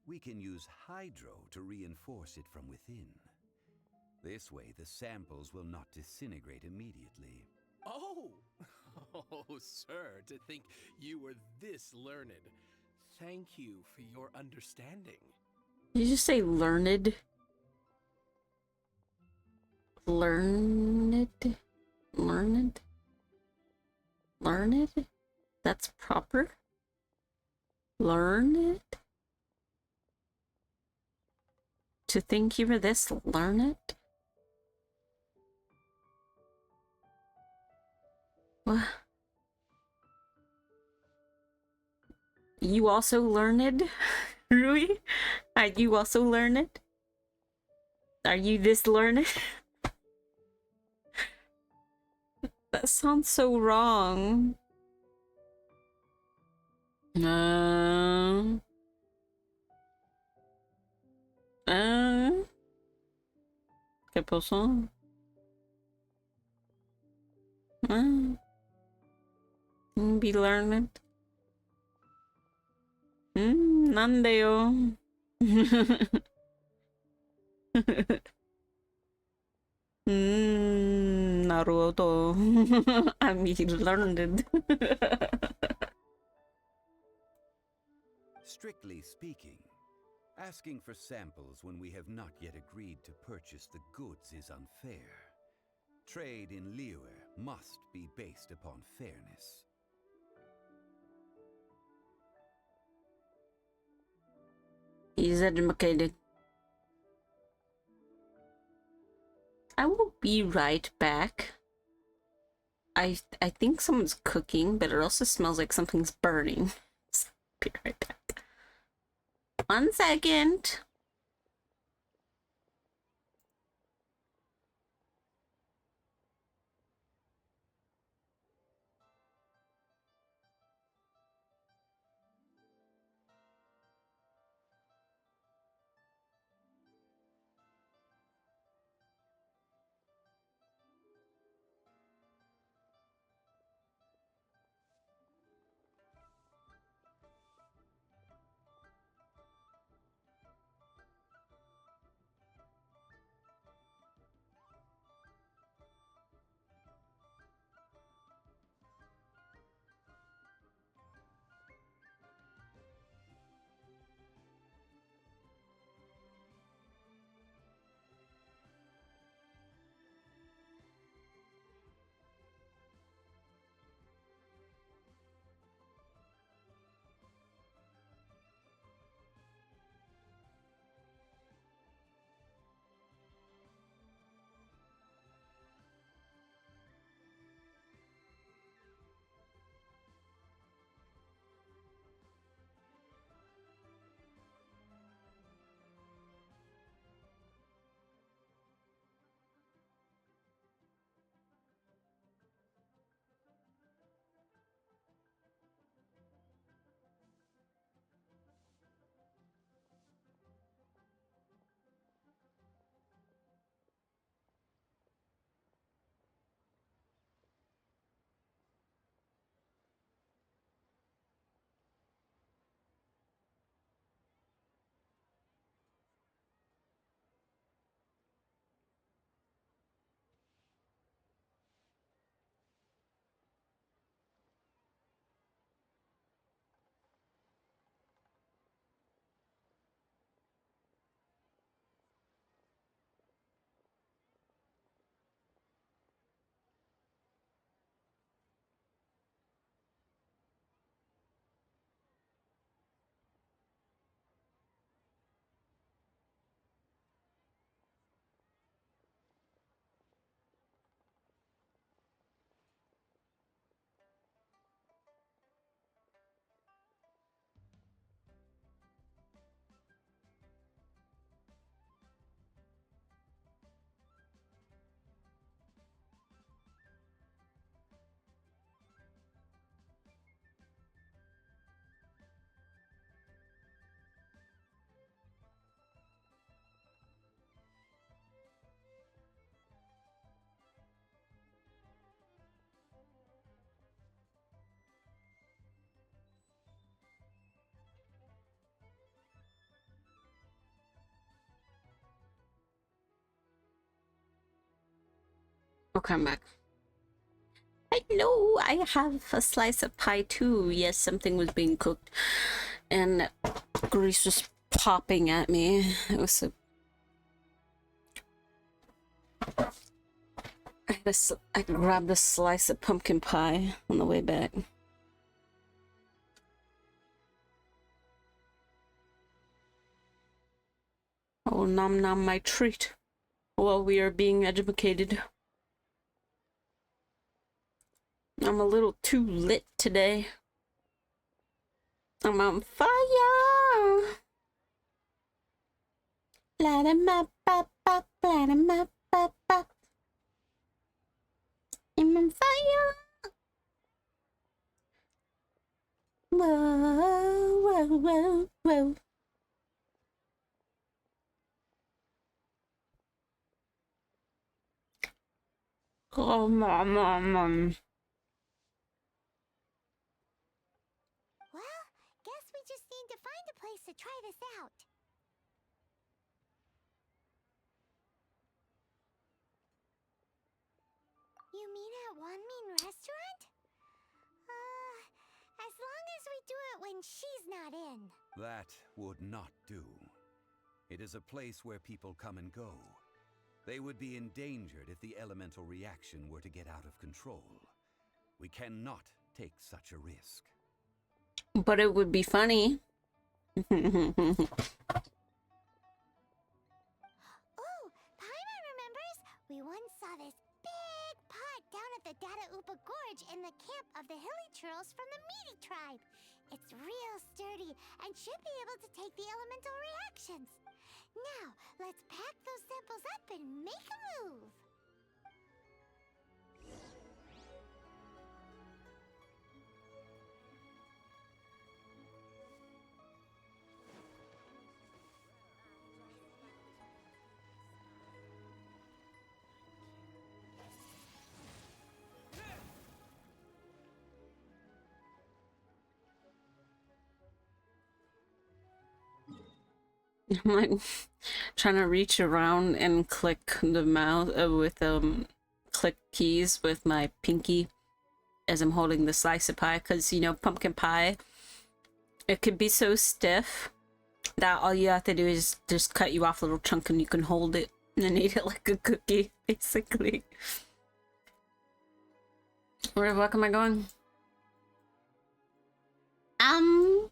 S5: we can use hydro to reinforce it from within. This way, the samples will not disintegrate immediately.
S8: Oh, sir, to think you were this learned. Thank you for your understanding.
S1: Did you just say learned? Learned? That's proper? Learned? To think you were this learned? What? You also learned? Rui? Are you also learned? Are you this learned? That sounds so wrong. ¿Qué pasó? Be learned. Nandeo. Naruto. I mean, learned.
S5: Strictly speaking, asking for samples when we have not yet agreed to purchase the goods is unfair. Trade in Liyue must be based upon fairness.
S1: He's educated. I will be right back. I think someone's cooking, but it also smells like something's burning. So, be right back. 1 second. Okay, I'm back. Hello, I have a slice of pie too. Yes, something was being cooked and grease was popping at me. It was so... I grabbed a slice of pumpkin pie on the way back. Oh, nom nom my treat while we are being educated. I'm a little too lit today. I'm on fire. Light 'em up, up, up, light 'em up, up, up. I'm on fire. Whoa, whoa, whoa, whoa. Oh, mom.
S3: Well, guess we just need to find a place to try this out. You mean at One Mean Restaurant? As long as we do it when she's not in.
S5: That would not do. It is a place where people come and go. They would be endangered if the elemental reaction were to get out of control. We cannot take such a risk.
S1: But it would be funny.
S3: Oh, Paimon remembers. We once saw this big pot down at the Data Upa Gorge in the camp of the hilly churls from the Meaty tribe. It's real sturdy and should be able to take the elemental reactions. Now, let's pack those samples up and make a move.
S1: I'm like trying to reach around and click the mouse with click keys with my pinky as I'm holding the slice of pie, because you know, pumpkin pie, it could be so stiff that all you have to do is just cut you off a little chunk and you can hold it and eat it like a cookie, basically. Where the fuck am I going? Mm.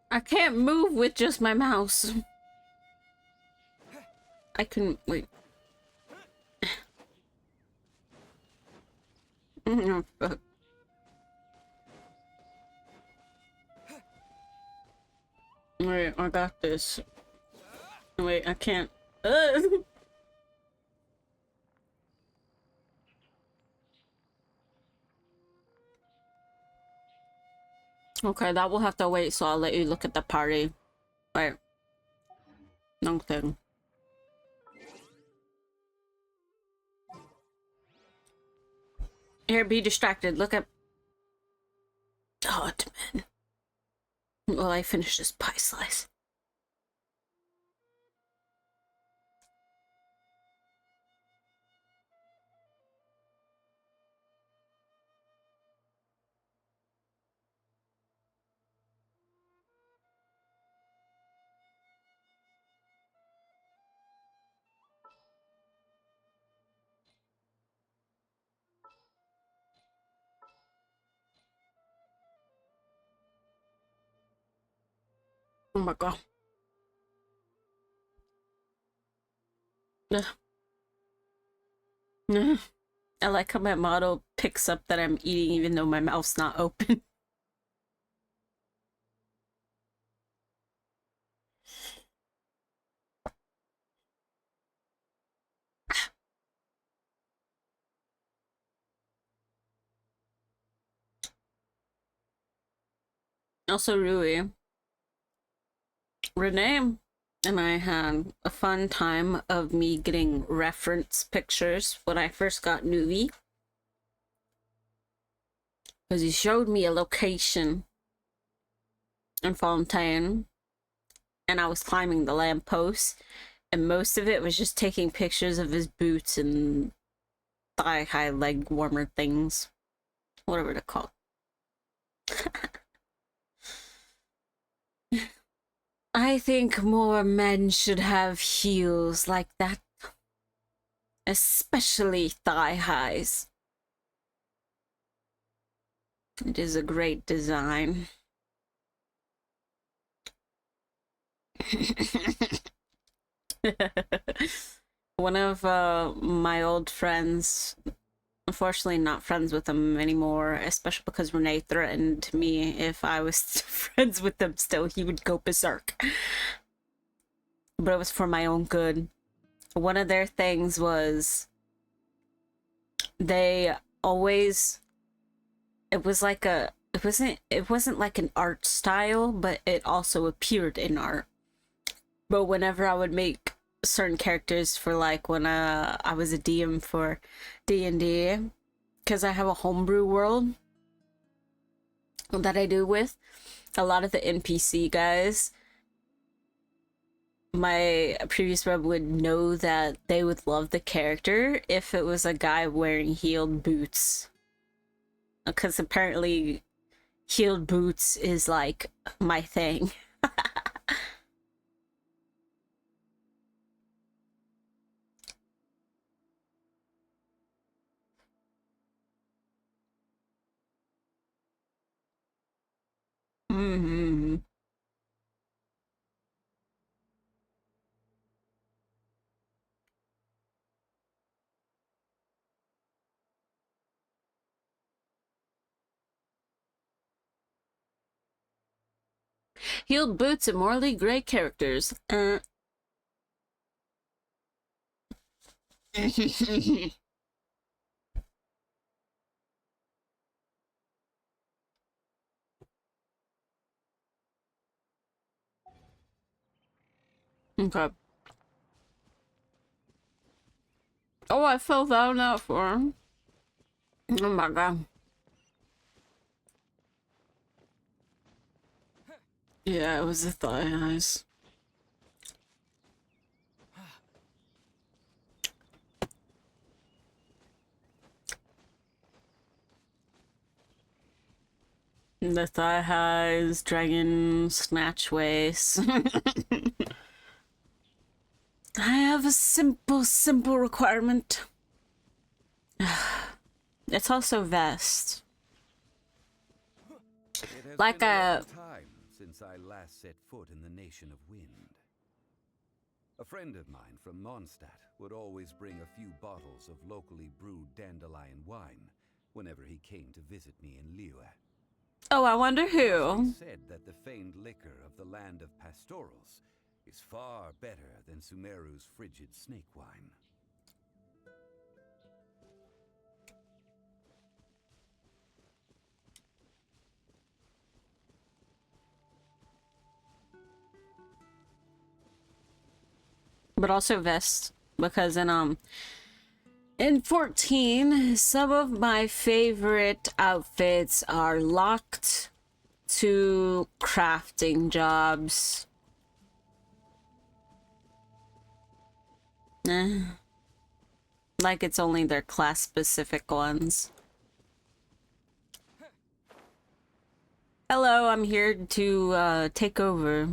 S1: I can't move with just my mouse. I can wait. Oh, fuck. Wait, I got this. Wait, I can't. Okay, that will have to wait, so I'll let you look at the party. Wait. Nothing. Here, be distracted. Look at... Oh, man. Well, I finish this pie slice. Oh my god. I like how my model picks up that I'm eating even though my mouth's not open. Also, Rui, Renee and I had a fun time of me getting reference pictures when I first got Nuvi. Because he showed me a location in Fontaine, and I was climbing the lamppost, and most of it was just taking pictures of his boots and thigh-high leg warmer things. Whatever they're called. I think more men should have heels like that. Especially thigh-highs. It is a great design. One of my old friends, unfortunately not friends with him anymore, especially because Renee threatened me if I was friends with him still, he would go berserk. But it was for my own good. One of their things was they always, it wasn't like an art style, but it also appeared in art. But whenever I would make certain characters for like when I was a DM for D&D, because I have a homebrew world that I do with a lot of the NPC guys, my previous rep would know that they would love the character if it was a guy wearing heeled boots. Because apparently heeled boots is like my thing. Mm-hmm. Heeled boots and morally gray characters. Okay. Oh, I filled that out for him. Oh my god. Yeah, it was the thigh highs. The thigh highs, dragon snatch waist. I have a simple requirement. It's also vest.
S5: It has
S1: Like
S5: been a
S1: a...
S5: long time since I last set foot in the Nation of Wind. A friend of mine from Mondstadt would always bring a few bottles of locally brewed dandelion wine whenever he came to visit me in Liyue.
S1: Oh, I wonder
S5: It
S1: who.
S5: must be said that the famed liquor of the land of pastorals is far better than Sumeru's frigid snake wine.
S1: But also vest. Because in 14, some of my favorite outfits are locked to crafting jobs. Like it's only their class specific ones. Hello, I'm here to take over.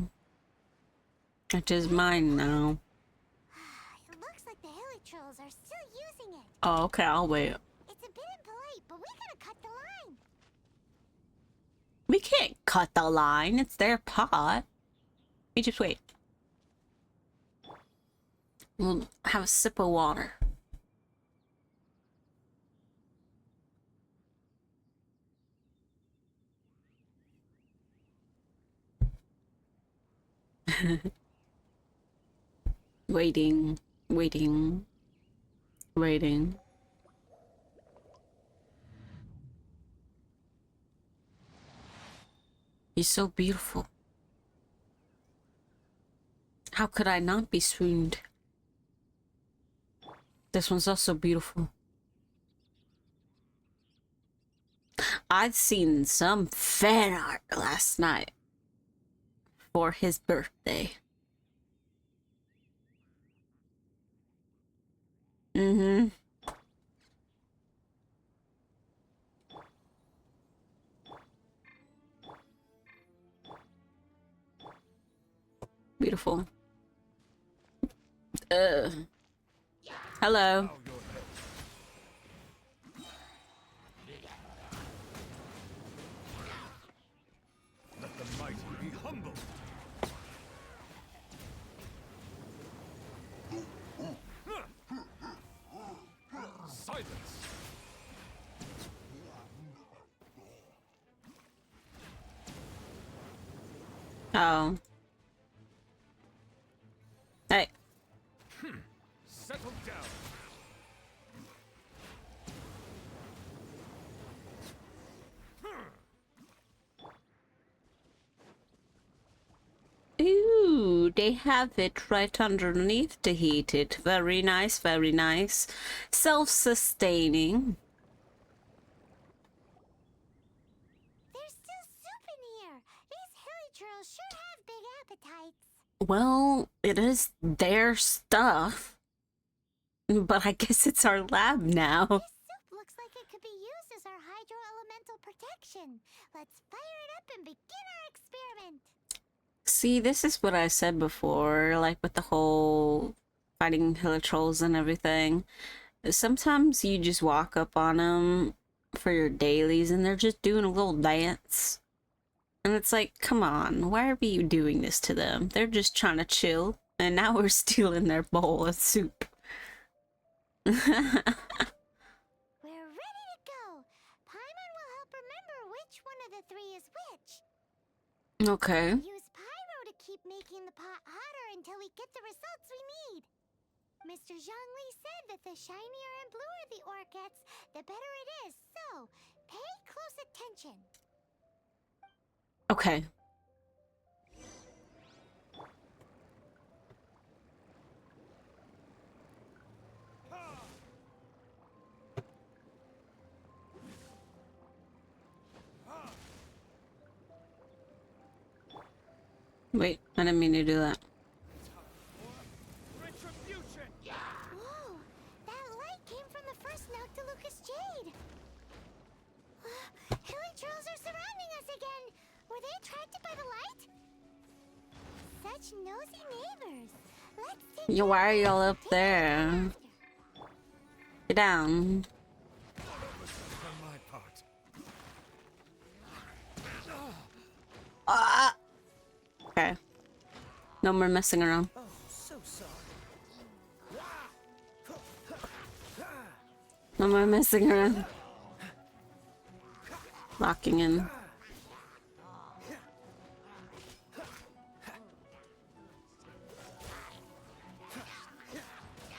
S1: Which is mine now.
S3: It looks like the hilly trolls are still using it.
S1: Oh, okay, I'll wait.
S3: It's a bit impolite, but we gotta cut the line.
S1: We can't cut the line, it's their pot. We just wait. We'll have a sip of water. Waiting, waiting, waiting. He's so beautiful. How could I not be swooned? This one's also beautiful. I'd seen some fan art last night for his birthday. Mm-hmm. Beautiful. Hello.
S5: Let the mighty be humble. Silence.
S1: Oh. Hey.
S5: Settle down.
S1: Ooh, they have it right underneath the heated. Very nice, very nice. Self-sustaining.
S3: There's still soup in here. These hilly trolls sure have big appetites.
S1: Well, it is their stuff. But I guess it's our lab now.
S3: This soup looks like it could be used as our hydro-elemental protection. Let's fire it up and begin our experiment.
S1: See, this is what I said before, like with the whole fighting hill trolls and everything. Sometimes you just walk up on them for your dailies and they're just doing a little dance. And it's like, come on, why are we doing this to them? They're just trying to chill, and now we're stealing their bowl of soup.
S3: We're ready to go. Paimon will help remember which one of the three is which.
S1: Okay.
S3: Use pyro to keep making the pot hotter until we get the results we need. Mr. Zhongli said that the shinier and bluer the ore gets, the better it is. So, pay close attention.
S1: Okay. Wait, I didn't mean to do that.
S3: Whoa! That light came from the first Noctilucous Jade! Hilly trolls are surrounding us again! Were they attracted by the light? Such nosy neighbors! Let's take
S1: Yo, why are y'all up
S3: Take
S1: there?
S3: after.
S1: Get down. Ah! Okay. No more messing around.
S2: Oh, so sorry.
S1: No more messing around. Locking in.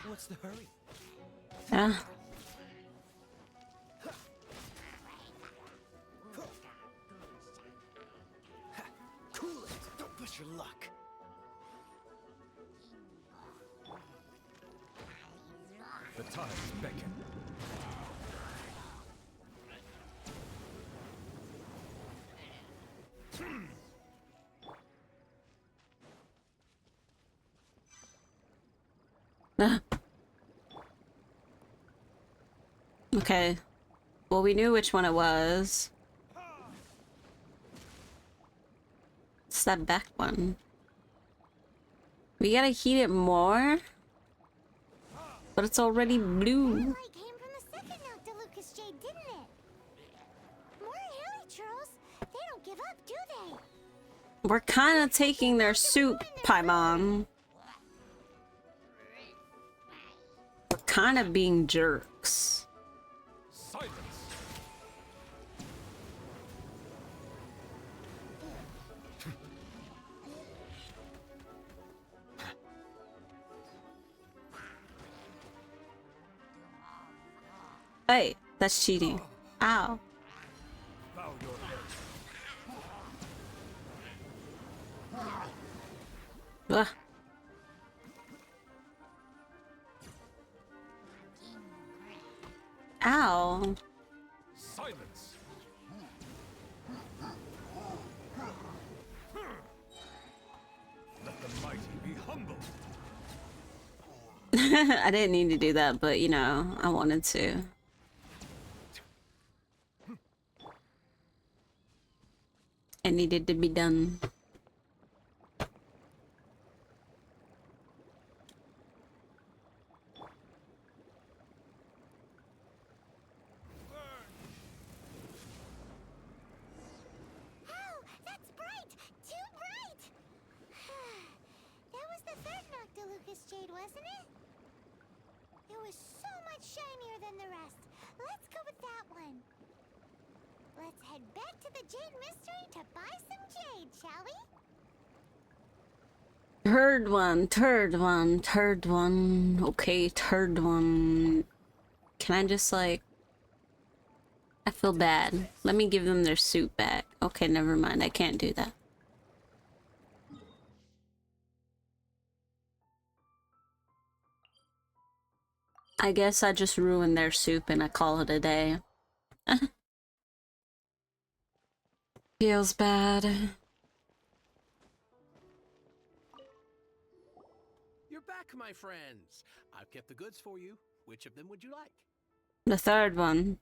S2: What's the hurry?
S1: Yeah.
S2: Cool it. Don't push your luck.
S7: The tides beckon.
S1: Okay. Well, we knew which one it was. It's that back one. We gotta heat it more? But it's already blue.
S3: That light came from the second Noctilucous Jade, didn't it? More hilly trolls. They don't give up, do they?
S1: We're kind of taking their soup, Paimon. We're kind of being jerks.
S7: Silence!
S1: Hey, that's cheating. Ow.
S7: Bow your head.
S1: Ugh. Ow.
S7: Silence! Let the mighty be humble.
S1: I didn't need to do that, but you know, I wanted to. It needed to be done.
S3: Ow! That's bright! Too bright! That was the third Noctilucous Jade, wasn't it? It was so much shinier than the rest. Let's go with that one. Let's head back to the Jade Mystery to buy some jade, shall we?
S1: Third one, third one, third one. Okay, third one. Can I just like... I feel bad. Let me give them their suit back. Okay, never mind. I can't do that. I guess I just ruined their soup and I call it a day. Feels bad.
S8: my friends. I've kept the goods for you. Which of them would you like?
S1: The third one.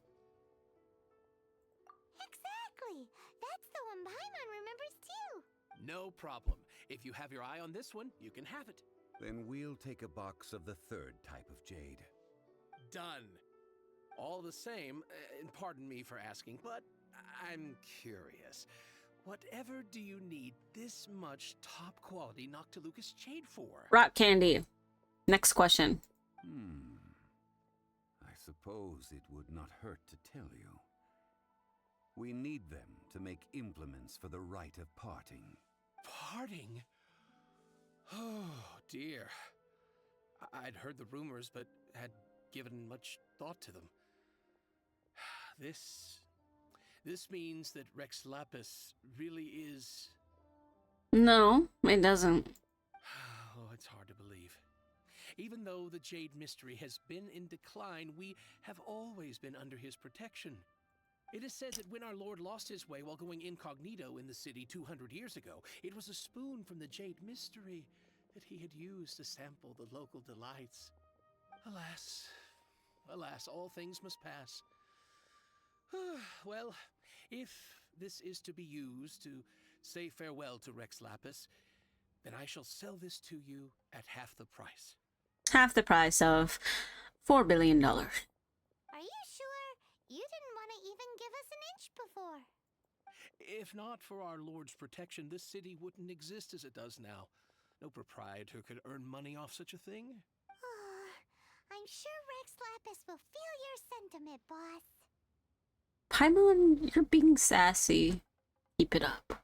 S3: Exactly! That's the one Paimon remembers too!
S8: No problem. If you have your eye on this one, you can have it.
S5: Then we'll take a box of the third type of jade.
S8: Done. All the same, and pardon me for asking, but I'm curious. Whatever do you need this much top quality Noctilucous jade for?
S1: Rock candy. Next question.
S5: I suppose it would not hurt to tell you. We need them to make implements for the rite of parting.
S8: Parting? Oh, dear. I'd heard the rumors, but had given much thought to them. This means that Rex Lapis really is...
S1: No, it doesn't.
S8: Oh, it's hard to believe. Even though the Jade Mystery has been in decline, we have always been under his protection. It is said that when our Lord lost his way while going incognito in the city 200 years ago, it was a spoon from the Jade Mystery that he had used to sample the local delights. Alas, alas, all things must pass. Well, if this is to be used to say farewell to Rex Lapis, then I shall sell this to you at half the price.
S1: Half the price of $4 billion.
S3: Are you sure? You didn't want to even give us an inch before.
S8: If not for our Lord's protection, this city wouldn't exist as it does now. No proprietor could earn money off such a thing.
S3: I'm sure Rex Lapis will feel your sentiment, boss.
S1: Paimon, you're being sassy. Keep it up.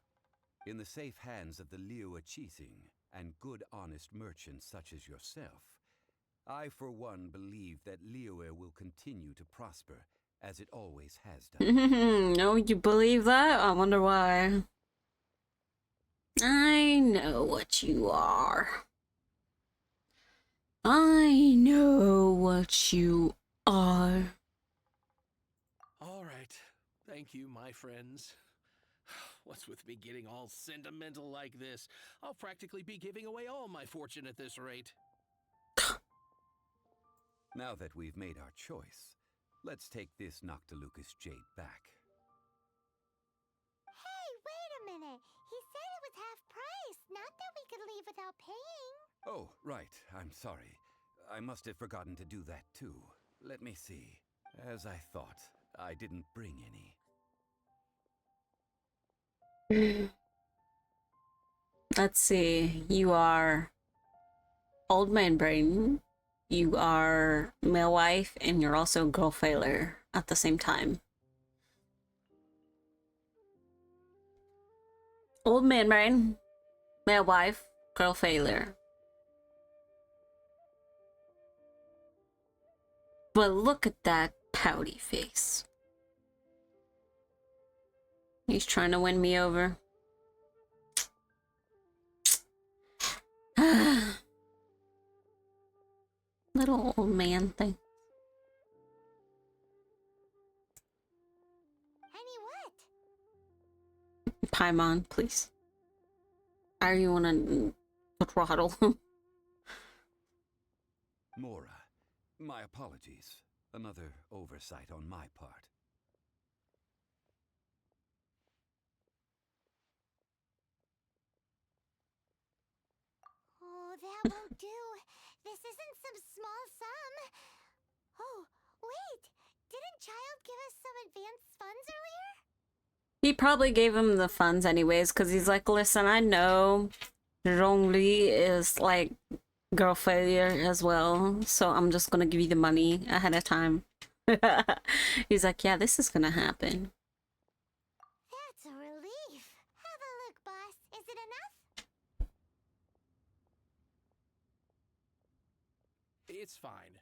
S5: In the safe hands of the Liyue Qixing and good honest merchants such as yourself, I for one believe that Liyue will continue to prosper as it always has done.
S1: No, you believe that? I wonder why. I know what you are. I know what you are.
S8: All right. Thank you, my friends. What's with me getting all sentimental like this? I'll practically be giving away all my fortune at this rate.
S5: Now that we've made our choice, let's take this Noctilucous jade back.
S3: Hey, wait a minute. He said it was half price, not that we could leave without paying.
S5: Oh, right. I'm sorry. I must have forgotten to do that too. Let me see. As I thought, I didn't bring any.
S1: Let's see. You are old man brain. You are male wife, and you're also girl failure at the same time. Old man brain, male wife, girl failure. But look at that pouty face. He's trying to win me over. Little old man thing.
S3: Any what?
S1: Paimon, please. Are you on a throttle?
S5: Mora, my apologies. Another oversight on my part.
S3: Oh, that won't do. This isn't some small sum. Oh, wait. Didn't Childe give us some advanced funds earlier?
S1: He probably gave him the funds anyways, because he's like, listen, I know Zhongli is like girl failure as well, so I'm just gonna give you the money ahead of time. He's like, yeah, this is gonna happen.
S3: That's a relief. Have a look, boss. Is it enough?
S8: It's fine.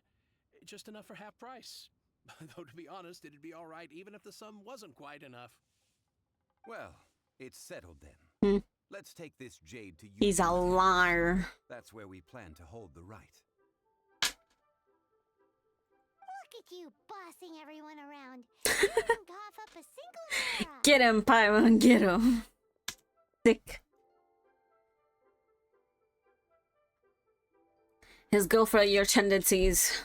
S8: Just enough for half price. Though to be honest, it'd be all right even if the sum wasn't quite enough.
S5: Well, it's settled then.
S1: Hmm.
S5: Let's take this jade to you.
S1: He's a liar.
S5: That's where we plan to hold the rite.
S3: Look at you bossing everyone around. You didn't cough up a single lira.
S1: Get him, Paimon, get him. Sick. His girlfriend, your tendencies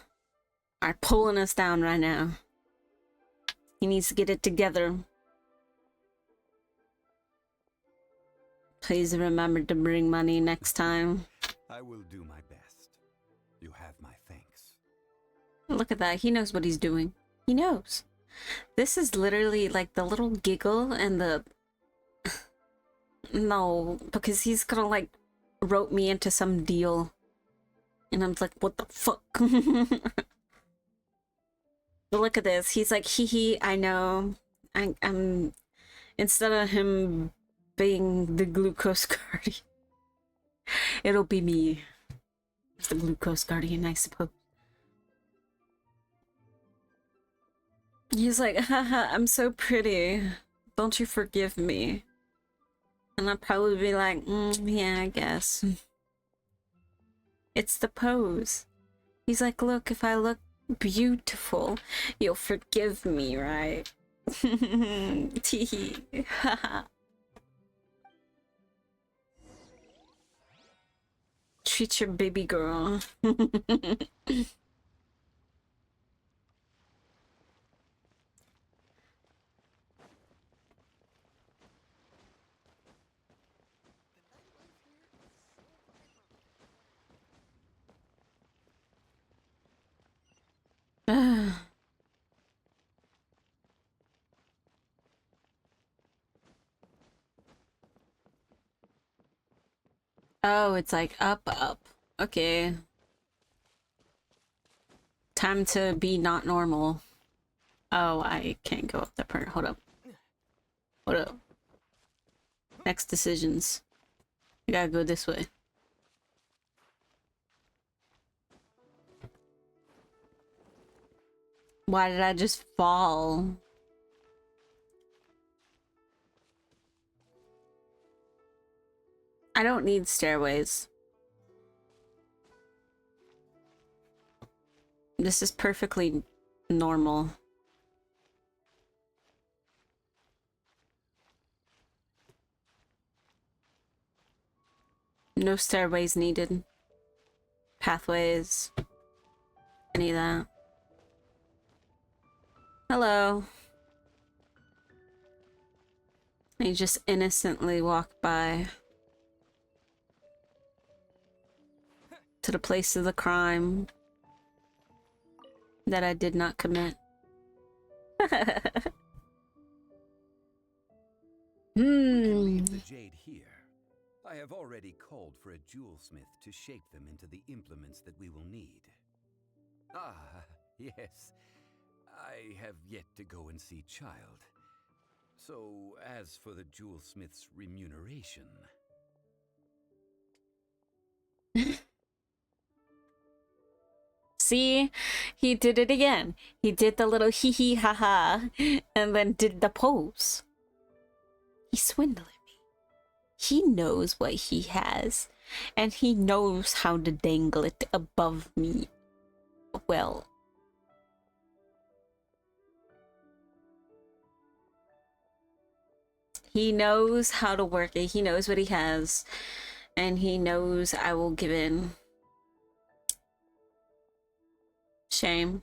S1: are pulling us down right now. He needs to get it together. Please remember to bring money next time.
S5: I will do my best. You have my thanks.
S1: Look at that. He knows what he's doing. He knows. This is literally like the little giggle and the... No, because he's gonna like rope me into some deal. And I'm like, what the fuck? But look at this. He's like, hee hee, I know. I'm... Instead of him being the glucose guardian, it'll be me. It's the glucose guardian, I suppose. He's like, haha, I'm so pretty. Don't you forgive me? And I'll probably be like, yeah, I guess. It's the pose. He's like, look, if I look beautiful, you'll forgive me, right? Teehee. Haha. Treat your baby girl. Oh, it's like up, up. Okay. Time to be not normal. Oh, I can't go up that part. Hold up. Hold up. Next decisions. I gotta go this way. Why did I just fall? I don't need stairways. This is perfectly normal. No stairways needed. Pathways. Any of that. Hello. I just innocently walk by to the place of the crime that I did not commit.
S5: Leave the jade here. I have already called for a jewelsmith to shape them into the implements that we will need. Ah, yes. I have yet to go and see Childe. So, as for the jewelsmith's remuneration...
S1: See? He did it again. He did the little hee hee ha ha and then did the pose. He's swindling me. He knows what he has and he knows how to dangle it above me. Well. He knows how to work it. He knows what he has. And he knows I will give in. Shame.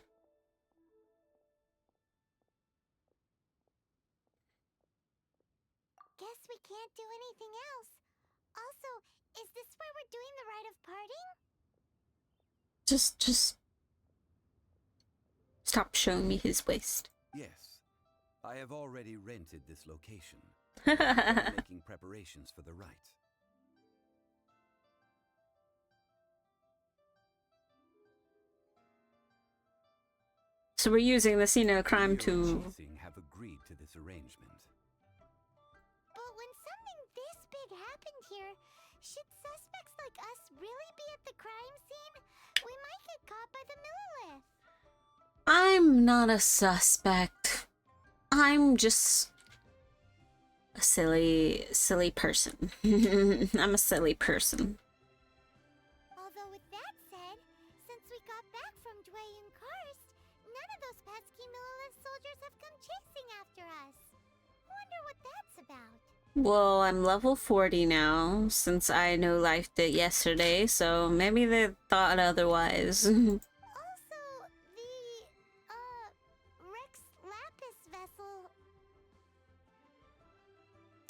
S3: Guess we can't do anything else. Also, is this where we're doing the rite of parting?
S1: Just stop showing me his waist.
S5: Yes, I have already rented this location. I'm making preparations for the rite.
S1: So we're using the scene of crime to...
S5: have agreed to this arrangement.
S3: But when something this big happened here, should suspects like us really be at the crime scene? We might get caught by the Millilith.
S1: I'm not a suspect. I'm just a silly person. I'm a silly person.
S3: Although with that said, since we got back from Dwayne Karst, none of those pesky Millilith soldiers have come chasing after us. Wonder what that's about.
S1: Well, I'm level 40 now, since I no lifed it yesterday, so maybe they thought otherwise.
S3: Also, the, Rex Lapis vessel.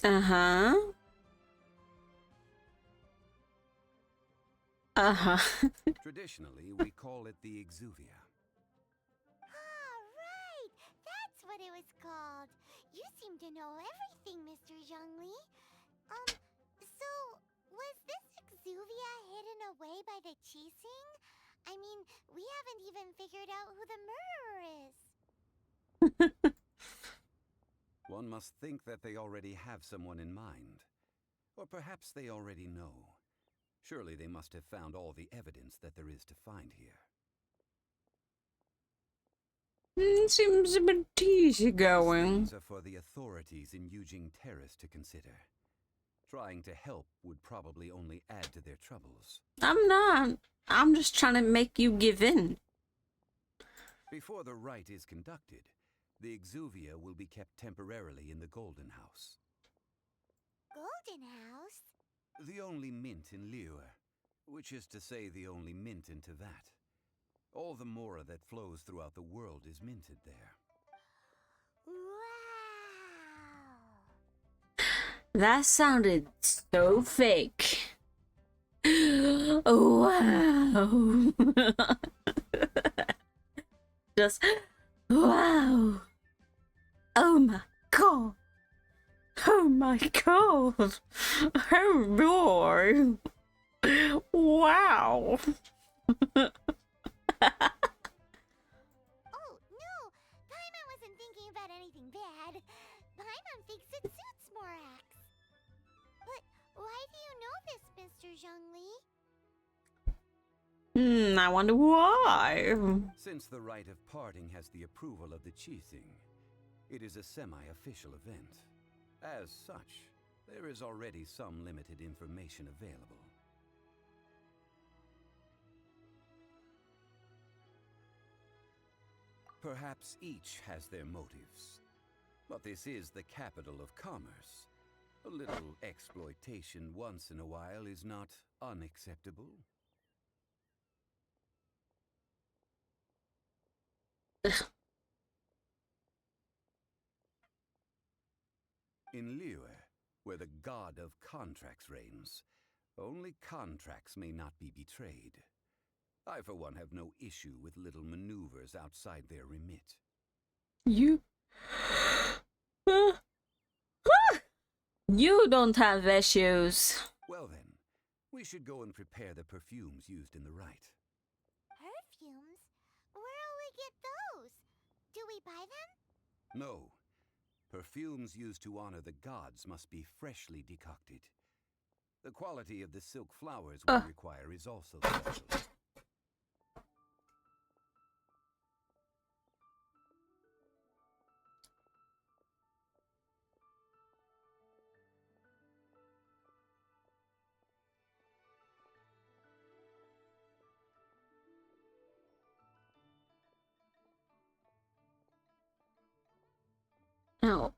S1: Uh-huh. Uh-huh.
S5: Traditionally, we call it the exuvia.
S3: Ah, right! That's what it was called. You seem to know everything, Mr. Zhongli. So, was this exuvia hidden away by the Qixing? I mean, we haven't even figured out who the murderer is.
S5: One must think that they already have someone in mind. Or perhaps they already know. Surely they must have found all the evidence that there is to find here.
S1: Seems a bit easygoing.
S5: These are for the authorities in Yujing Terrace to consider. Trying to help would probably only add to their troubles.
S1: I'm not. I'm just trying to make you give in.
S5: Before the rite is conducted, the exuvia will be kept temporarily in the Golden House.
S3: Golden House?
S5: The only mint in Liyue, which is to say the only mint in Teyvat. All the mora that flows throughout the world is minted there.
S3: Wow!
S1: That sounded so fake. Oh, wow. Just, wow. Oh my god. Oh my god. Oh boy. Wow.
S3: Oh, no! Paimon wasn't thinking about anything bad. Paimon thinks it suits Morax. But why do you know this, Mr. Zhongli?
S1: I wonder why.
S5: Since the rite of parting has the approval of the Qixing, it is a semi-official event. As such, there is already some limited information available. Perhaps each has their motives. But this is the capital of commerce. A little exploitation once in a while is not unacceptable. In Liyue, where the god of contracts reigns, only contracts may not be betrayed. I, for one, have no issue with little maneuvers outside their remit.
S1: You... You don't have issues.
S5: Well then, we should go and prepare the perfumes used in the rite.
S3: Perfumes? Where'll we get those? Do we buy them?
S5: No. Perfumes used to honor the gods must be freshly decocted. The quality of the silk flowers we require is also special.
S1: Oh.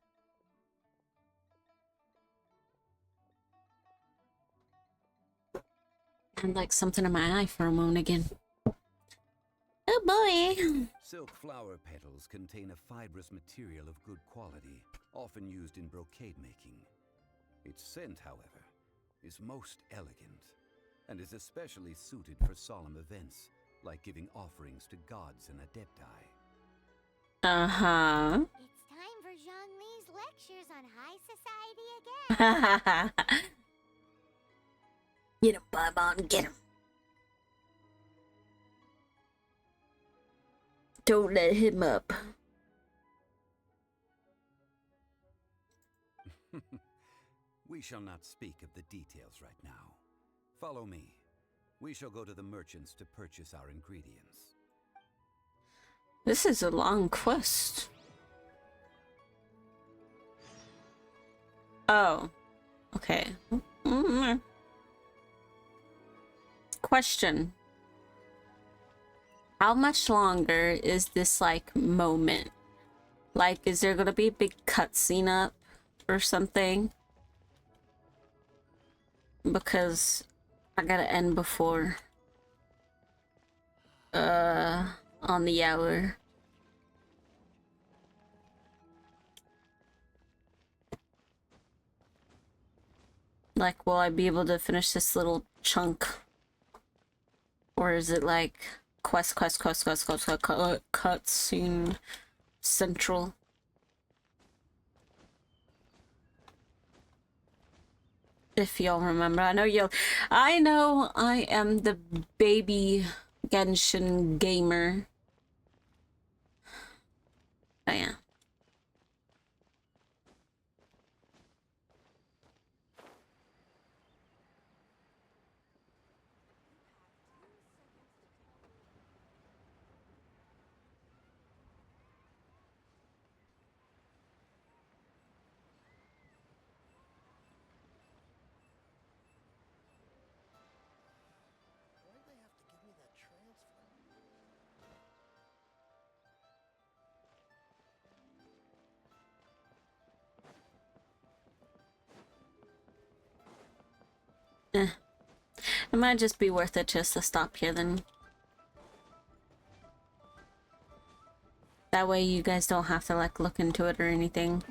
S1: I'd like something in my eye for a moment again. Oh boy!
S5: Silk flower petals contain a fibrous material of good quality, often used in brocade making. Its scent, however, is most elegant, and is especially suited for solemn events, like giving offerings to gods and adepti.
S1: Uh-huh.
S3: It's time for Zhongli's lectures on high society again.
S1: Get him, Paimon, get him. Don't let him up.
S5: We shall not speak of the details right now. Follow me. We shall go to the merchants to purchase our ingredients.
S1: This is a long quest. Oh. Okay. Question. How much longer is this, like, moment? Like, is there gonna be a big cutscene up or something? because I gotta end before on the hour. Like, will I be able to finish this little chunk? Or is it like cutscene central? If y'all remember. I know I am the baby Genshin gamer. Oh yeah. It might just be worth it just to stop here then. That way you guys don't have to like look into it or anything.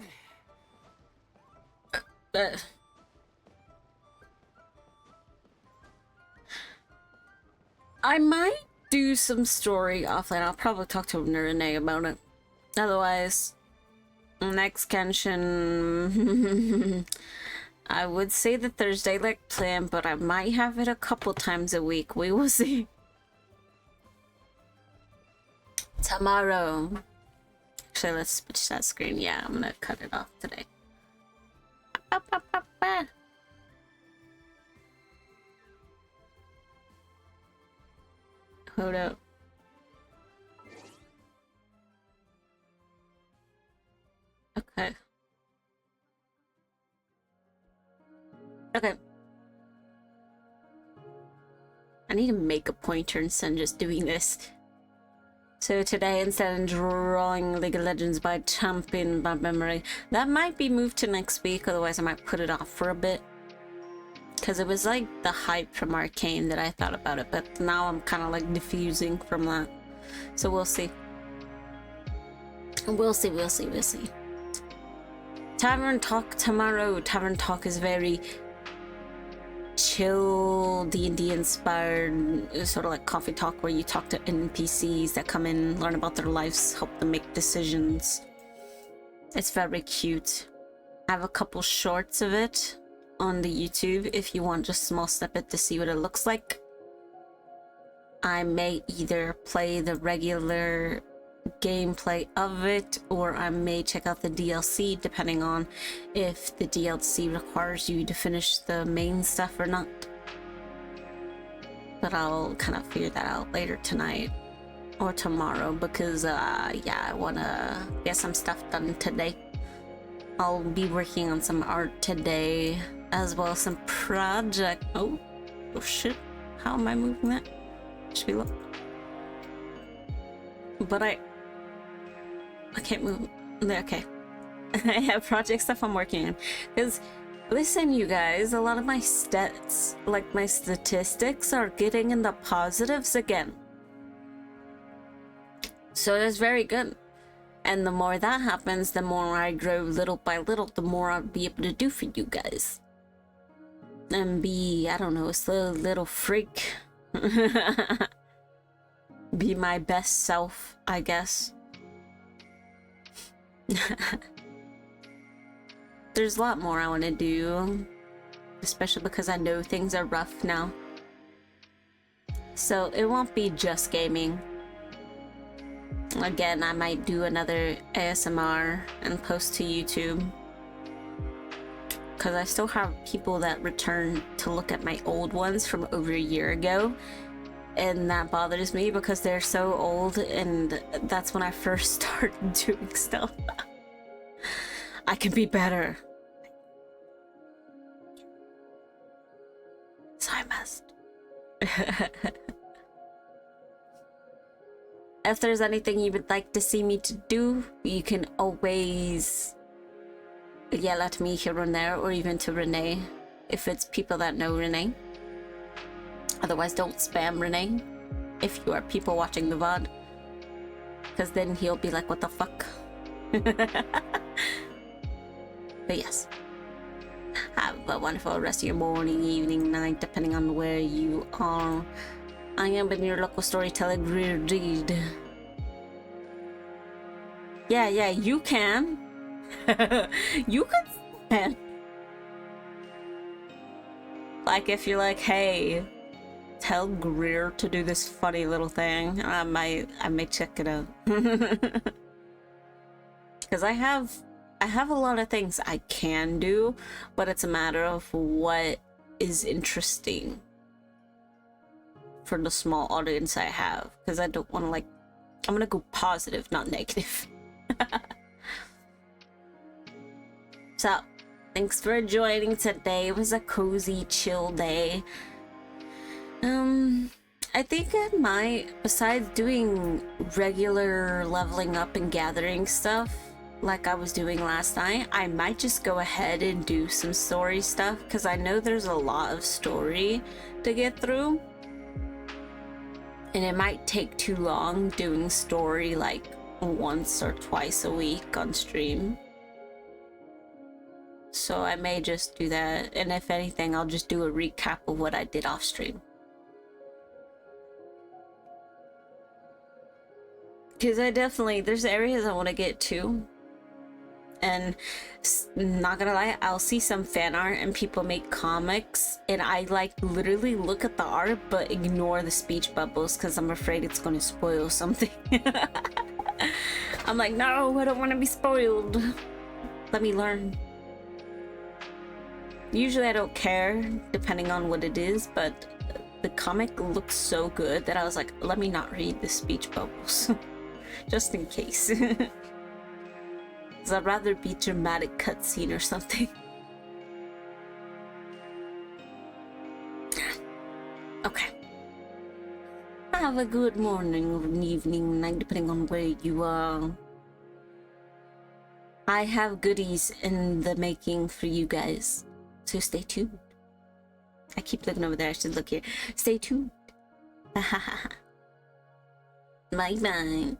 S1: I might do some story offline. I'll probably talk to Renee about it. Otherwise, next Genshin... I would say the Thursday like plan, but I might have it a couple times a week. We will see. Tomorrow. Actually, let's switch that screen. Yeah, I'm gonna cut it off today. Hold up. Okay. Okay. I need to make a pointer instead of just doing this. So today, instead of drawing League of Legends by Champion by memory, that might be moved to next week, otherwise I might put it off for a bit. Because it was like the hype from Arcane that I thought about it, but now I'm kind of like diffusing from that. So we'll see. We'll see, we'll see, we'll see. Tavern Talk tomorrow. Tavern Talk is very chill, D&D inspired, sort of like coffee talk where you talk to NPCs that come in, learn about their lives, help them make decisions. It's very cute. I have a couple shorts of it on the YouTube if you want just a small snippet to see what it looks like. I may either play the regular gameplay of it, or I may check out the DLC depending on if the DLC requires you to finish the main stuff or not. But I'll kind of figure that out later tonight or tomorrow because yeah, I want to get some stuff done today. I'll be working on some art today as well as some project. Oh shit, how am I moving that? Should we look? But I can't move. Okay. I have project stuff I'm working on. Because, listen, you guys, a lot of my stats, like my statistics, are getting in the positives again. So that's very good. And the more that happens, the more I grow little by little, the more I'll be able to do for you guys. And be, I don't know, a little freak. Be my best self, I guess. There's a lot more I want to do, especially because I know things are rough now. So it won't be just gaming. Again, I might do another ASMR and post to YouTube. Because I still have people that return to look at my old ones from over a year ago. And that bothers me because they're so old, and that's when I first started doing stuff. I can be better. So I must. If there's anything you would like to see me to do, you can always yell at me here and there, or even to Renee. if it's people that know Renee. Otherwise, don't spam Renee if you are people watching the VOD. Because then he'll be like, what the fuck? But yes. Have a wonderful rest of your morning, evening, night, depending on where you are. I am been your local storyteller, Greed. Yeah, you can. You can. Like, if you're like, hey, tell Greer to do this funny little thing, I may check it out. Because I have a lot of things I can do, but it's a matter of what is interesting for the small audience I have. Because I don't want to, like, I'm gonna go positive, not negative. So, thanks for joining today. It was a cozy, chill day. I think I might, besides doing regular leveling up and gathering stuff like I was doing last night, I might just go ahead and do some story stuff, because I know there's a lot of story to get through. And it might take too long doing story like once or twice a week on stream. So I may just do that, and if anything, I'll just do a recap of what I did off stream. Because I definitely, there's areas I want to get to. And not gonna lie, I'll see some fan art and people make comics, and I like literally look at the art but ignore the speech bubbles because I'm afraid it's gonna spoil something. I'm like, no, I don't want to be spoiled. Let me learn. Usually I don't care, depending on what it is, but the comic looks so good that I was like, let me not read the speech bubbles. Just in case. Because I'd rather be dramatic cutscene or something. Okay. Have a good morning or an evening, night, depending on where you are. I have goodies in the making for you guys. So stay tuned. I keep looking over there. I should look here. Stay tuned. Bye bye.